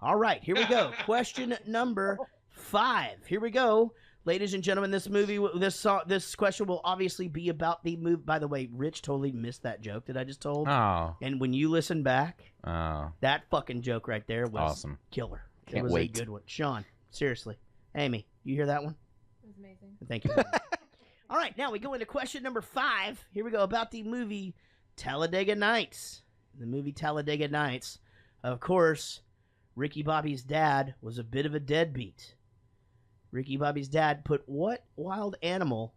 All right, here we go. Question number 5. Here we go. Ladies and gentlemen, this question will obviously be about the movie. By the way, Rich totally missed that joke that I just told. Oh. And when you listen back, Oh. that fucking joke right there was Awesome. Killer. It Can't was wait. a good one. Sean, seriously. Amy, you hear that one? It was amazing. Thank you. All right, now we go into question number 5. Here we go about the movie Talladega Nights. The movie Talladega Nights. Of course, Ricky Bobby's dad was a bit of a deadbeat. Ricky Bobby's dad put what wild animal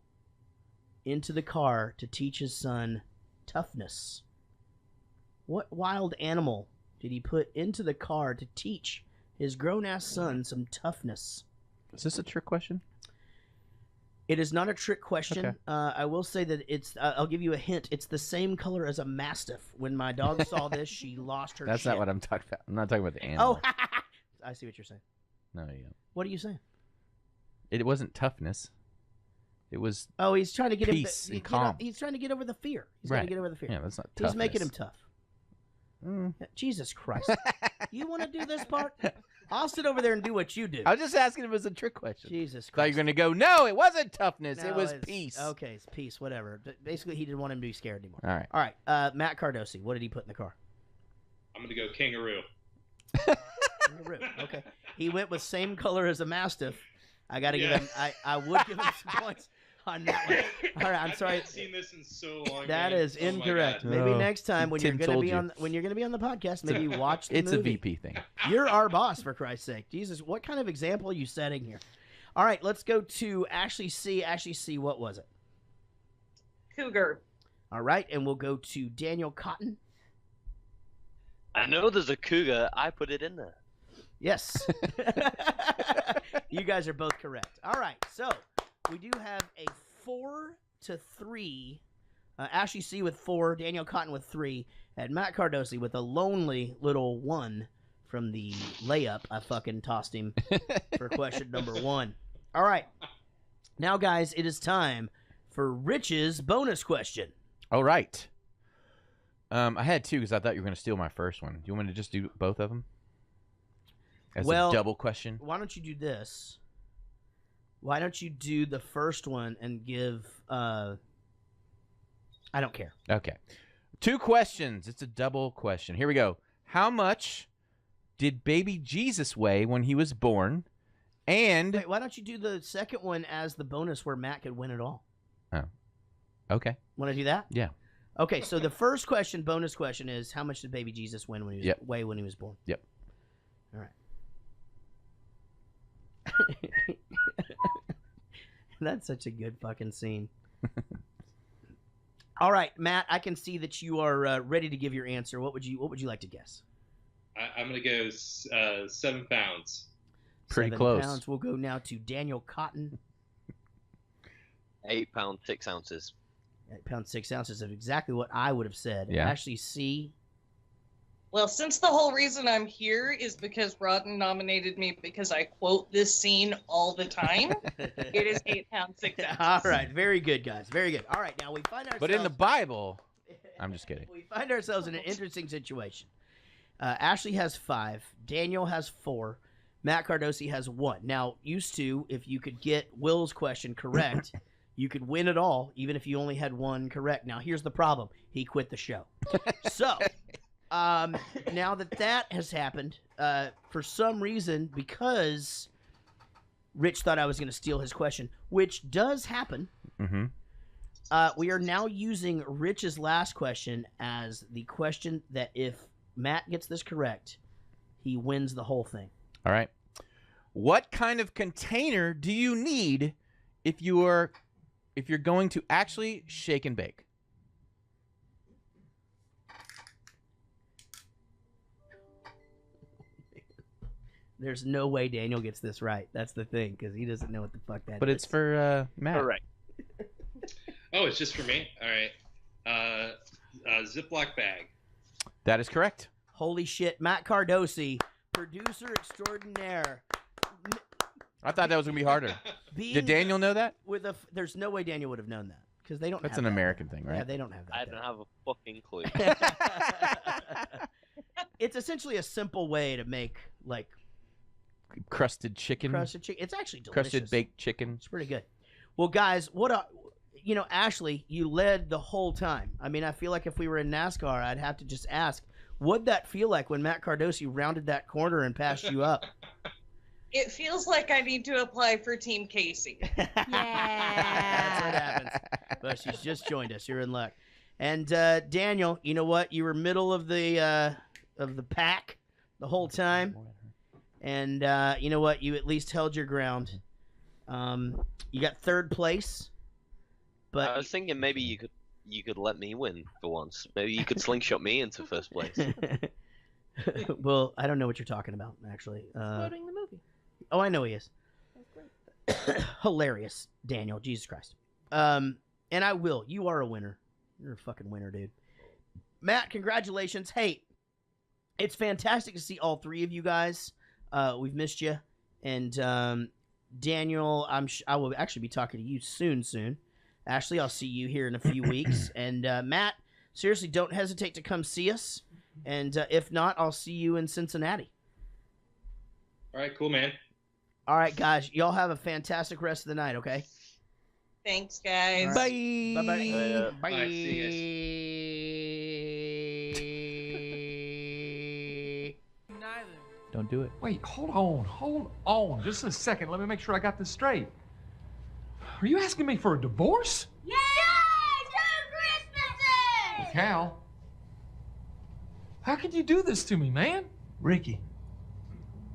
into the car to teach his son toughness? What wild animal did he put into the car to teach his grown-ass son some toughness? Is this a trick question? It is not a trick question. Okay. I will say that it's. I'll give you a hint. It's the same color as a mastiff. When my dog saw this, she lost her That's shit. not what I'm talking about. I'm not talking about the animal. Oh, I see what you're saying. No, yeah. What are you saying? It wasn't toughness. It was. Oh, he's trying to get peace him. and calm. He's trying to get over the fear. He's Right. trying to get over the fear. Yeah, that's not He's making him toughness. tough. Yeah, Jesus Christ! You want to do this part? I'll sit over there and do what you do. I was just asking if it was a trick question. Jesus Thought you Christ! were going to go, no, it wasn't toughness. No, it was it's- peace. Okay, it's peace. Whatever. Basically, he didn't want him to be scared anymore. All right. All right. Matt Cardosi, what did he put in the car? I'm gonna go kangaroo. Kangaroo. Okay. He went with same color as a mastiff. I got to give him. I would give him some points. On that one. All right, I'm sorry. I've not seen this in so long. That man. is Oh my incorrect. God. Maybe next time when you're Tim going to told be you. on when you're going to be on the podcast, maybe watch the It's movie. a VP thing. You're our boss, for Christ's sake. Jesus, what kind of example are you setting here? All right, let's go to Ashley C. Ashley C., what was it? Cougar. All right, and we'll go to Daniel Cotton. I know there's a cougar. I put it in there. Yes. You guys are both correct. All right, so we do have a 4-3. Ashley C. with 4, Daniel Cotton with 3, and Matt Cardosi with a lonely little 1 from the layup I fucking tossed him for question number 1. All right. Now, guys, it is time for Rich's bonus question. All right. I had 2 because I thought you were going to steal my first one. Do you want me to just do both of them? As a double question? Why don't you do this? Why don't you do the first one and give... I don't care. Okay. 2 questions. It's a double question. Here we go. How much did baby Jesus weigh when he was born? And... Wait, why don't you do the second one as the bonus where Matt could win it all? Oh. Okay. Want to do that? Yeah. Okay, so the first question, bonus question, is how much did baby Jesus weigh when he was born? Yep. All right. That's such a good fucking scene. All right, Matt, I can see that you are ready to give your answer. What would you like to guess? I'm gonna go 7 pounds. Pretty 7 close. pounds. We'll go now to Daniel Cotton. 8 pounds 6 ounces. 8 pounds 6 ounces of exactly what I would have said. Yeah. Ashley C. Well, since the whole reason I'm here is because Rodden nominated me because I quote this scene all the time, it is 8 pounds 6 ounces. All right, very good, guys. Very good. All right, now we find ourselves... But in the Bible... I'm just kidding. We find ourselves in an interesting situation. Ashley has 5. Daniel has 4. Matt Cardosi has 1. Now, used to, if you could get Will's question correct, you could win it all, even if you only had 1 correct. Now, here's the problem. He quit the show. So, now that has happened, for some reason, because Rich thought I was going to steal his question, which does happen, we are now using Rich's last question as the question that if Matt gets this correct, he wins the whole thing. All right. What kind of container do you need if you're going to actually shake and bake? There's no way Daniel gets this right. That's the thing, because he doesn't know what the fuck that is. But it's for Matt. Correct. Oh, it's just for me? All right. Ziploc bag. That is correct. Holy shit. Matt Cardosi, producer extraordinaire. I thought that was going to be harder. Did Daniel know that? There's no way Daniel would have known that, because they don't That's have an that. American thing, right? Yeah, they don't have that. I don't have a fucking clue. It's essentially a simple way to make, like... Crusted chicken. Crusted chicken. It's actually delicious. Crusted baked chicken. It's pretty good. Well, guys, Ashley, you led the whole time. I mean, I feel like if we were in NASCAR, I'd have to just ask, what'd that feel like when Matt Cardosi rounded that corner and passed you up? It feels like I need to apply for Team Casey. That's what happens. But she's just joined us. You're in luck. And Daniel, you know what? You were middle of the pack the whole time. And you know what? You at least held your ground. You got 3rd place. But I was thinking maybe you could let me win for once. Maybe you could slingshot me into 1st place. Well, I don't know what you're talking about, actually. Quoting the movie. Oh, I know he is. That's great. Hilarious, Daniel. Jesus Christ. And I will. You are a winner. You're a fucking winner, dude. Matt, congratulations. Hey, it's fantastic to see all 3 of you guys. We've missed you. And Daniel, I will actually be talking to you soon. Ashley, I'll see you here in a few weeks. And Matt, seriously, don't hesitate to come see us. And if not, I'll see you in Cincinnati. All right, cool, man. All right, guys. Y'all have a fantastic rest of the night, okay? Thanks, guys. Right. Bye. Bye-bye. Bye. Bye. See you guys. Don't do it. Wait, hold on. Just a second. Let me make sure I got this straight. Are you asking me for a divorce? Yay! 2 Christmases! Cal, how could you do this to me, man? Ricky,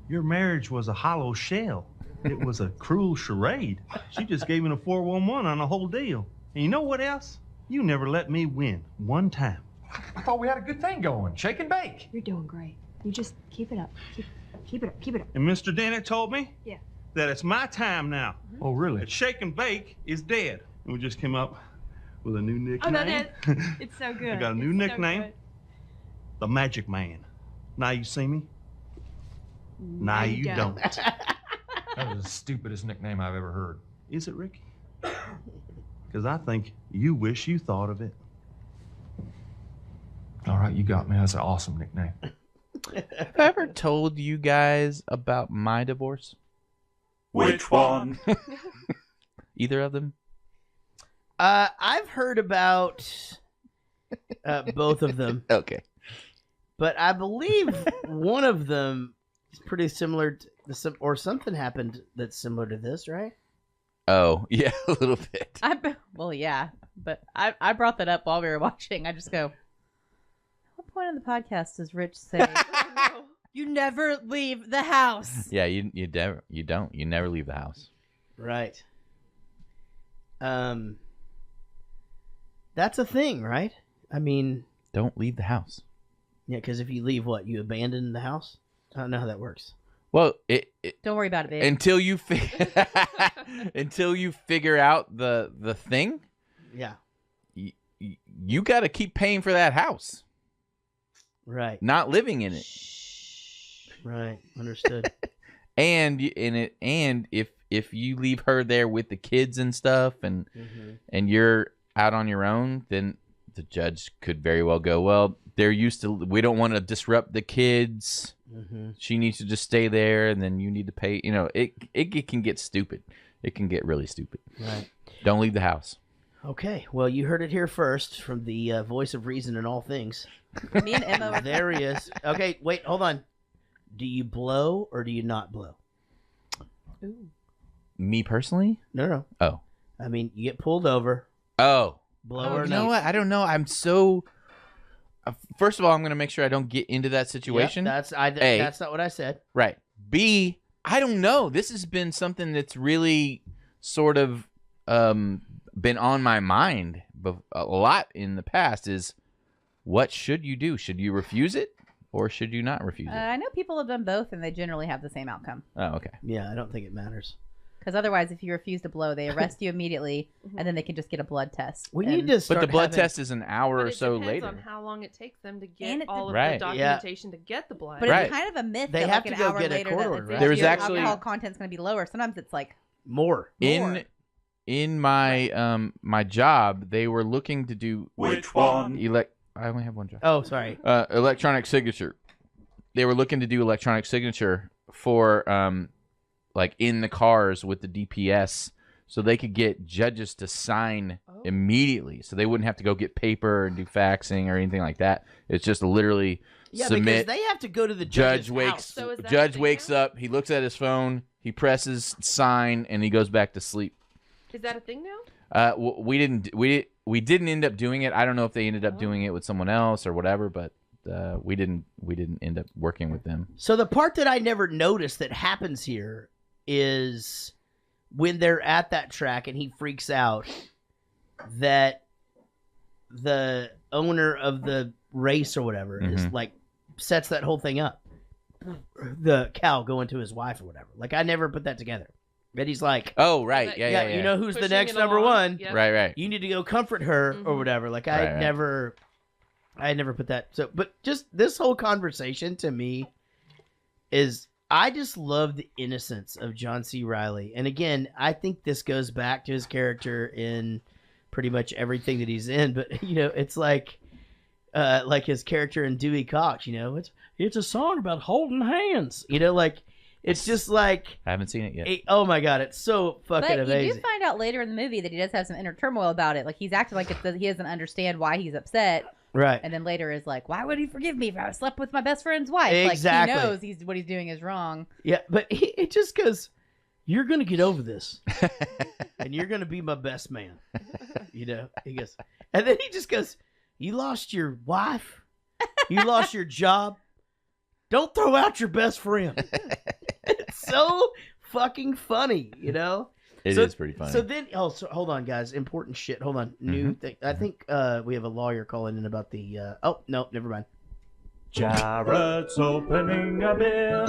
your marriage was a hollow shell. It was a cruel charade. She just gave me a 411 on the whole deal. And you know what else? You never let me win one time. I thought we had a good thing going. Shake and bake. You're doing great. You just keep it up. Keep it up. Keep it up. And Mr. Dennett told me Yeah. that it's my time now. Oh, really? That Shake and Bake is dead. And we just came up with a new nickname. Oh, no, it's so good. I got a new nickname. The Magic Man. Now you see me? Now you don't. That was the stupidest nickname I've ever heard. Is it, Ricky? Because I think you wish you thought of it. All right, you got me. That's an awesome nickname. Have I ever told you guys about my divorce? Which one? Either of them? I've heard about both of them. Okay. But I believe one of them is pretty similar to or something happened that's similar to this, right? Oh, yeah, a little bit. Well, yeah, but I brought that up while we were watching. I just go, at what point in the podcast does Rich say, you never leave the house? Yeah, you don't. You never leave the house. Right. That's a thing, right? I mean, don't leave the house. Yeah, because if you leave, what, you abandon the house? I don't know how that works. Well, don't worry about it, babe. Until you figure out the thing. Yeah. You got to keep paying for that house. Right. Not living in it. Right. Understood. and if you leave her there with the kids and stuff, and you're out on your own, then the judge could very well go, well, they're used to. We don't want to disrupt the kids. She needs to just stay there, and then you need to pay. You know, it can get stupid. It can get really stupid. Right. Don't leave the house. Okay. Well, you heard it here first from the voice of reason in all things. Me and Emma. There he is. Okay. Wait. Hold on. Do you blow or do you not blow? Ooh. Me personally? No. Oh. I mean, you get pulled over. Oh. Blow or you not? know what? I don't know. I'm so. First of all, I'm going to make sure I don't get into that situation. Yep, A. That's not what I said. Right. B. I don't know. This has been something that's really sort of been on my mind a lot in the past. Is what should you do? Should you refuse it or should you not refuse it? I know people have done both, and they generally have the same outcome. Oh, okay. Yeah, I don't think it matters. Because otherwise, if you refuse to blow, they arrest you immediately, and then they can just get a blood test. We need to start But the blood having- test is an hour or so Depends later. on how long it takes them to And get it all of Right. the documentation to get the blood. But it's kind of a myth They that have like to an go hour get a later court that order, if right? There was your actually- alcohol content's going to be lower. Sometimes it's like more. In my my job, they were looking to do Which one? I only have one job. Oh, sorry. Electronic signature. They were looking to do electronic signature for like in the cars with the DPS, so they could get judges to sign immediately, so they wouldn't have to go get paper and do faxing or anything like that. It's just literally submit. Because they have to go to the Judge judge's wakes house. So is that judge the wakes up, he looks at his phone, he presses sign, and he goes back to sleep. Is that a thing now? We didn't end up doing it. I don't know if they ended up doing it with someone else or whatever, but we didn't end up working with them. So the part that I never noticed that happens here is when they're at that track and he freaks out that the owner of the race or whatever is like sets that whole thing up. The cow going to his wife or whatever. Like I never put that together. But he's like, oh right, yeah. You know who's the Pushing next it number along. one? Yep. Right. You need to go comfort her or whatever. Like I Right. never put that. So, but just this whole conversation to me is, I just love the innocence of John C. Reilly. And again, I think this goes back to his character in pretty much everything that he's in. But it's like his character in Dewey Cox. It's a song about holding hands. It's just like, I haven't seen it yet. oh my god, it's so fucking But amazing. you do find out later in the movie that he does have some inner turmoil about it. Like he's acting like he doesn't understand why he's upset. Right. And then later is like, why would he forgive me if I slept with my best friend's wife? Exactly. Like he knows what he's doing is wrong. Yeah, but it just goes, you're going to get over this. and you're gonna be my best man. You know, he goes, and then he just goes, "You lost your wife, you lost your job. Don't throw out your best friend." It's so fucking funny, you know. It is pretty funny. So then, hold on, guys. Important shit. Hold on. New thing. I think we have a lawyer calling in about the. Oh no, never mind. Jaret's opening a bid.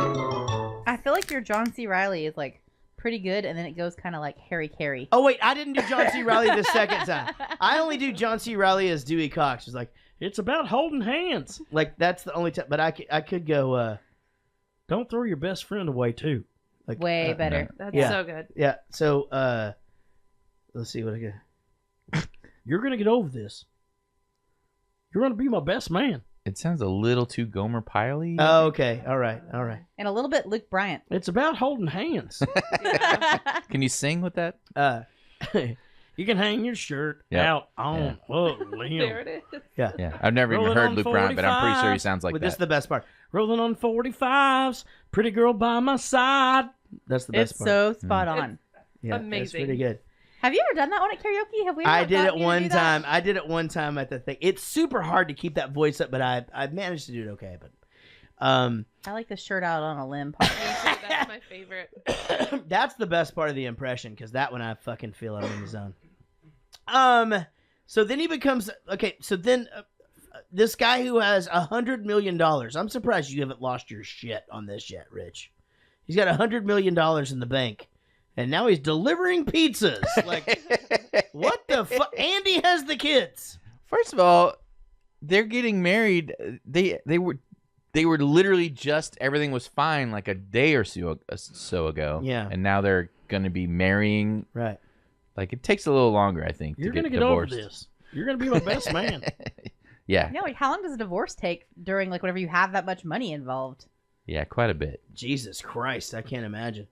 I feel like your John C. Reilly is like pretty good, and then it goes kind of like Harry Carey. Oh wait, I didn't do John C. Reilly the second time. I only do John C. Reilly as Dewey Cox. It's like it's about holding hands. Like that's the only time. But I could go. Don't throw your best friend away too. Like way better. That's so good. Yeah. So let's see what I get. You're gonna get over this. You're gonna be my best man. It sounds a little too Gomer Pyle-y. Oh, okay. All right. And a little bit Luke Bryant. It's about holding hands. Can you sing with that? You can hang your shirt out on Liam. There it is. Yeah. I've never even heard Luke Bryant, but I'm pretty sure he sounds like that. This is the best part. Rolling on 45s, pretty girl by my side. That's the best part. It's so spot on. Amazing. It's pretty good. Have you ever done that one at karaoke? Have we? I did it one time. I did it one time at the thing. It's super hard to keep that voice up, but I managed to do it okay. But I like the shirt out on a limb part. That's my favorite. That's the best part of the impression because that one I fucking feel I'm in the zone. So then he becomes okay. So then this guy who has $100 million. I'm surprised you haven't lost your shit on this yet, Rich. He's got $100 million in the bank. And now he's delivering pizzas. Like, what the fuck? Andy has the kids. First of all, they're getting married. They were literally just everything was fine like a day or so ago. Yeah. And now they're gonna be marrying. Right. Like it takes a little longer, I think. You're to gonna get get divorced. over this. You're gonna be my best man. Yeah. No, like how long does a divorce take during like whenever you have that much money involved? Yeah, quite a bit. Jesus Christ, I can't imagine.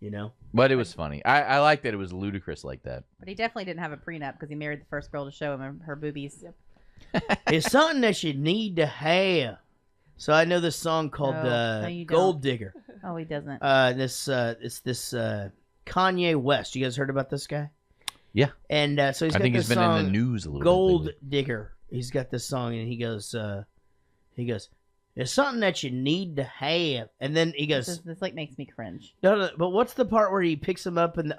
You know. But it was funny. I like that it was ludicrous like that. But he definitely didn't have a prenup because he married the first girl to show him her boobies. It's something that you need to have. So I know this song called you Gold don't. Digger. Oh, he doesn't. It's this Kanye West. You guys heard about this guy? Yeah. And so he's I got think this he's been song, in the news a little Gold bit. Gold Digger. He's got this song, and he goes, it's something that you need to have. And then he goes, This like makes me cringe. no, but what's the part where he picks him up and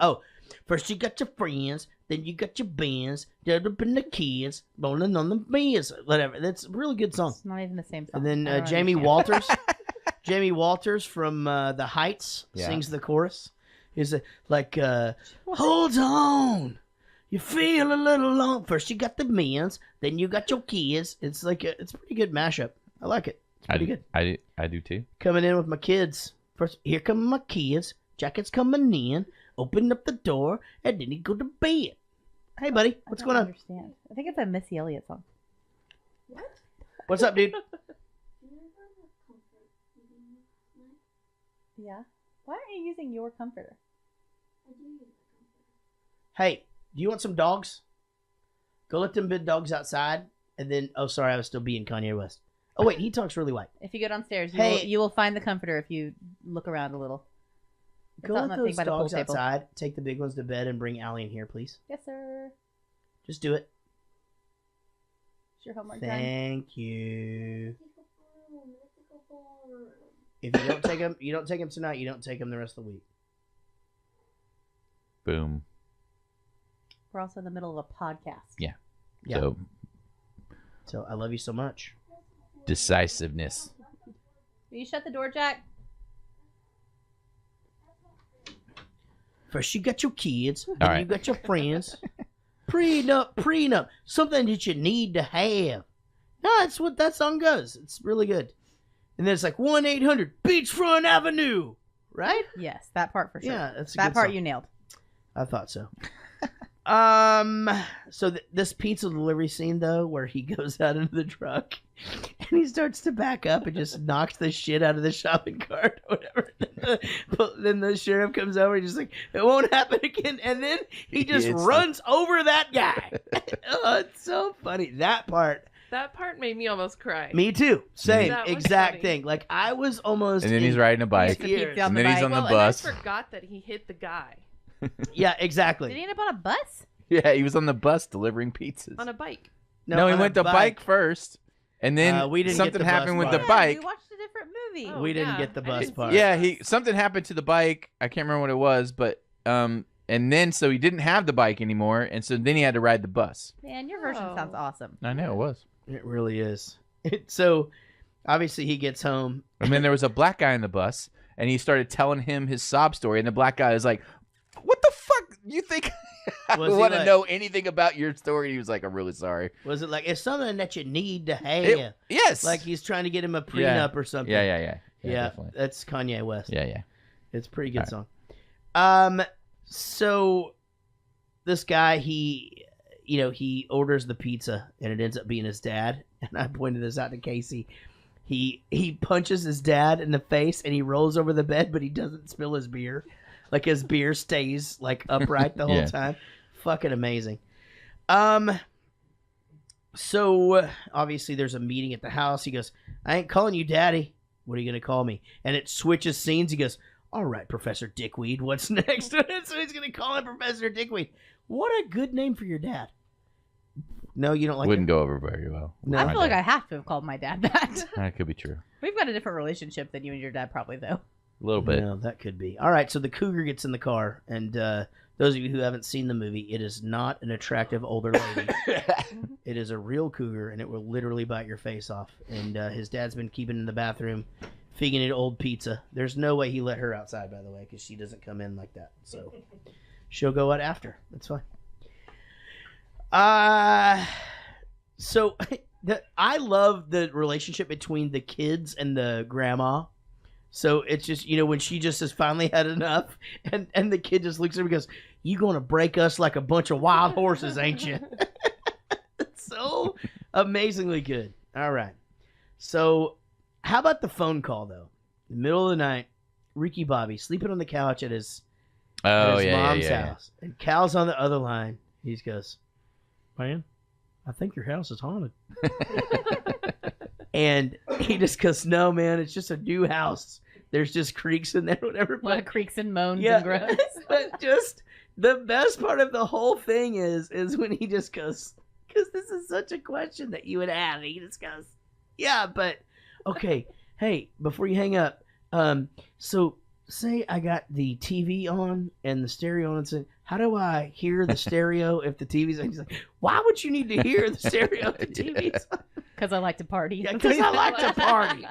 first you got your friends, then you got your bands, then the kids, rolling on the bands, whatever. That's a really good song. It's not even the same song. And then I don't Jamie understand. Walters, Jamie Walters from The Heights sings the chorus. He's like, hold on, you feel a little long. First you got the men's, then you got your kids. It's like it's a pretty good mashup. I like it. It's pretty good. I do too. Coming in with my kids. First, here come my kids. Jacket's coming in. Open up the door, and then he go to bed. Hey, buddy, what's going on? Understand. I think it's a Missy Elliott song. What's up, dude? Yeah. Why aren't you using your comforter? Hey, do you want some dogs? Go let them big dogs outside, and then. Oh, sorry, I was still being Kanye West. Oh wait, he talks really white. If you go downstairs, Hey. you will find the comforter if you look around a little. It's Go out let in that thing those by the pool dogs table. outside. Take the big ones to bed and bring Allie in here, please. Yes, sir. Just do it. It's your homework time. Thank you. If you don't take them, tonight. You don't take them the rest of the week. Boom. We're also in the middle of a podcast. Yeah. Yeah. So I love you so much. Decisiveness. Will you shut the door, Jack? First you got your kids, then All right. you got your friends. Prenup. Something that you need to have. No, that's what that song goes. It's really good. And then it's like 1-800 Beachfront Avenue, right? Yes, that part for sure. Yeah, that's a that good part song. you nailed. I thought so. So this pizza delivery scene though, where he goes out into the truck and he starts to back up and just knocks the shit out of the shopping cart or whatever. Then the sheriff comes over and just like, it won't happen again. And then he just runs over that guy. Oh, it's so funny. That part made me almost cry. Me too. Same That was exact funny. thing. Like I was almost. And then he's riding a bike. tears. And then he's on the Well, bus. and I forgot that he hit the guy. Yeah, exactly. Did he end up on a bus? Yeah, he was on the bus delivering pizzas. On a bike. No, he on went a to bike first, and then we didn't get something the happened bus with the part. bike. We watched a different movie. Oh, We didn't yeah. get the I bus didn't see part. Yeah, something happened to the bike. I can't remember what it was, but and then so he didn't have the bike anymore, and so then he had to ride the bus. Man, your version sounds awesome. I know it was. It really is. So obviously he gets home. And then there was a black guy in the bus, and he started telling him his sob story, and the black guy was like, "What the fuck? You think I Was he want to like- know anything about your story?" He was like, "I'm really sorry." Was it like it's something that you need to have? Yes. Like he's trying to get him a prenup Yeah. or something. Yeah, definitely. That's Kanye West. Yeah. It's a pretty good All song. So this guy, he orders the pizza and it ends up being his dad. And I pointed this out to Casey. He punches his dad in the face and he rolls over the bed, but he doesn't spill his beer. Like his beer stays like upright the whole Yeah. time. Fucking amazing. So obviously there's a meeting at the house. He goes, "I ain't calling you daddy. What are you gonna call me?" And it switches scenes. He goes, "All right, Professor Dickweed, what's next?" So he's gonna call him Professor Dickweed. What a good name for your dad. No, you don't like Wouldn't it? go over very well. No. I feel like I have to have called my dad that. That could be true. We've got a different relationship than you and your dad probably, though. A little bit. No, that could be. All right, so the cougar gets in the car, and those of you who haven't seen the movie, it is not an attractive older lady. It is a real cougar, and it will literally bite your face off. And his dad's been keeping it in the bathroom, feeding it old pizza. There's no way he let her outside, by the way, because she doesn't come in like that. So she'll go out after. That's fine. So I love the relationship between the kids and the grandma. So it's just, when she just has finally had enough, and the kid just looks at her and goes, "You gonna break us like a bunch of wild horses, ain't you?" It's so amazingly good. All right. So how about the phone call, though? In the middle of the night, Ricky Bobby sleeping on the couch at his mom's house. And Cal's on the other line. He goes, "Man, I think your house is haunted." And he just goes, "No, man, it's just a new house. There's just creaks in there, whatever." A lot of creaks and moans Yeah. and groans. But just the best part of the whole thing is when he just goes, because this is such a question that you would have. He just goes, "Yeah, but okay, hey, before you hang up, so say I got the TV on and the stereo on, and say, how do I hear the stereo if the TV's on?" He's like, "Why would you need to hear the stereo if the TV's on?" Because I like to party. Yeah, because I like to party.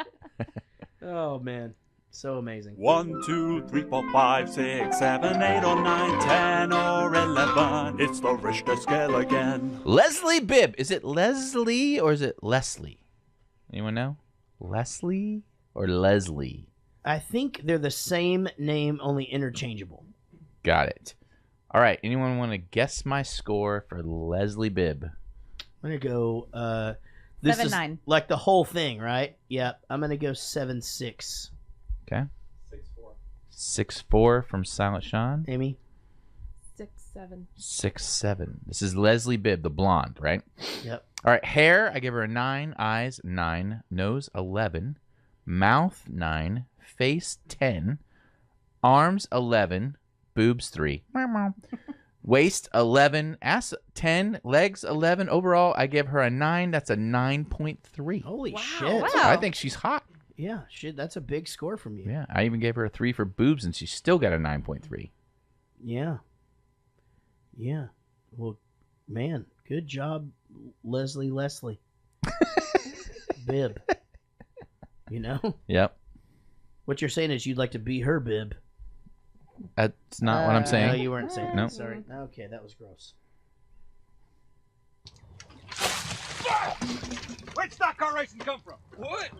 Oh man, so amazing. 1, 2, 3, 4, 5, 6, 7, 8, or 9, 10, or 11. It's the Richter scale again. Leslie Bibb. Is it Leslie or is it Leslie? Anyone know? Leslie or Leslie? I think they're the same name, only interchangeable. Got it. All right. Anyone want to guess my score for Leslie Bibb? I'm gonna go. This 7-9. is like the whole thing, right? Yep. I'm gonna go 7-6. Okay. 6-4 from Silent Sean. Amy. 6-7. 6-7. This is Leslie Bibb, the blonde, right? Yep. All right. Hair, I give her a 9. Eyes, 9. Nose, 11. Mouth, 9. Face, 10. Arms, 11. Boobs, 3. Waist, 11. Ass, 10. Legs, 11. Overall, I give her a 9. That's a 9.3. Holy shit! Wow. I think she's hot. Yeah, shit. That's a big score from you. Yeah. I even gave her a 3 for boobs, and she still got a 9.3. Yeah. Yeah. Well, man, good job, Leslie Bibb. Yep. What you're saying is you'd like to be her bib. That's not what I'm saying. No, you weren't saying that. Nope. Sorry. Okay, that was gross. Where'd stock car racing come from? What?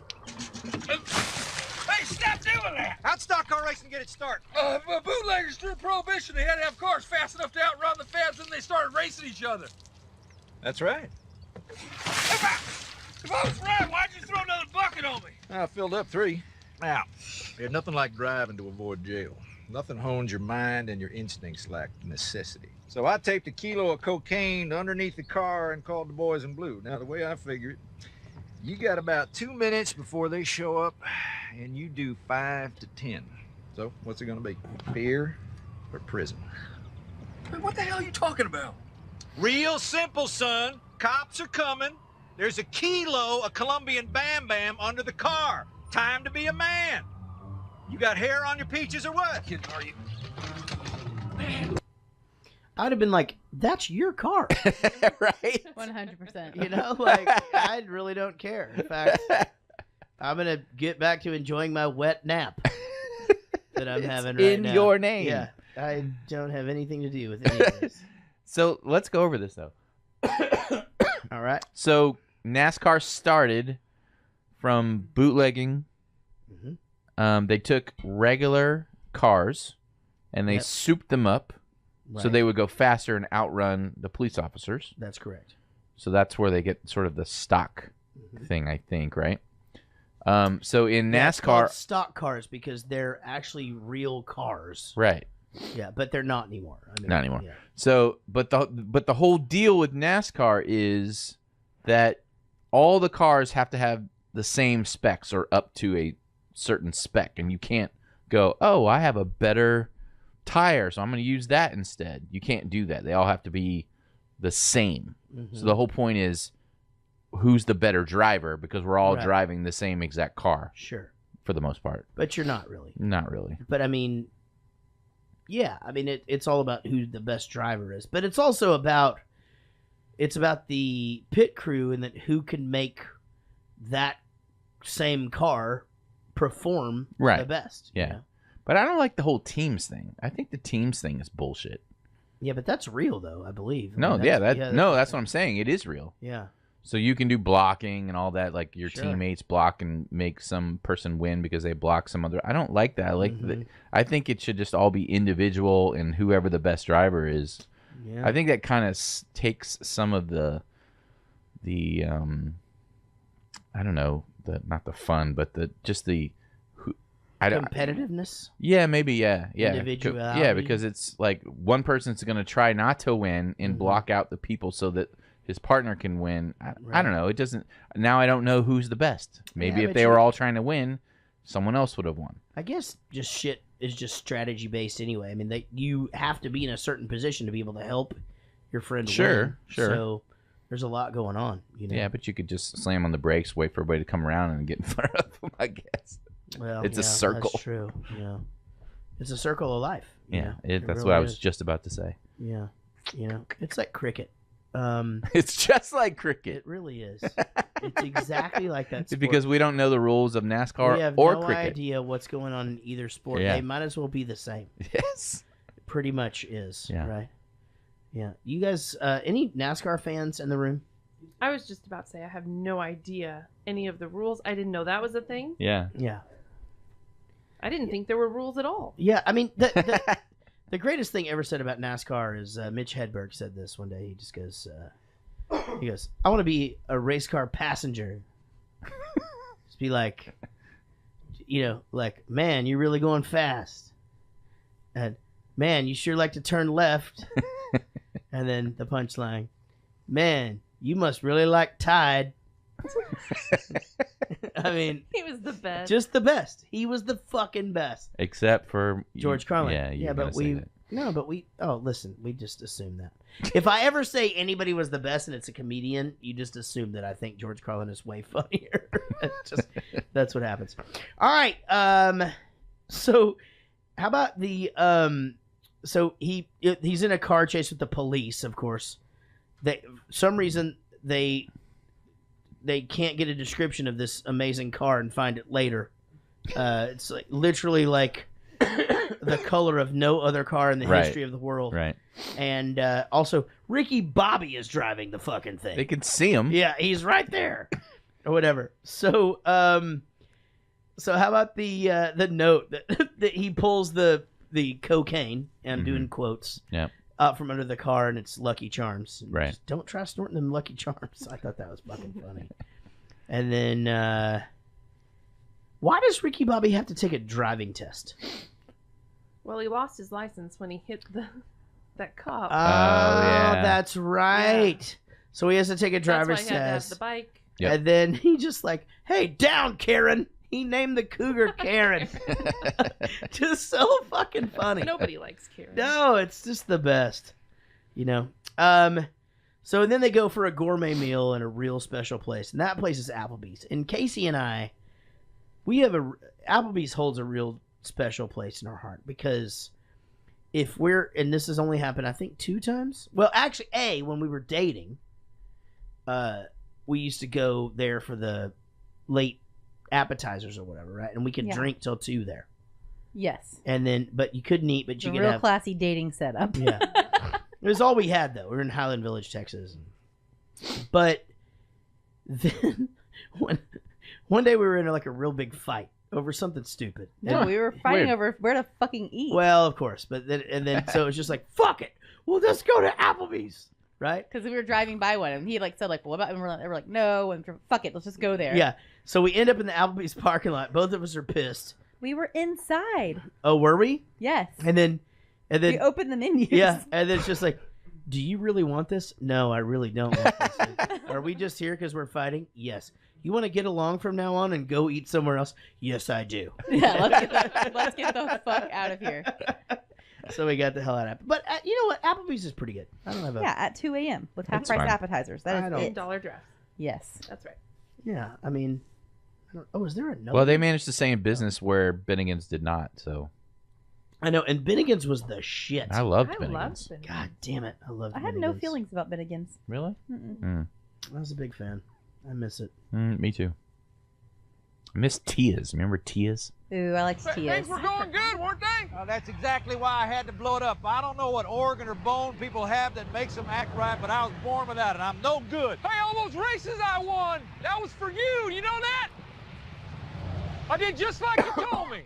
Hey, stop doing that! How'd stock car racing get its start? Bootleggers during Prohibition. They had to have cars fast enough to outrun the feds, and they started racing each other. That's right. If I was right, why'd you throw another bucket on me? I filled up 3. Now, there's nothing like driving to avoid jail. Nothing hones your mind and your instincts like necessity. So I taped a kilo of cocaine underneath the car and called the boys in blue. Now, the way I figure it, you got about 2 minutes before they show up, and you do 5 to 10. So what's it gonna be? Fear or prison? the hell are you talking about? Real simple, son. Cops are coming. There's a kilo of Colombian Bam Bam under the car. Time to be a man. You got hair on your peaches or what? Kid, are you? I'd have been like, that's your car. Right? 100%. You know, like, I really don't care. In fact, I'm going to get back to enjoying my wet nap that I'm having right in now. your name. Yeah. I don't have anything to do with any of this. So let's go over this, though. All right. So NASCAR started from bootlegging. Mm-hmm. They took regular cars and they Yep. souped them up so Right. they would go faster and outrun the police officers. That's correct. So that's where they get sort of the stock thing, I think, right? So in Yeah, it's called NASCAR, stock cars because they're actually real cars. right? Yeah, but they're not anymore. I mean, Not anymore. Yeah. So, but the whole deal with NASCAR is that all the cars have to have the same specs or up to a certain spec, and you can't go, oh, I have a better tire, so I'm going to use that instead. You can't do that. They all have to be the same. So the whole point is, who's the better driver? Because we're all Right. driving the same exact car. Sure. For the most part. But you're not really. Not really. But I mean, yeah, I mean it's all about who the best driver is, but it's also about the pit crew and that who can make that same car perform Right. the best. you Yeah. know? But I don't like the whole teams thing. I think the teams thing is bullshit. Yeah, but that's real though, I believe. I No, mean, yeah, that's- that's what I'm saying. It is real. Yeah. So you can do blocking and all that, like your Sure. teammates block and make some person win because they block some other. I don't like that. I like I think it should just all be individual and whoever the best driver is. Yeah. I think that kind of takes some of the I don't know, not the fun, but Competitiveness. Yeah, maybe, yeah. Individuality. Yeah, because it's like one person's going to try not to win and block out the people so that his partner can win. I don't know. It doesn't. Now I don't know who's the best. Maybe Yeah, if but they you- were all trying to win, someone else would have won. I guess just shit is just strategy based anyway. I mean, you have to be in a certain position to be able to help your friend Sure, win. sure. So there's a lot going on. You know? Yeah, but you could just slam on the brakes, wait for everybody to come around and get in front of them, I guess. Well, it's a yeah, circle. That's true. Yeah, it's a circle of life. you Yeah, know? that's really what I was is. just about to say. Yeah, it's like cricket. It's just like cricket. It really is. It's exactly like that. It's Sport. because we don't know the rules of NASCAR we have or no cricket. idea what's going on in either sport. Yeah. They might as well be the same. Yes, it pretty much is. Yeah. Right. Yeah. You guys, any NASCAR fans in the room? I was just about to say I have no idea any of the rules. I didn't know that was a thing. Yeah. Yeah. I didn't think there were rules at all. Yeah, I mean, the greatest thing ever said about NASCAR is Mitch Hedberg said this one day. He just goes, I want to be a race car passenger. Just be like, like, man, you're really going fast. And, man, you sure like to turn left. And then the punchline, man, you must really like Tide. I mean, he was the best. Just the best. He was the fucking best. Except for George Carlin. Yeah, you but listen, we just assume that. If I ever say anybody was the best and it's a comedian, you just assume that I think George Carlin is way funnier. That's what happens. All right. So how about the so he's in a car chase with the police, of course. Some reason they can't get a description of this amazing car and find it later. It's like literally like the color of no other car in the history of the world. Right. And also, Ricky Bobby is driving the fucking thing. They can see him. Yeah, he's right there, or whatever. So, so how about the note that he pulls the cocaine? And I'm doing quotes. Yeah. Out from under the car, and it's Lucky Charms. And Right. just don't try snorting them Lucky Charms. I thought that was fucking funny. And then, why does Ricky Bobby have to take a driving test? Well, he lost his license when he hit that cop. Oh, that's right. Yeah. So he has to take a driver's That's why he had to have test. the bike. Yep. And then he just like, hey, down, Karen. He named the cougar Karen. Just so fucking funny. Nobody likes Karen. No, it's just the best. You know. So then they go for a gourmet meal in a real special place, and that place is Applebee's. And Casey and I, Applebee's holds a real special place in our heart because and this has only happened I think 2 times. Well, actually, when we were dating, we used to go there for the late appetizers or whatever, right? And we could drink till 2 there. Yes. And then, but you couldn't eat, but you could real have classy dating setup. Yeah. It was all we had, though. We were in Highland Village, Texas. But then one day we were in like a real big fight over something stupid. No, we were fighting over where to fucking eat. Well, of course. But then so it was just like, fuck it. We'll just go to Applebee's. Right? Because we were driving by one, and he said what about? And we're like, no, and fuck it, let's just go there. Yeah. So we end up in the Applebee's parking lot. Both of us are pissed. We were inside. Oh, were we? Yes. And then we opened the menus. Yeah, and then it's just like, do you really want this? No, I really don't want this. Are we just here because we're fighting? Yes. You want to get along from now on and go eat somewhere else? Yes, I do. Yeah, let's get the fuck out of here. So we got the hell out of it. But you know what? Applebee's is pretty good. I don't have a... Yeah, at 2 a.m. with half-price appetizers. That is it. $10 drafts. Yes. That's right. Yeah, I mean... is there another... Well, they managed to stay in business where Bennigan's did not, so... I know, and Bennigan's was the shit. I loved Bennigan's. God damn it. I loved Bennigan's. I had no feelings about Bennigan's. Really? Mm-mm. I was a big fan. I miss it. Me too. I miss Tia's. Remember Tia's? Ooh, I like Tia's. Things were going good, weren't they? That's exactly why I had to blow it up. I don't know what organ or bone people have that makes them act right, but I was born without it. I'm no good. Hey, all those races I won, that was for you. You know that? I did just like you told me.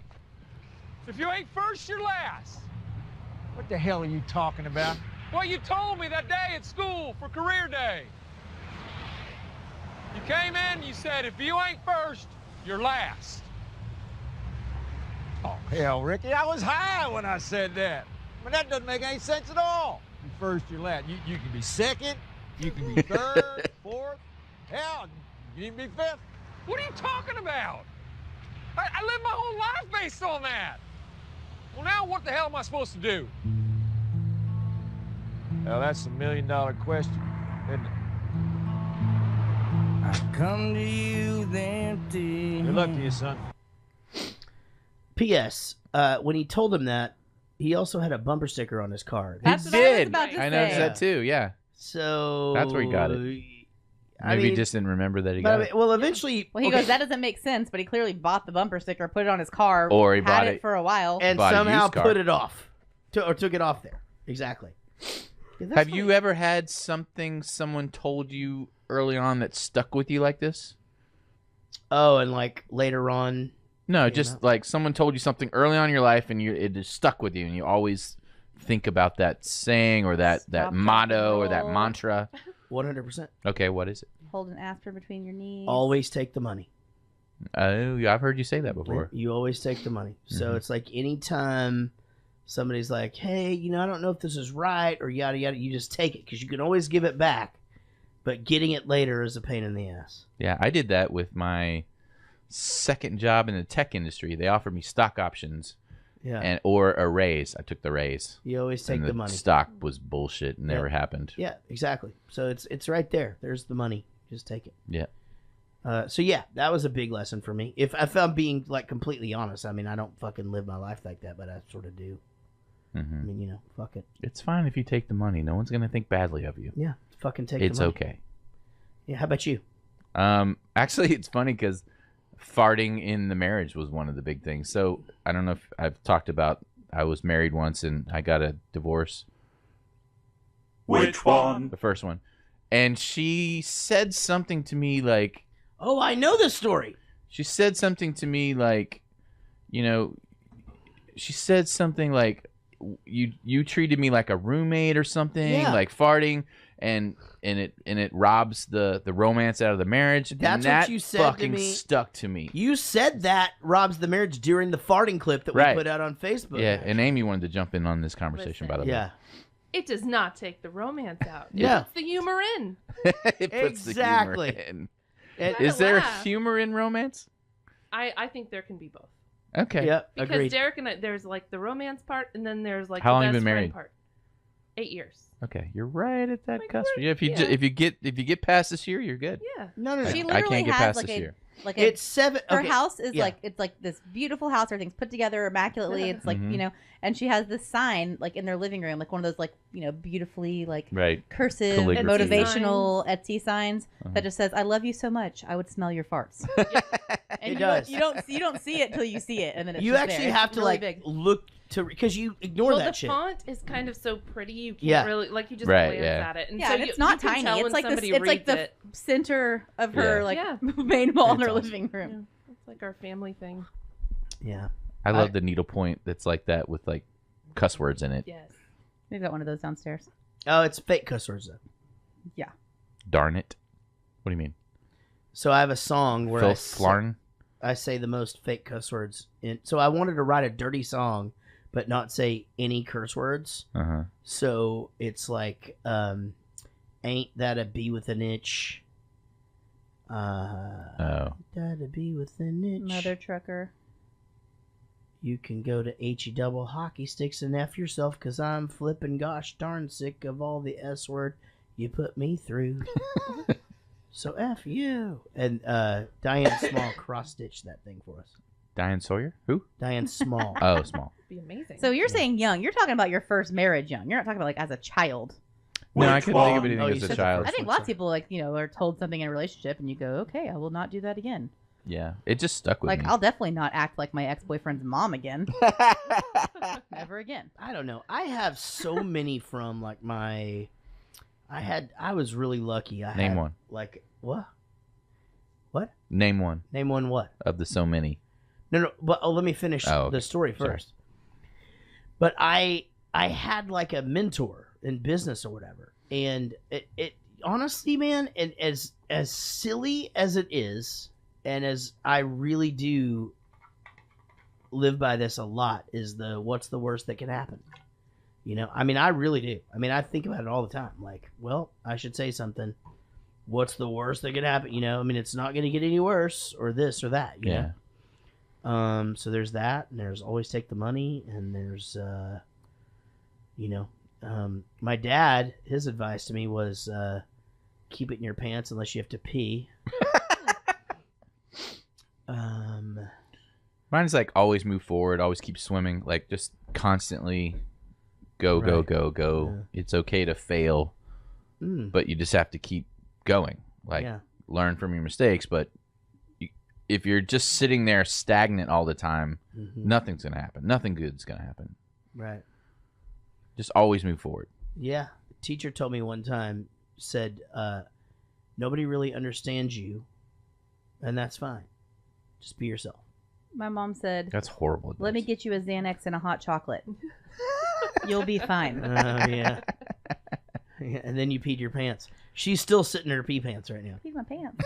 If you ain't first, you're last. What the hell are you talking about? Well, you told me that day at school for career day. You came in and you said, if you ain't first, you're last. Oh, hell, Ricky, I was high when I said that. I mean, that doesn't make any sense at all. You first, you're last. You can be second, you can be third, fourth. Hell, you can be fifth. What are you talking about? I lived my whole life based on that. Well, now what the hell am I supposed to do? Well, that's a $1 million question, isn't it? I come to you with empty. Good luck to you, son. P.S. When he told him that, he also had a bumper sticker on his card. That's what I was about to I say. noticed that too, yeah. So... That's where he got it. Maybe he just didn't remember that he got it. Well, eventually... Well, he goes, that doesn't make sense, but he clearly bought the bumper sticker, put it on his car, or he had bought it for a while. And somehow put it off. Or took it off there. Exactly. Yeah, Have you ever had something someone told you early on that stuck with you like this? Oh, and like later on... No, just like someone told you something early on in your life and it just stuck with you and you always think about that saying or that motto or that mantra. 100%. Okay, what is it? Hold an aspirin between your knees. Always take the money. Oh, yeah, I've heard you say that before. You always take the money. So it's like anytime somebody's like, hey, I don't know if this is right or yada yada, you just take it because you can always give it back. But getting it later is a pain in the ass. Yeah, I did that with my second job in the tech industry. They offered me stock options. Yeah. Or a raise. I took the raise. You always take the money. Stock was bullshit. Never happened. Yeah, exactly. So it's right there. There's the money. Just take it. Yeah. So yeah, that was a big lesson for me. If I'm being like completely honest, I mean, I don't fucking live my life like that, but I sort of do. Mm-hmm. I mean, fuck it. It's fine if you take the money. No one's gonna think badly of you. Yeah, fucking take It's the money. okay. Yeah, how about you? Actually, it's funny because farting in the marriage was one of the big things. So I don't know if I've talked about I was married once and I got a divorce. Which one? The first one. And she said something to me like... Oh, I know this story. She said something to me like, she said something like, you treated me like a roommate or something, like farting. And it robs the romance out of the marriage. That's and what you said fucking to me. Stuck to me. You said that robs the marriage during the farting clip that we put out on Facebook. Yeah, and Amy wanted to jump in on this conversation, by the way. Yeah. It does not take the romance out. Yeah. It puts the humor in. It puts Exactly. the humor And- in. Is there laugh. humor in romance? I think there can be both. Okay. Yeah, Because agreed. Derek and I, there's like the romance part, and then there's like How the long you best been friend married? part. 8 years. Okay, you're right at that cusp. Yeah, if yeah. you get past this year, you're good. Yeah. No. She I literally can't get has past like this a year. like a, It's 7. her okay, house is yeah. like it's like this beautiful house. Everything's put together immaculately. It's like you know, and she has this sign like in their living room, like one of those like you know beautifully like Right. cursive Calligraphy. motivational Etsy signs that just says "I love you so much. I would smell your farts." And It does. You don't see it till you see it, and then it's You just actually there. have It's to really like big. look to because you ignore Well, that the shit. font is kind of so pretty you can't Yeah. really like you just Right, glance yeah. at it. And Yeah, so and it's not you can tiny. tell It's when like somebody it's like reads the it. center of her Yeah. like Yeah. main wall in It's her awesome. living room. Yeah, it's like our family thing. Yeah. I love the needlepoint that's like that with like cuss words in it. Yes. We've got one of those downstairs. Oh, it's fake cuss words though. Yeah. Darn it. What do you mean? So I have a song where Filth flarn? I say the most fake cuss words. So I wanted to write a dirty song, but not say any curse words. Uh-huh. So it's like, ain't that a bee with an itch? Oh. That a bee with an itch. Mother trucker. You can go to HE double hockey sticks and F yourself because I'm flipping gosh darn sick of all the S word you put me through. So F you. And Diane Small cross-stitched that thing for us. Diane Sawyer? Who? Diane Small. Oh, Small. Be amazing. So you're saying young. You're talking about your first marriage young. You're not talking about like as a child. No, I couldn't think of anything Oh, you as a said the child. I think lots of people like you know are told something in a relationship and you go, okay, I will not do that again. Yeah, it just stuck with Like me. I'll definitely not act like my ex-boyfriend's mom again. Never again. I don't know. I have so many from like my. I was really lucky. I Name had, one. Like what? What? Name one. Name one. What? Of the so many. No. But let me finish Okay. the story Sorry. first. But I had like a mentor in business or whatever, and it honestly, man, and as silly as it is, and as I really do live by this a lot, is the what's the worst that can happen? You know, I mean, I really do. I mean, I think about it all the time. Like, well, I should say something. What's the worst that could happen? You know, I mean, it's not going to get any worse, or this or that. You Yeah. know? So there's that, and there's always take the money, and there's, you know, my dad, his advice to me was, keep it in your pants unless you have to pee. Mine's like always move forward, always keep swimming, like just constantly go. Yeah. It's okay to fail, but you just have to keep going. Like Yeah. learn from your mistakes, but if you're just sitting there stagnant all the time, nothing's gonna happen. Nothing good's gonna happen. Right. Just always move forward. Yeah. A teacher told me one time, said, nobody really understands you, and that's fine. Just be yourself. My mom said, That's horrible. "Let me get you a Xanax and a hot chocolate. You'll be fine." Oh, yeah. Yeah. And then you peed your pants. She's still sitting in her pee pants right now. Peed my pants.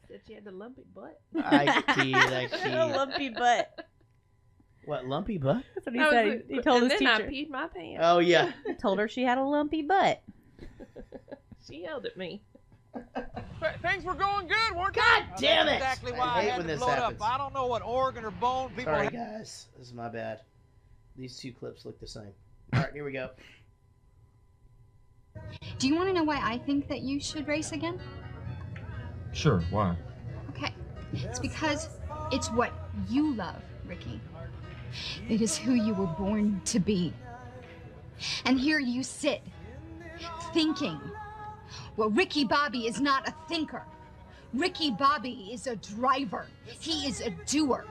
Said she had the lumpy butt. I peed. A lumpy butt. What, lumpy butt? That's what he said. He told and his then I teacher. peed my pants. Oh, yeah. He told her she had a lumpy butt. She yelled at me. Things were going good, weren't they? God damn it! That's exactly I why I, hate had when to this blow it happens. up. I don't know what organ or bone people Sorry, have. guys. This is my bad. These two clips look the same. All right, here we go. Do you want to know why I think that you should race again? Sure, why? Okay. It's because it's what you love, Ricky. It is who you were born to be. And here you sit, thinking. Well, Ricky Bobby is not a thinker. Ricky Bobby is a driver. He is a doer.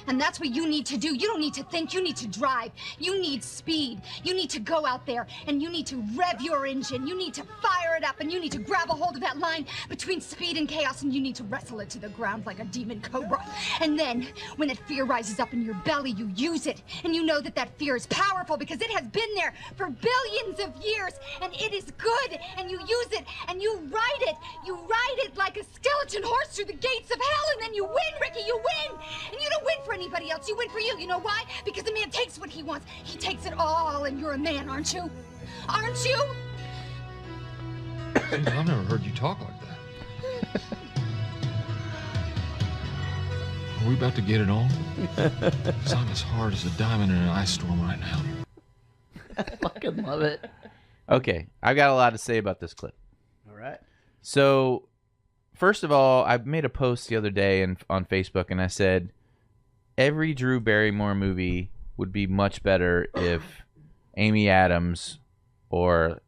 And that's what you need to do. You don't need to think, you need to drive. You need speed. You need to go out there and you need to rev your engine. You need to fire it up and you need to grab a hold of that line between speed and chaos and you need to wrestle it to the ground like a demon cobra. And then when that fear rises up in your belly, you use it. And you know that that fear is powerful because it has been there for billions of years and it is good. And you use it and you ride it. You ride it like a skeleton horse through the gates of hell and then you win, Ricky, you win. And you don't win for anybody else. You win for you. You know why? Because the man takes what he wants. He takes it all, and you're a man, aren't you? Aren't you? Susan, I've never heard you talk like that. Are we about to get it on? 'Cause I'm as hard as a diamond in an ice storm right now. I fucking love it. Okay, I've got a lot to say about this clip. All right. So, first of all, I made a post the other day on Facebook, and I said every Drew Barrymore movie would be much better if Amy Adams or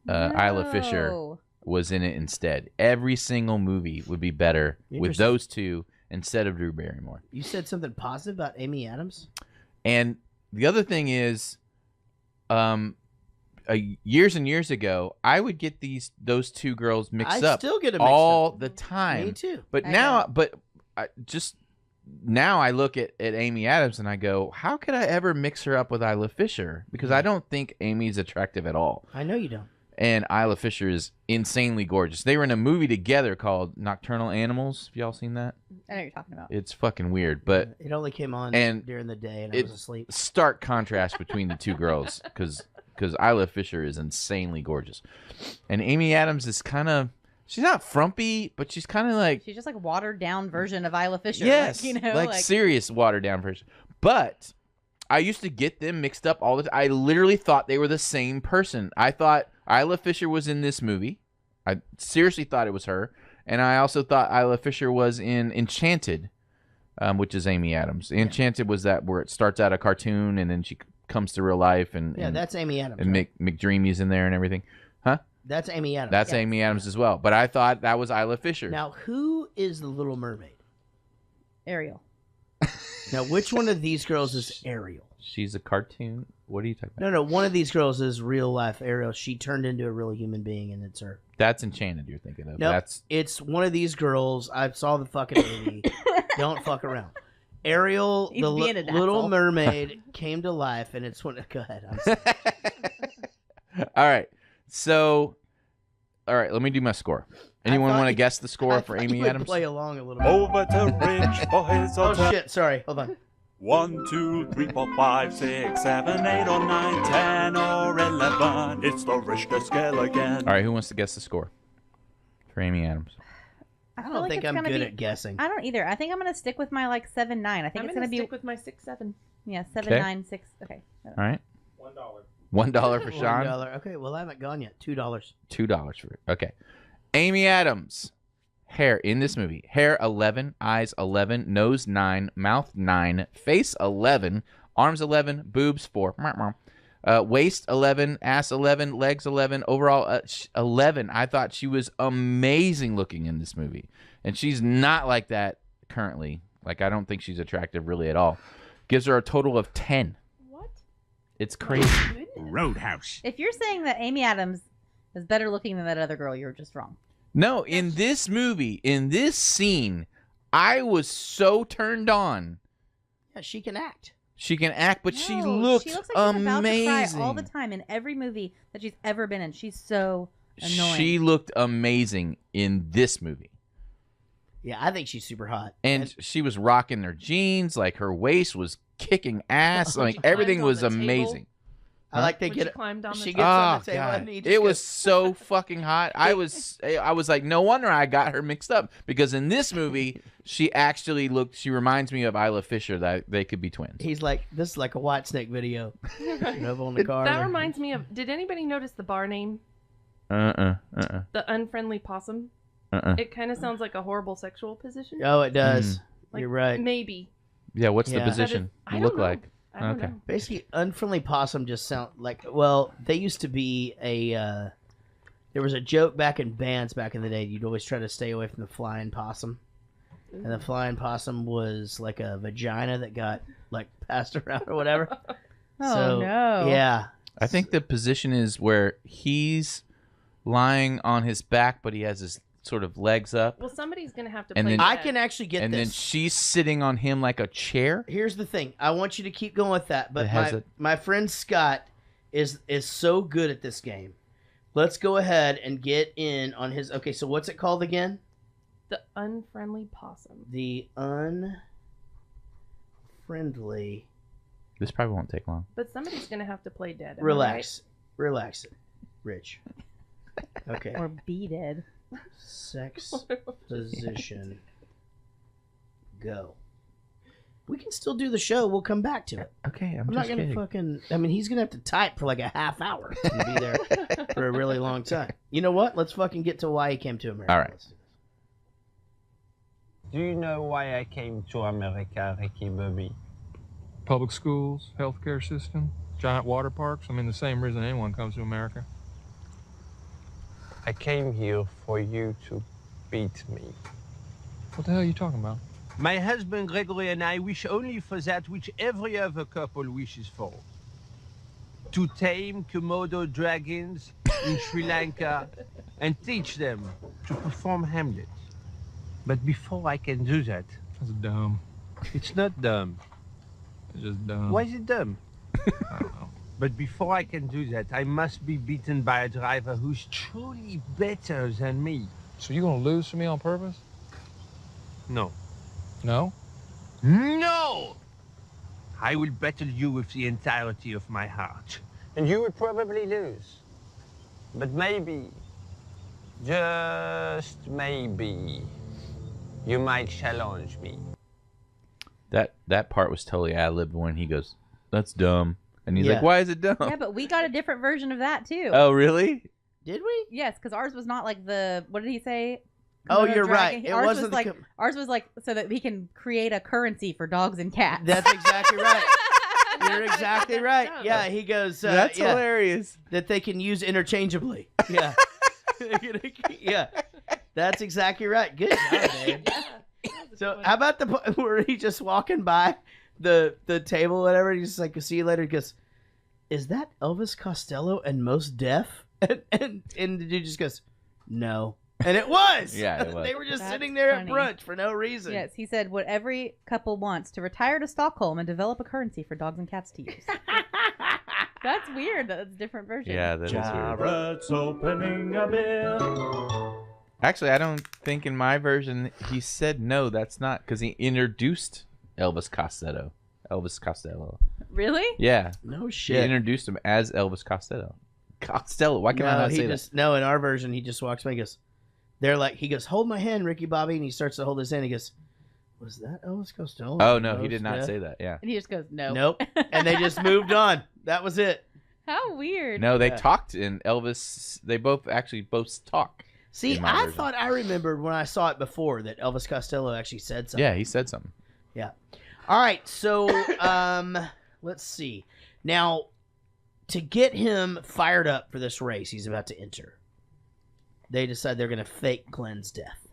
Isla Fisher was in it instead. Every single movie would be better with those two instead of Drew Barrymore. You said something positive about Amy Adams? And the other thing is, years and years ago, I would get those two girls mixed up. I still get them mixed all up. the time. Me too. But now I look at Amy Adams and I go, how could I ever mix her up with Isla Fisher? Because I don't think Amy's attractive at all. I know you don't. And Isla Fisher is insanely gorgeous. They were in a movie together called Nocturnal Animals. Have y'all seen that? I know what you're talking about. It's fucking weird, but It only came on during the day and I was asleep. Stark contrast between the two girls because Isla Fisher is insanely gorgeous, and Amy Adams is kind of, she's not frumpy, but she's kind of like, she's just like a watered down version of Isla Fisher. yes, like, serious watered down version. But I used to get them mixed up all the time. I literally thought they were the same person. I thought Isla Fisher was in this movie. I seriously thought it was her. And I also thought Isla Fisher was in Enchanted, which is Amy Adams. Enchanted was that where it starts out a cartoon and then she comes to real life. And that's Amy Adams. And McDreamy's in there and everything. Huh? That's Amy Adams. That's Amy Adams as well. But I thought that was Isla Fisher. Now, who is the Little Mermaid? Ariel. Now, which one of these girls is Ariel? She's a cartoon. What are you talking about? No, one of these girls is real life Ariel. She turned into a real human being, and it's her. That's Enchanted you're thinking of. No, That's it's one of these girls. I saw the fucking movie. Don't fuck around. Ariel, He's the being a Little asshole. Mermaid, came to life, and it's one. Go ahead. I'm sorry. all right. So, all right. Let me do my score. Anyone want to guess the score for Amy you would Adams? play along a little bit. Over to Rich for his Oh hotel. shit! Sorry. Hold on. 1, 2, 3, 4, 5, 6, 7, 8, or 9, 10, or 11. It's the Richter scale again. All right. Who wants to guess the score for Amy Adams? I feel don't like think it's I'm gonna good be- at guessing. I don't either. I think I'm gonna stick with my 7-9. I think I'm it's gonna gonna be stick with my 6-7. yeah 7-9 6. Okay. All right. $1 for Sean. $1. Okay. Well, I haven't gone yet. $2. $2 for it. Okay. Amy Adams. Hair in this movie. Hair 11, eyes 11, nose 9, mouth 9, face 11, arms 11, boobs 4, waist 11, ass 11, legs 11, overall 11. I thought she was amazing looking in this movie. And she's not like that currently. Like, I don't think she's attractive really at all. Gives her a total of 10. What? It's crazy. Roadhouse. If you're saying that Amy Adams is better looking than that other girl, you're just wrong. No, in this movie, in this scene, I was so turned on. Yeah, she can act. She can act, but she No, looks she looks like she's about to amazing. cry all the time in every movie that she's ever been in. She's so annoying. She looked amazing in this movie. Yeah, I think she's super hot. And she was rocking her jeans, like her waist was kicking ass, like She everything climbed on was the table. amazing. I like they When get she climbed on the she table. gets on the table God. and he just It goes, was so fucking hot. I was like, no wonder I got her mixed up, because in this movie she reminds me of Isla Fisher, that they could be twins. He's like, this is like a White Snake video. Over on the car. That reminds me of. Did anybody notice the bar name? The Unfriendly Possum. It kind of sounds like a horrible sexual position. Oh, it does. Like, You're right. Maybe. Yeah, what's the Yeah. position I look don't know. like? I don't know. Basically, Unfriendly Possum just sound like, well, they used to be a, there was a joke back in bands back in the day. You'd always try to stay away from the flying possum. And the flying possum was like a vagina that got like passed around or whatever. Oh, So, no. Yeah. I think the position is where he's lying on his back, but he has his sort of legs up. Well, somebody's gonna have to And play. then- I dead. can actually get And this. then she's sitting on him like a chair. Here's the thing. I want you to keep going with that, It but has my friend Scott is so good at this game. Let's go ahead and get in on his. Okay, so what's it called again? The Unfriendly Possum. The unfriendly. This probably won't take long. But somebody's gonna have to play dead. am I Relax, relax, Rich. Okay. Or be dead. Sex position. Go. We can still do the show. We'll come back to it. Okay, I'm not just gonna kidding. fucking. I mean, he's gonna have to type for like a half hour to be there for a really long time. You know what? Let's fucking get to why he came to America. All right. Do you know why I came to America, Ricky Bobby? Public schools, healthcare system, giant water parks. I mean, the same reason anyone comes to America. I came here for you to beat me. What the hell are you talking about? My husband Gregory and I wish only for that which every other couple wishes for. To tame Komodo dragons in Sri Lanka and teach them to perform Hamlet. But before I can do that... That's dumb. It's not dumb. It's just dumb. Why is it dumb? I don't know. But before I can do that, I must be beaten by a driver who's truly better than me. So you're gonna lose to me on purpose? No. No? No! I will battle you with the entirety of my heart. And you would probably lose. But maybe, just maybe, you might challenge me. That part was totally ad-libbed when he goes, "That's dumb," and he's Yeah. like, "Why is it dumb?" Yeah, but we got a different version of that too. Oh, really? Did we? Yes, because ours was not like the. What did he say? Oh, Komodo you're dragon? right. It Ours wasn't was the like ours was like so that we can create a currency for dogs and cats. That's exactly right. You're exactly right. Yeah, he goes. That's yeah, hilarious. That they can use interchangeably. Yeah. Yeah. That's exactly right. Good job, Dave. So how about the point where he's just walking by the table, whatever? He's just like, "See you later." He goes, "Is that Elvis Costello and Mos Def?" And the dude just goes, "No." And it was. Yeah, it was. They were just That's sitting there funny. at brunch for no reason. Yes, he said what every couple wants to retire to Stockholm and develop a currency for dogs and cats to use. That's weird. That's a different version. Yeah, that is weird. Jaret's opening a bill. Actually, I don't think in my version he said no. That's not because he introduced Elvis Costello. Elvis Costello. Really? Yeah. No He shit. introduced him as Elvis Costello. Costello. Why can I No, not he say just no. In our version, he just walks by. And goes, "They're like." He goes, "Hold my hand, Ricky Bobby," and he starts to hold his hand. He goes, "Was that Elvis Costello?" that? Oh no, he Mos did not Def?" say that. Yeah. And he just goes, no. Nope. And they just moved on. That was it. How weird. No, they Yeah. talked in Elvis. They both talk. See, in my I version. thought I remembered when I saw it before that Elvis Costello actually said something. Yeah, he said something. Yeah. All right. So, let's see. Now, to get him fired up for this race he's about to enter, they decide they're going to fake Glenn's death.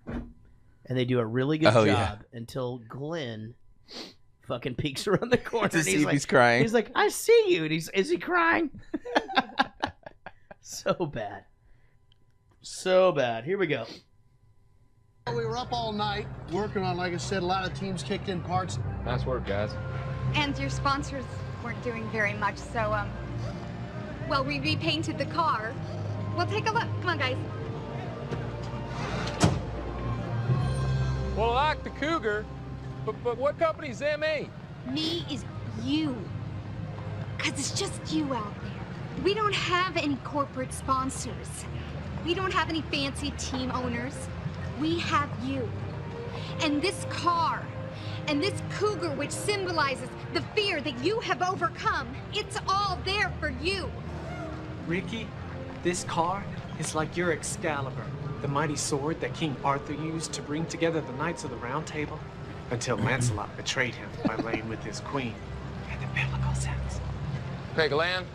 And they do a really good Oh, job yeah. until Glenn fucking peeks around the corner. To and see if like, he's crying. He's like, "I see you." And is he crying? So bad. So bad. Here we go. We were up all night working on, like I said, a lot of teams kicked in parts. Nice work, guys. And your sponsors weren't doing very much, so, well, we repainted the car. Well, take a look. Come on, guys. Well, I like the Cougar, but what company's ME? Me is you. Because it's just you out there. We don't have any corporate sponsors. We don't have any fancy team owners. We have you. And this car, and this Cougar, which symbolizes the fear that you have overcome, it's all there for you. Ricky, this car is like your Excalibur, the mighty sword that King Arthur used to bring together the Knights of the Round Table until Lancelot betrayed him by laying with his queen. In the biblical sense. Okay, Glenn.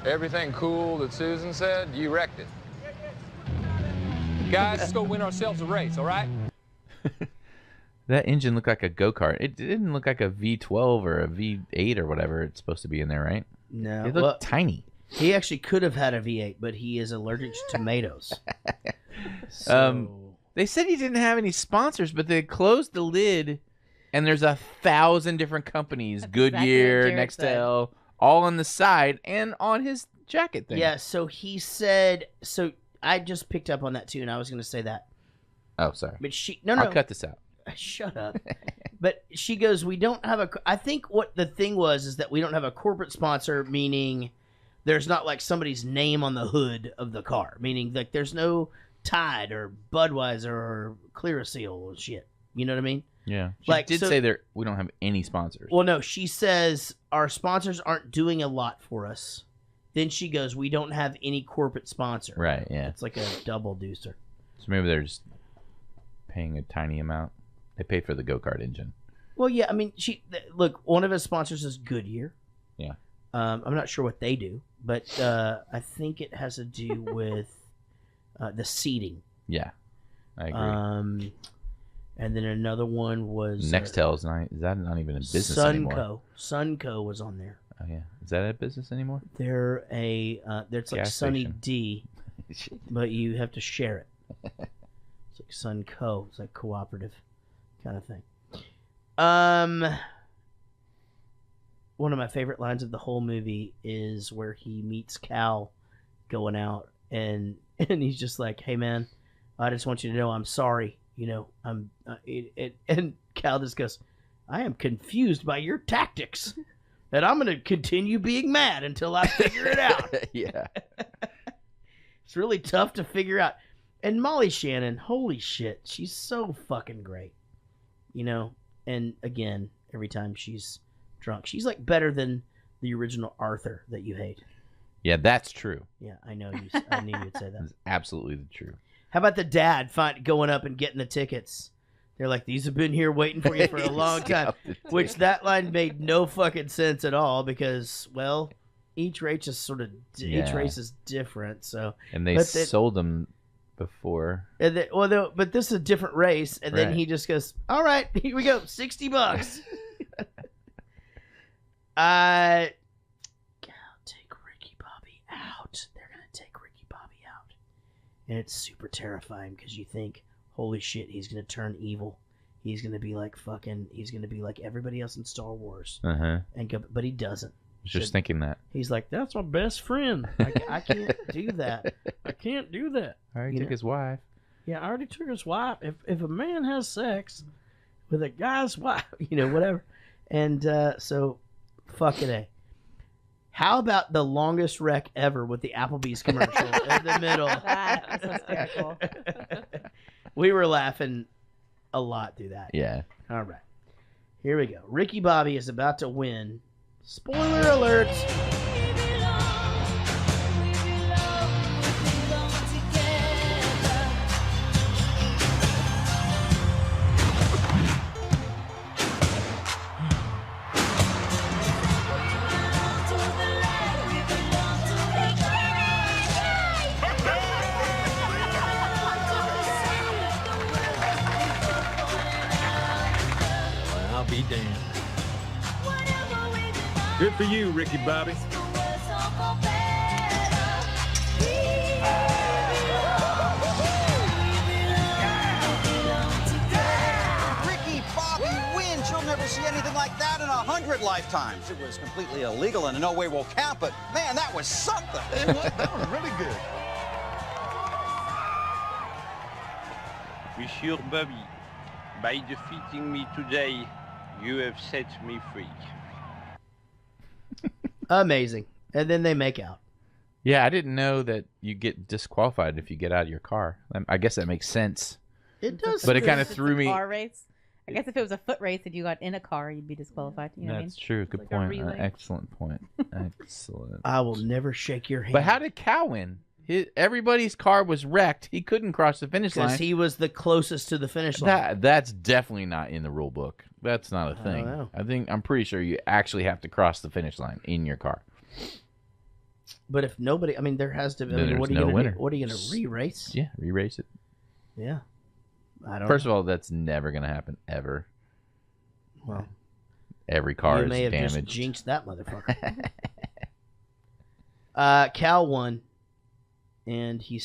Everything cool that Susan said, you wrecked it. Guys, let's go win ourselves a race, all right? That engine looked like a go-kart. It didn't look like a V12 or a V8 or whatever it's supposed to be in there, right? No. It looked tiny. He actually could have had a V8, but he is allergic to tomatoes. So, They said he didn't have any sponsors, but they closed the lid, and there's 1,000 different companies, Goodyear, exactly what Jaret said. Nextel, all on the side and on his jacket thing. yeah, so he said, so I just picked up on that too, and I was going to say that. Oh, sorry. But I'll cut this out. Shut up. But she goes, we don't have I think what the thing was is that we don't have a corporate sponsor, meaning there's not like somebody's name on the hood of the car, meaning like there's no Tide or Budweiser or Clearasil or shit. You know what I mean? Yeah. She Like, did so- say we don't have any sponsors. Well, no, she says our sponsors aren't doing a lot for us. Then she goes, we don't have any corporate sponsor. Right, yeah. It's like a double deucer. So maybe they're just paying a tiny amount. They pay for the go-kart engine. Well, yeah, I mean, look, one of his sponsors is Goodyear. Yeah. I'm not sure what they do, but I think it has to do with the seating. Yeah, I agree. And then another one was Nextel's is that not even a business anymore? Sunco was on there. Oh yeah, is that a business anymore? They're it's like Gas Sunny station. D, but you have to share it. It's like Sunco. It's like cooperative kind of thing. One of my favorite lines of the whole movie is where he meets Cal going out, and he's just like, "Hey man, I just want you to know I'm sorry. You know, and Cal just goes, I am confused by your tactics, and I'm going to continue being mad until I figure it out." Yeah. It's really tough to figure out. And Molly Shannon, holy shit, she's so fucking great. You know, and again, every time she's drunk, she's like better than the original Arthur that you hate. Yeah, that's true. Yeah, I know you. I knew you'd say that. That's absolutely the truth. How about the dad going up and getting the tickets? They're like, these have been here waiting for you for a long time. Which that line made no fucking sense at all because, well, each race is each race is different. So and they sold them before. And but this is a different race, and then Right. he just goes, "All right, here we go, $60." I'll take Ricky Bobby out. They're gonna take Ricky Bobby out, and it's super terrifying because you think, "Holy shit, he's gonna turn evil. He's gonna be like He's gonna be like everybody else in Star Wars." And go, but he doesn't. I was just thinking that. He's like, "That's my best friend. I can't do that. I can't do that." I already You took know? his wife. Yeah, I already took his wife. If a man has sex with a guy's wife, whatever. And so, fuck it, How about the longest wreck ever with the Applebee's commercial in the middle? That was hysterical. We were laughing a lot through that. Yeah. All right. Here we go. Ricky Bobby is about to win. Spoiler alert. I'll be damned. Good for you, Ricky Bobby. Ricky Bobby wins. You'll never see anything like that in 100 lifetimes. It was completely illegal and in no way will count, but man, that was something. That was really good. Monsieur Bobby, by defeating me today, you have set me free. Amazing. And then they make out. Yeah, I didn't know that you get disqualified if you get out of your car. I guess that makes sense. It does. But it kind of threw me. Car race. I guess if it was a foot race and you got in a car, you'd be disqualified. You know what I mean? That's true. Good like a point. relay. Excellent point. Excellent. I will never shake your hand. But how did Cal win? Everybody's car was wrecked. He couldn't cross the finish line. Because he was the closest to the finish line. That's definitely not in the rule book. That's not a I thing. don't know. I'm pretty sure you actually have to cross the finish line in your car. But if nobody, there has to be. Then What are there's you no gonna winner. do? What are you going to re-race? Yeah, re-race it. Yeah. I don't First know. of all, that's never going to happen ever. Well, every car you is may have damaged. just jinxed that motherfucker. Cal won, and he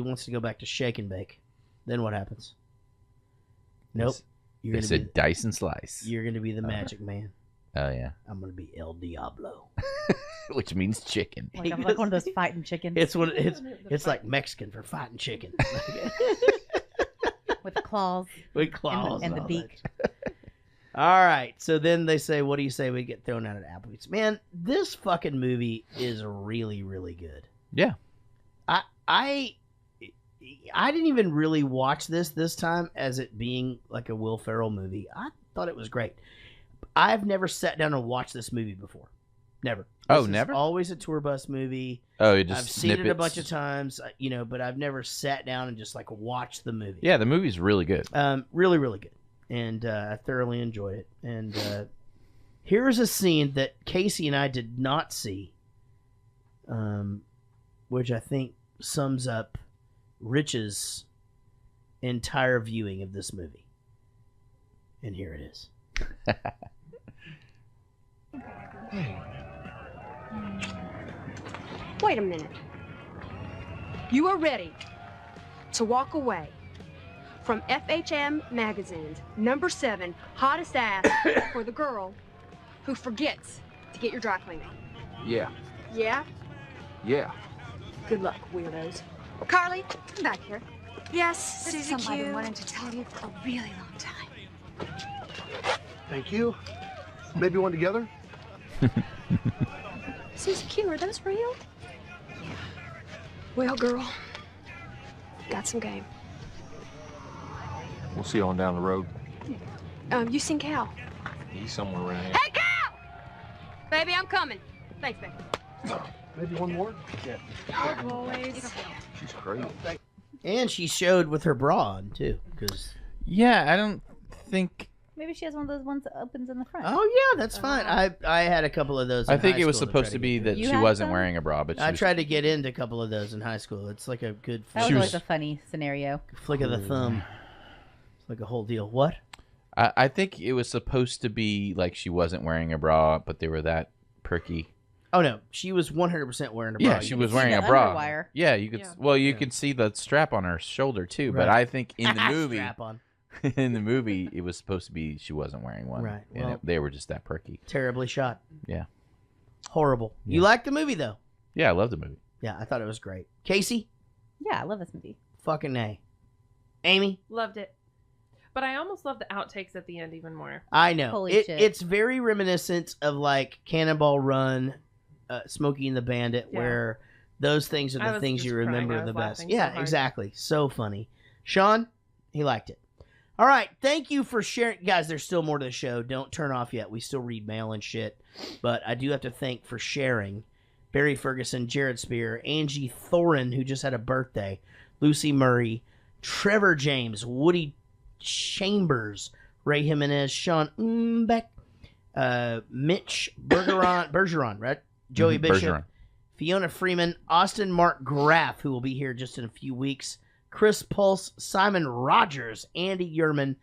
wants to go back to Shake and Bake. Then what happens? Nope. They gonna said dice and slice. You're going to be the magic man. Oh yeah. I'm going to be El Diablo. Which means chicken. Like I'm like one of those fighting chickens. It's like Mexican for fighting chicken. With claws. With claws and the all beak. All right, so then they say, "What do you say we get thrown out at Applebee's?" Man, this fucking movie is really, really good. Yeah. I didn't even really watch this time as it being like a Will Ferrell movie. I thought it was great. I've never sat down and watched this movie before. Never. Oh, This is never? always a tour bus movie. Oh, you just I've seen it a snippets. bunch of times, but I've never sat down and just like watched the movie. Yeah, the movie's really good. Really, really good. And I thoroughly enjoyed it. And here's a scene that Casey and I did not see, which I think sums up Rich's entire viewing of this movie. And here it is. Wait a minute. You are ready to walk away from FHM Magazine's #7 hottest ass for the girl who forgets to get your dry cleaning. Yeah. Yeah? Yeah. Good luck, weirdos. Carly, come back here. Yes, This is Susie something I've been Q. wanting to tell you for a really long time. Thank you. Maybe one together? Susie Q, are those real? Well, girl, got some game. We'll see you on down the road. You seen Cal? He's somewhere around here. Hey, Cal! Baby, I'm coming. Thanks, baby. Maybe one more? Yeah. Oh, boys. She's crazy. And she showed with her bra on, too. Because Yeah, I don't think... Maybe she has one of those ones that opens in the front. Oh, yeah, that's fine. I had a couple of those in I think high it was school supposed to be get that through. she wasn't wearing a bra, but she I was... tried to get into a couple of those in high school. It's like a good That was always a funny scenario. flick of the thumb. It's like a whole deal. What? I think it was supposed to be like she wasn't wearing a bra, but they were that perky. Oh, no. She was 100% wearing a bra. Yeah, she was wearing a bra. Yeah, you could. Well, you could see the strap on her shoulder too. But Right. I think in the movie, Strap on. in the movie, it was supposed to be she wasn't wearing one. Right, And well- they were just that perky. Terribly shot. Yeah. Horrible. You liked the movie, though? Yeah, I love the movie. Yeah, I thought it was great. Casey? Yeah, I love this movie. Fucking nay. Amy? Loved it. But I almost love the outtakes at the end even more. I know. Holy shit. It's very reminiscent of like Cannonball Run, Smokey and the Bandit, Yeah. where those things are I the was things just you crying. remember I the was best. laughing so Yeah, hard. exactly. So funny. Sean, he liked it. All right. Thank you for sharing. Guys, there's still more to the show. Don't turn off yet. We still read mail and shit. But I do have to thank for sharing Barry Ferguson, Jared Spear, Angie Thorin, who just had a birthday, Lucy Murray, Trevor James, Woody Chambers, Ray Jimenez, Sean Beck, Mitch Bergeron, right? Joey Mhm, Bishop, Bergeron. Fiona Freeman, Austin Mark Graff, who will be here just in a few weeks, Chris Pulse, Simon Rogers, Andy Yerman,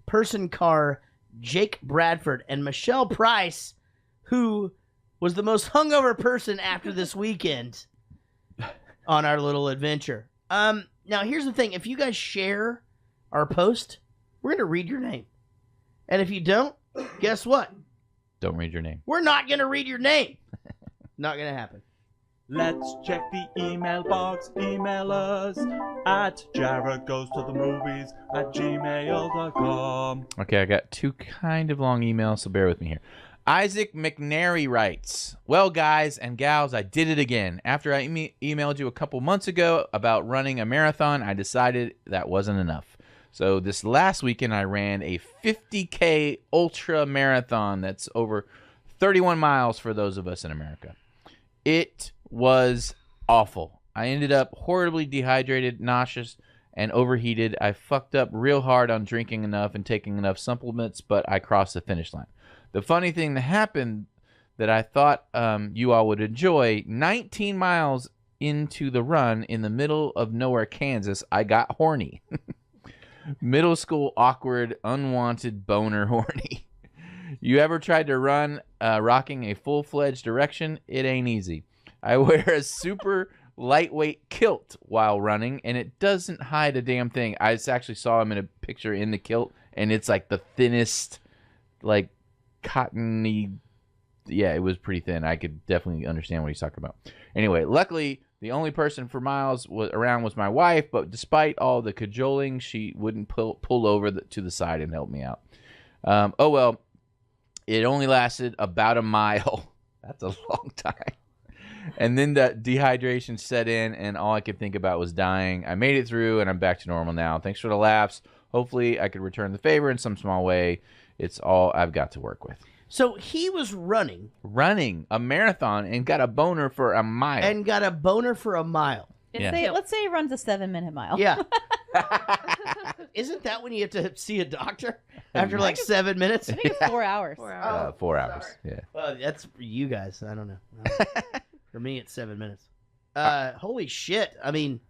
Person Carr, Jake Bradford, and Michelle Price, who was the most hungover person after this weekend on our little adventure. Now, here's the thing. If you guys share our post, we're going to read your name. And if you don't, guess what? Don't read your name. We're not going to read your name. Not going to happen. Let's check the email box. Email us at jaredgoes-to-the-movies@gmail.com. Okay, I got two kind of long emails, so bear with me here. Isaac McNary writes, well, guys and gals, I did it again. After I emailed you a couple months ago about running a marathon, I decided that wasn't enough. So this last weekend, I ran a 50K ultra marathon that's over 31 miles for those of us in America. It was awful. I ended up horribly dehydrated, nauseous, and overheated. I fucked up real hard on drinking enough and taking enough supplements, but I crossed the finish line. The funny thing that happened that I thought you all would enjoy, 19 miles into the run in the middle of nowhere, Kansas, I got horny. Middle school awkward, unwanted boner horny. You ever tried to run rocking a full-fledged erection? It ain't easy. I wear a super lightweight kilt while running, and it doesn't hide a damn thing. I just actually saw him in a picture in the kilt, and it's like the thinnest, like, cottony. Yeah, it was pretty thin. I could definitely understand what he's talking about. Anyway, luckily, the only person for miles around was my wife, but despite all the cajoling, she wouldn't pull over to the side and help me out. Oh, well, it only lasted about a mile. That's a long time. And then that dehydration set in, and all I could think about was dying. I made it through, and I'm back to normal now. Thanks for the laughs. Hopefully, I could return the favor in some small way. It's all I've got to work with. So he was running a marathon and got a boner for a mile. Let's say he runs a 7-minute mile. Yeah. Isn't that when you have to see a doctor after like 7 minutes? I think it's 4 hours. 4 hours. Yeah. Well, that's for you guys. I don't know. For me, it's 7 minutes. Holy shit! I mean,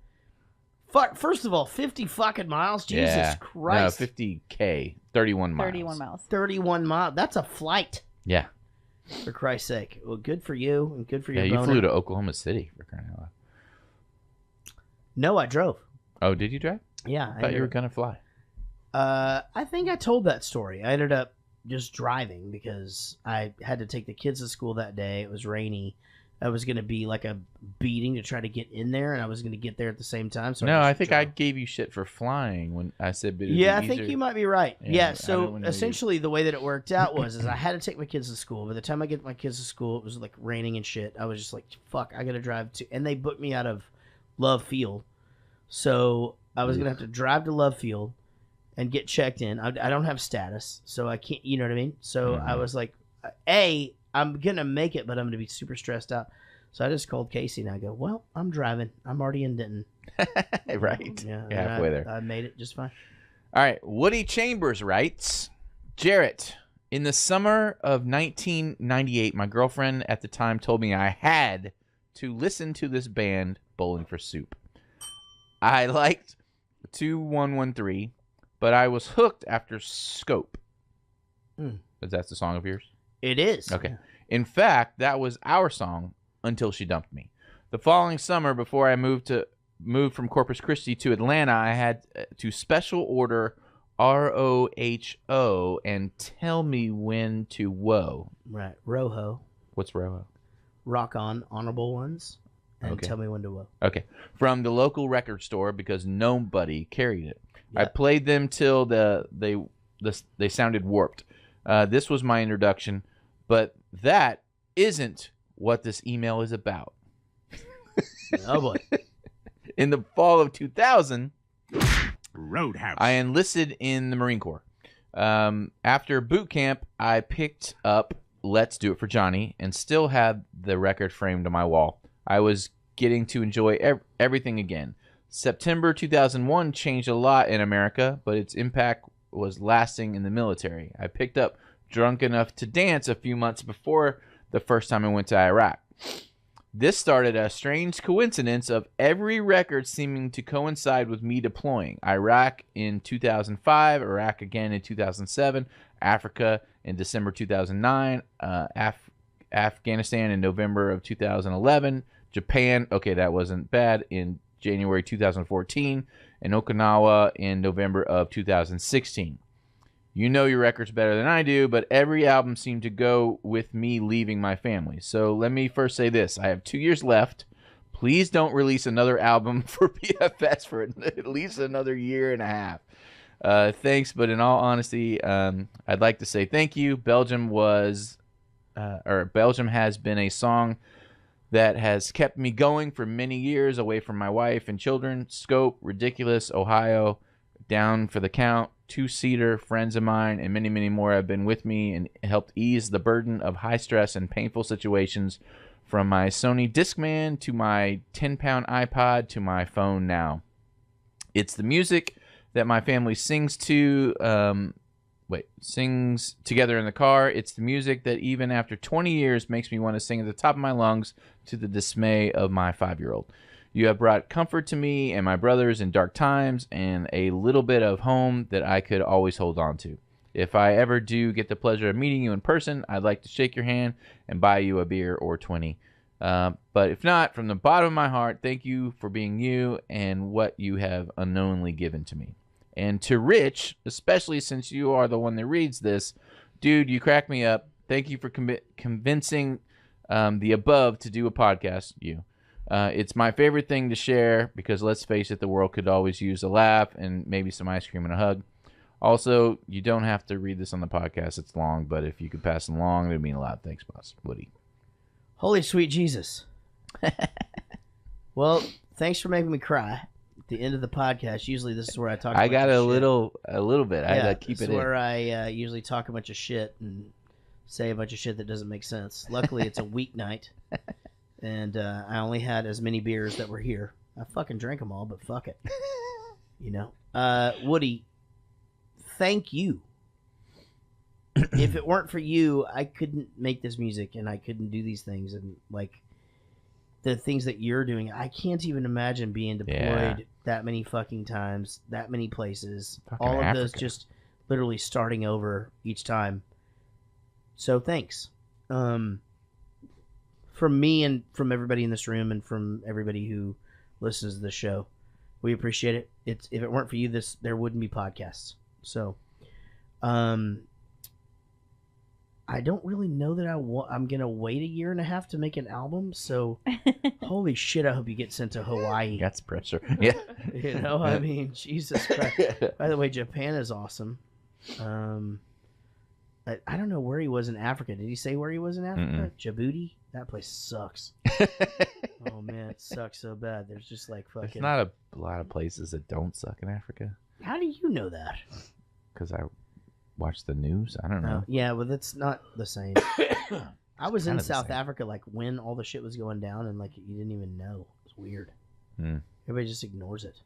fuck. First of all, 50 fucking miles. Jesus Christ. No, 50K. 31 miles. 31 miles. 31 miles. That's a flight. Yeah. For Christ's sake. Well, good for you and good for your Yeah, you boner. flew to Oklahoma City for crying out loud. No, I drove. Oh, did you drive? Yeah. I thought you were going to fly. I think I told that story. I ended up just driving because I had to take the kids to school that day. It was rainy. It was going to be like a beating to try to get in there, and I was going to get there at the same time. So No, I think I gave you shit for flying when I said it'd be Yeah, I easier. think you might be right. Yeah, I so don't know essentially the way that it worked out was I had to take my kids to school. By the time I get my kids to school, it was like raining and shit. I was just like, fuck, I got to drive to... And they booked me out of Love Field. So I was going to have to drive to Love Field and get checked in. I don't have status, so I can't... You know what I mean? So I was like, I'm going to make it, but I'm going to be super stressed out. So I just called Casey and I go, well, I'm driving. I'm already in Denton. Right. Yeah, You're halfway there. I made it just fine. All right. Woody Chambers writes, Jaret, in the summer of 1998, my girlfriend at the time told me I had to listen to this band, Bowling for Soup. I liked 2113, but I was hooked after Scope. Is that the song of yours? It is. Okay. In fact, that was our song until she dumped me. The following summer, before I moved from Corpus Christi to Atlanta, I had to special order ROHO and tell me when to whoa. Right. Roho. What's Roho? Rock on, honorable ones. And Okay. tell me when to whoa. Okay. From the local record store because nobody carried it. Yeah. I played them till they sounded warped. This was my introduction, but that isn't what this email is about. Oh boy. In the fall of 2000, Roadhouse. I enlisted in the Marine Corps. After boot camp, I picked up Let's Do It for Johnny and still have the record framed on my wall. I was getting to enjoy everything again. September 2001 changed a lot in America, but its impact was lasting in the military. I picked up Drunk Enough to Dance a few months before the first time I went to Iraq. This started a strange coincidence of every record seeming to coincide with me deploying. Iraq in 2005, Iraq again in 2007, Africa in December 2009, Afghanistan in November of 2011, Japan, okay, that wasn't bad, in January 2014, and Okinawa in November of 2016. You know your records better than I do, but every album seemed to go with me leaving my family. So let me first say this. I have 2 years left. Please don't release another album for PFS for at least another year and a half. Thanks, but in all honesty, I'd like to say thank you. Belgium has been a song that has kept me going for many years away from my wife and children. Scope, Ridiculous, Ohio, Down for the Count, Two-Seater, friends of mine, and many, many more have been with me and helped ease the burden of high stress and painful situations, from my Sony Discman to my 10-pound iPod to my phone now. It's the music that my family sings together in the car. It's the music that even after 20 years makes me want to sing at the top of my lungs to the dismay of my 5-year-old. You have brought comfort to me and my brothers in dark times and a little bit of home that I could always hold on to. If I ever do get the pleasure of meeting you in person, I'd like to shake your hand and buy you a beer or 20. But if not, from the bottom of my heart, thank you for being you and what you have unknowingly given to me. And to Rich, especially since you are the one that reads this, dude, you crack me up. Thank you for convincing the above to do a podcast, It's my favorite thing to share because, let's face it, the world could always use a laugh and maybe some ice cream and a hug. Also, you don't have to read this on the podcast. It's long, but if you could pass it along, it would mean a lot. Thanks, boss. Woody. Holy sweet Jesus. Well, thanks for making me cry. At the end of the podcast, usually this is where I talk. I got a little bit. I had to keep it in. This is where I usually talk a bunch of shit and say a bunch of shit that doesn't make sense. Luckily, it's a weeknight, and I only had as many beers that were here. I fucking drank them all, but fuck it. You know, Woody, thank you. If it weren't for you, I couldn't make this music, and I couldn't do these things, and like the things that you're doing. I can't even imagine being deployed that many fucking times, that many places, Fucking all of Africa. those just literally starting over each time. So thanks. From me and from everybody in this room and from everybody who listens to the show, we appreciate it. If it weren't for you, there wouldn't be podcasts. So, I don't really know that I'm going to wait 1.5 years to make an album. So, holy shit, I hope you get sent to Hawaii. That's pressure. Yeah. You know, I mean, Jesus Christ. By the way, Japan is awesome. I don't know where he was in Africa. Did he say where he was in Africa? Djibouti? That place sucks. Oh, man, it sucks so bad. There's just like fucking... There's not a lot of places that don't suck in Africa. How do you know that? Because I watch the news. I don't know. Yeah, well, that's not the same. I was in kind of the South same. Africa like when all the shit was going down, and like you didn't even know. It's weird. Everybody just ignores it.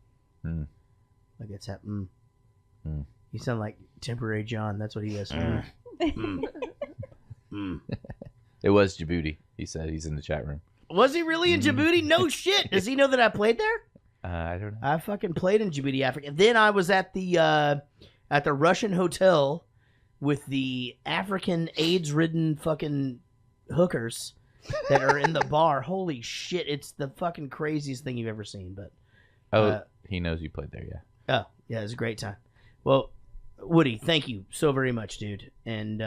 Like it's happening. You sound like Temporary John. That's what he is. It was Djibouti. He said he's in the chat room. Was he really in Djibouti? No shit. Does he know that I played there? I don't know. I fucking played in Djibouti, Africa. Then I was at the Russian hotel with the African AIDS-ridden fucking hookers that are in the bar. Holy shit! It's the fucking craziest thing you've ever seen. But he knows you played there. Yeah. Oh yeah, it was a great time. Well, Woody, thank you so very much, dude. And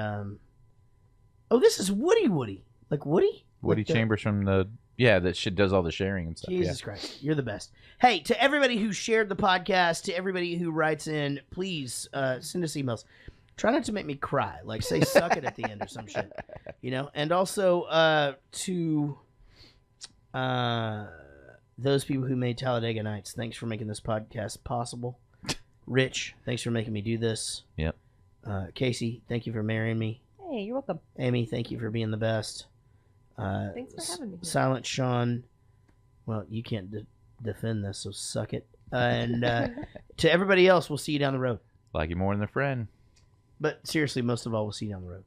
this is Woody. Like Woody? Woody Chambers from the that shit does all the sharing and stuff. Jesus Christ, you're the best. Hey, to everybody who shared the podcast, to everybody who writes in, please send us emails. Try not to make me cry. Like say suck it at the end or some shit. You know? And also to those people who made Talladega Nights, thanks for making this podcast possible. Rich, thanks for making me do this. Yep. Casey, thank you for marrying me. Hey, you're welcome. Amy, thank you for being the best. Thanks for having me. Silent Sean, well, you can't defend this, so suck it. And to everybody else, we'll see you down the road. Like you more than a friend. But seriously, most of all, we'll see you down the road.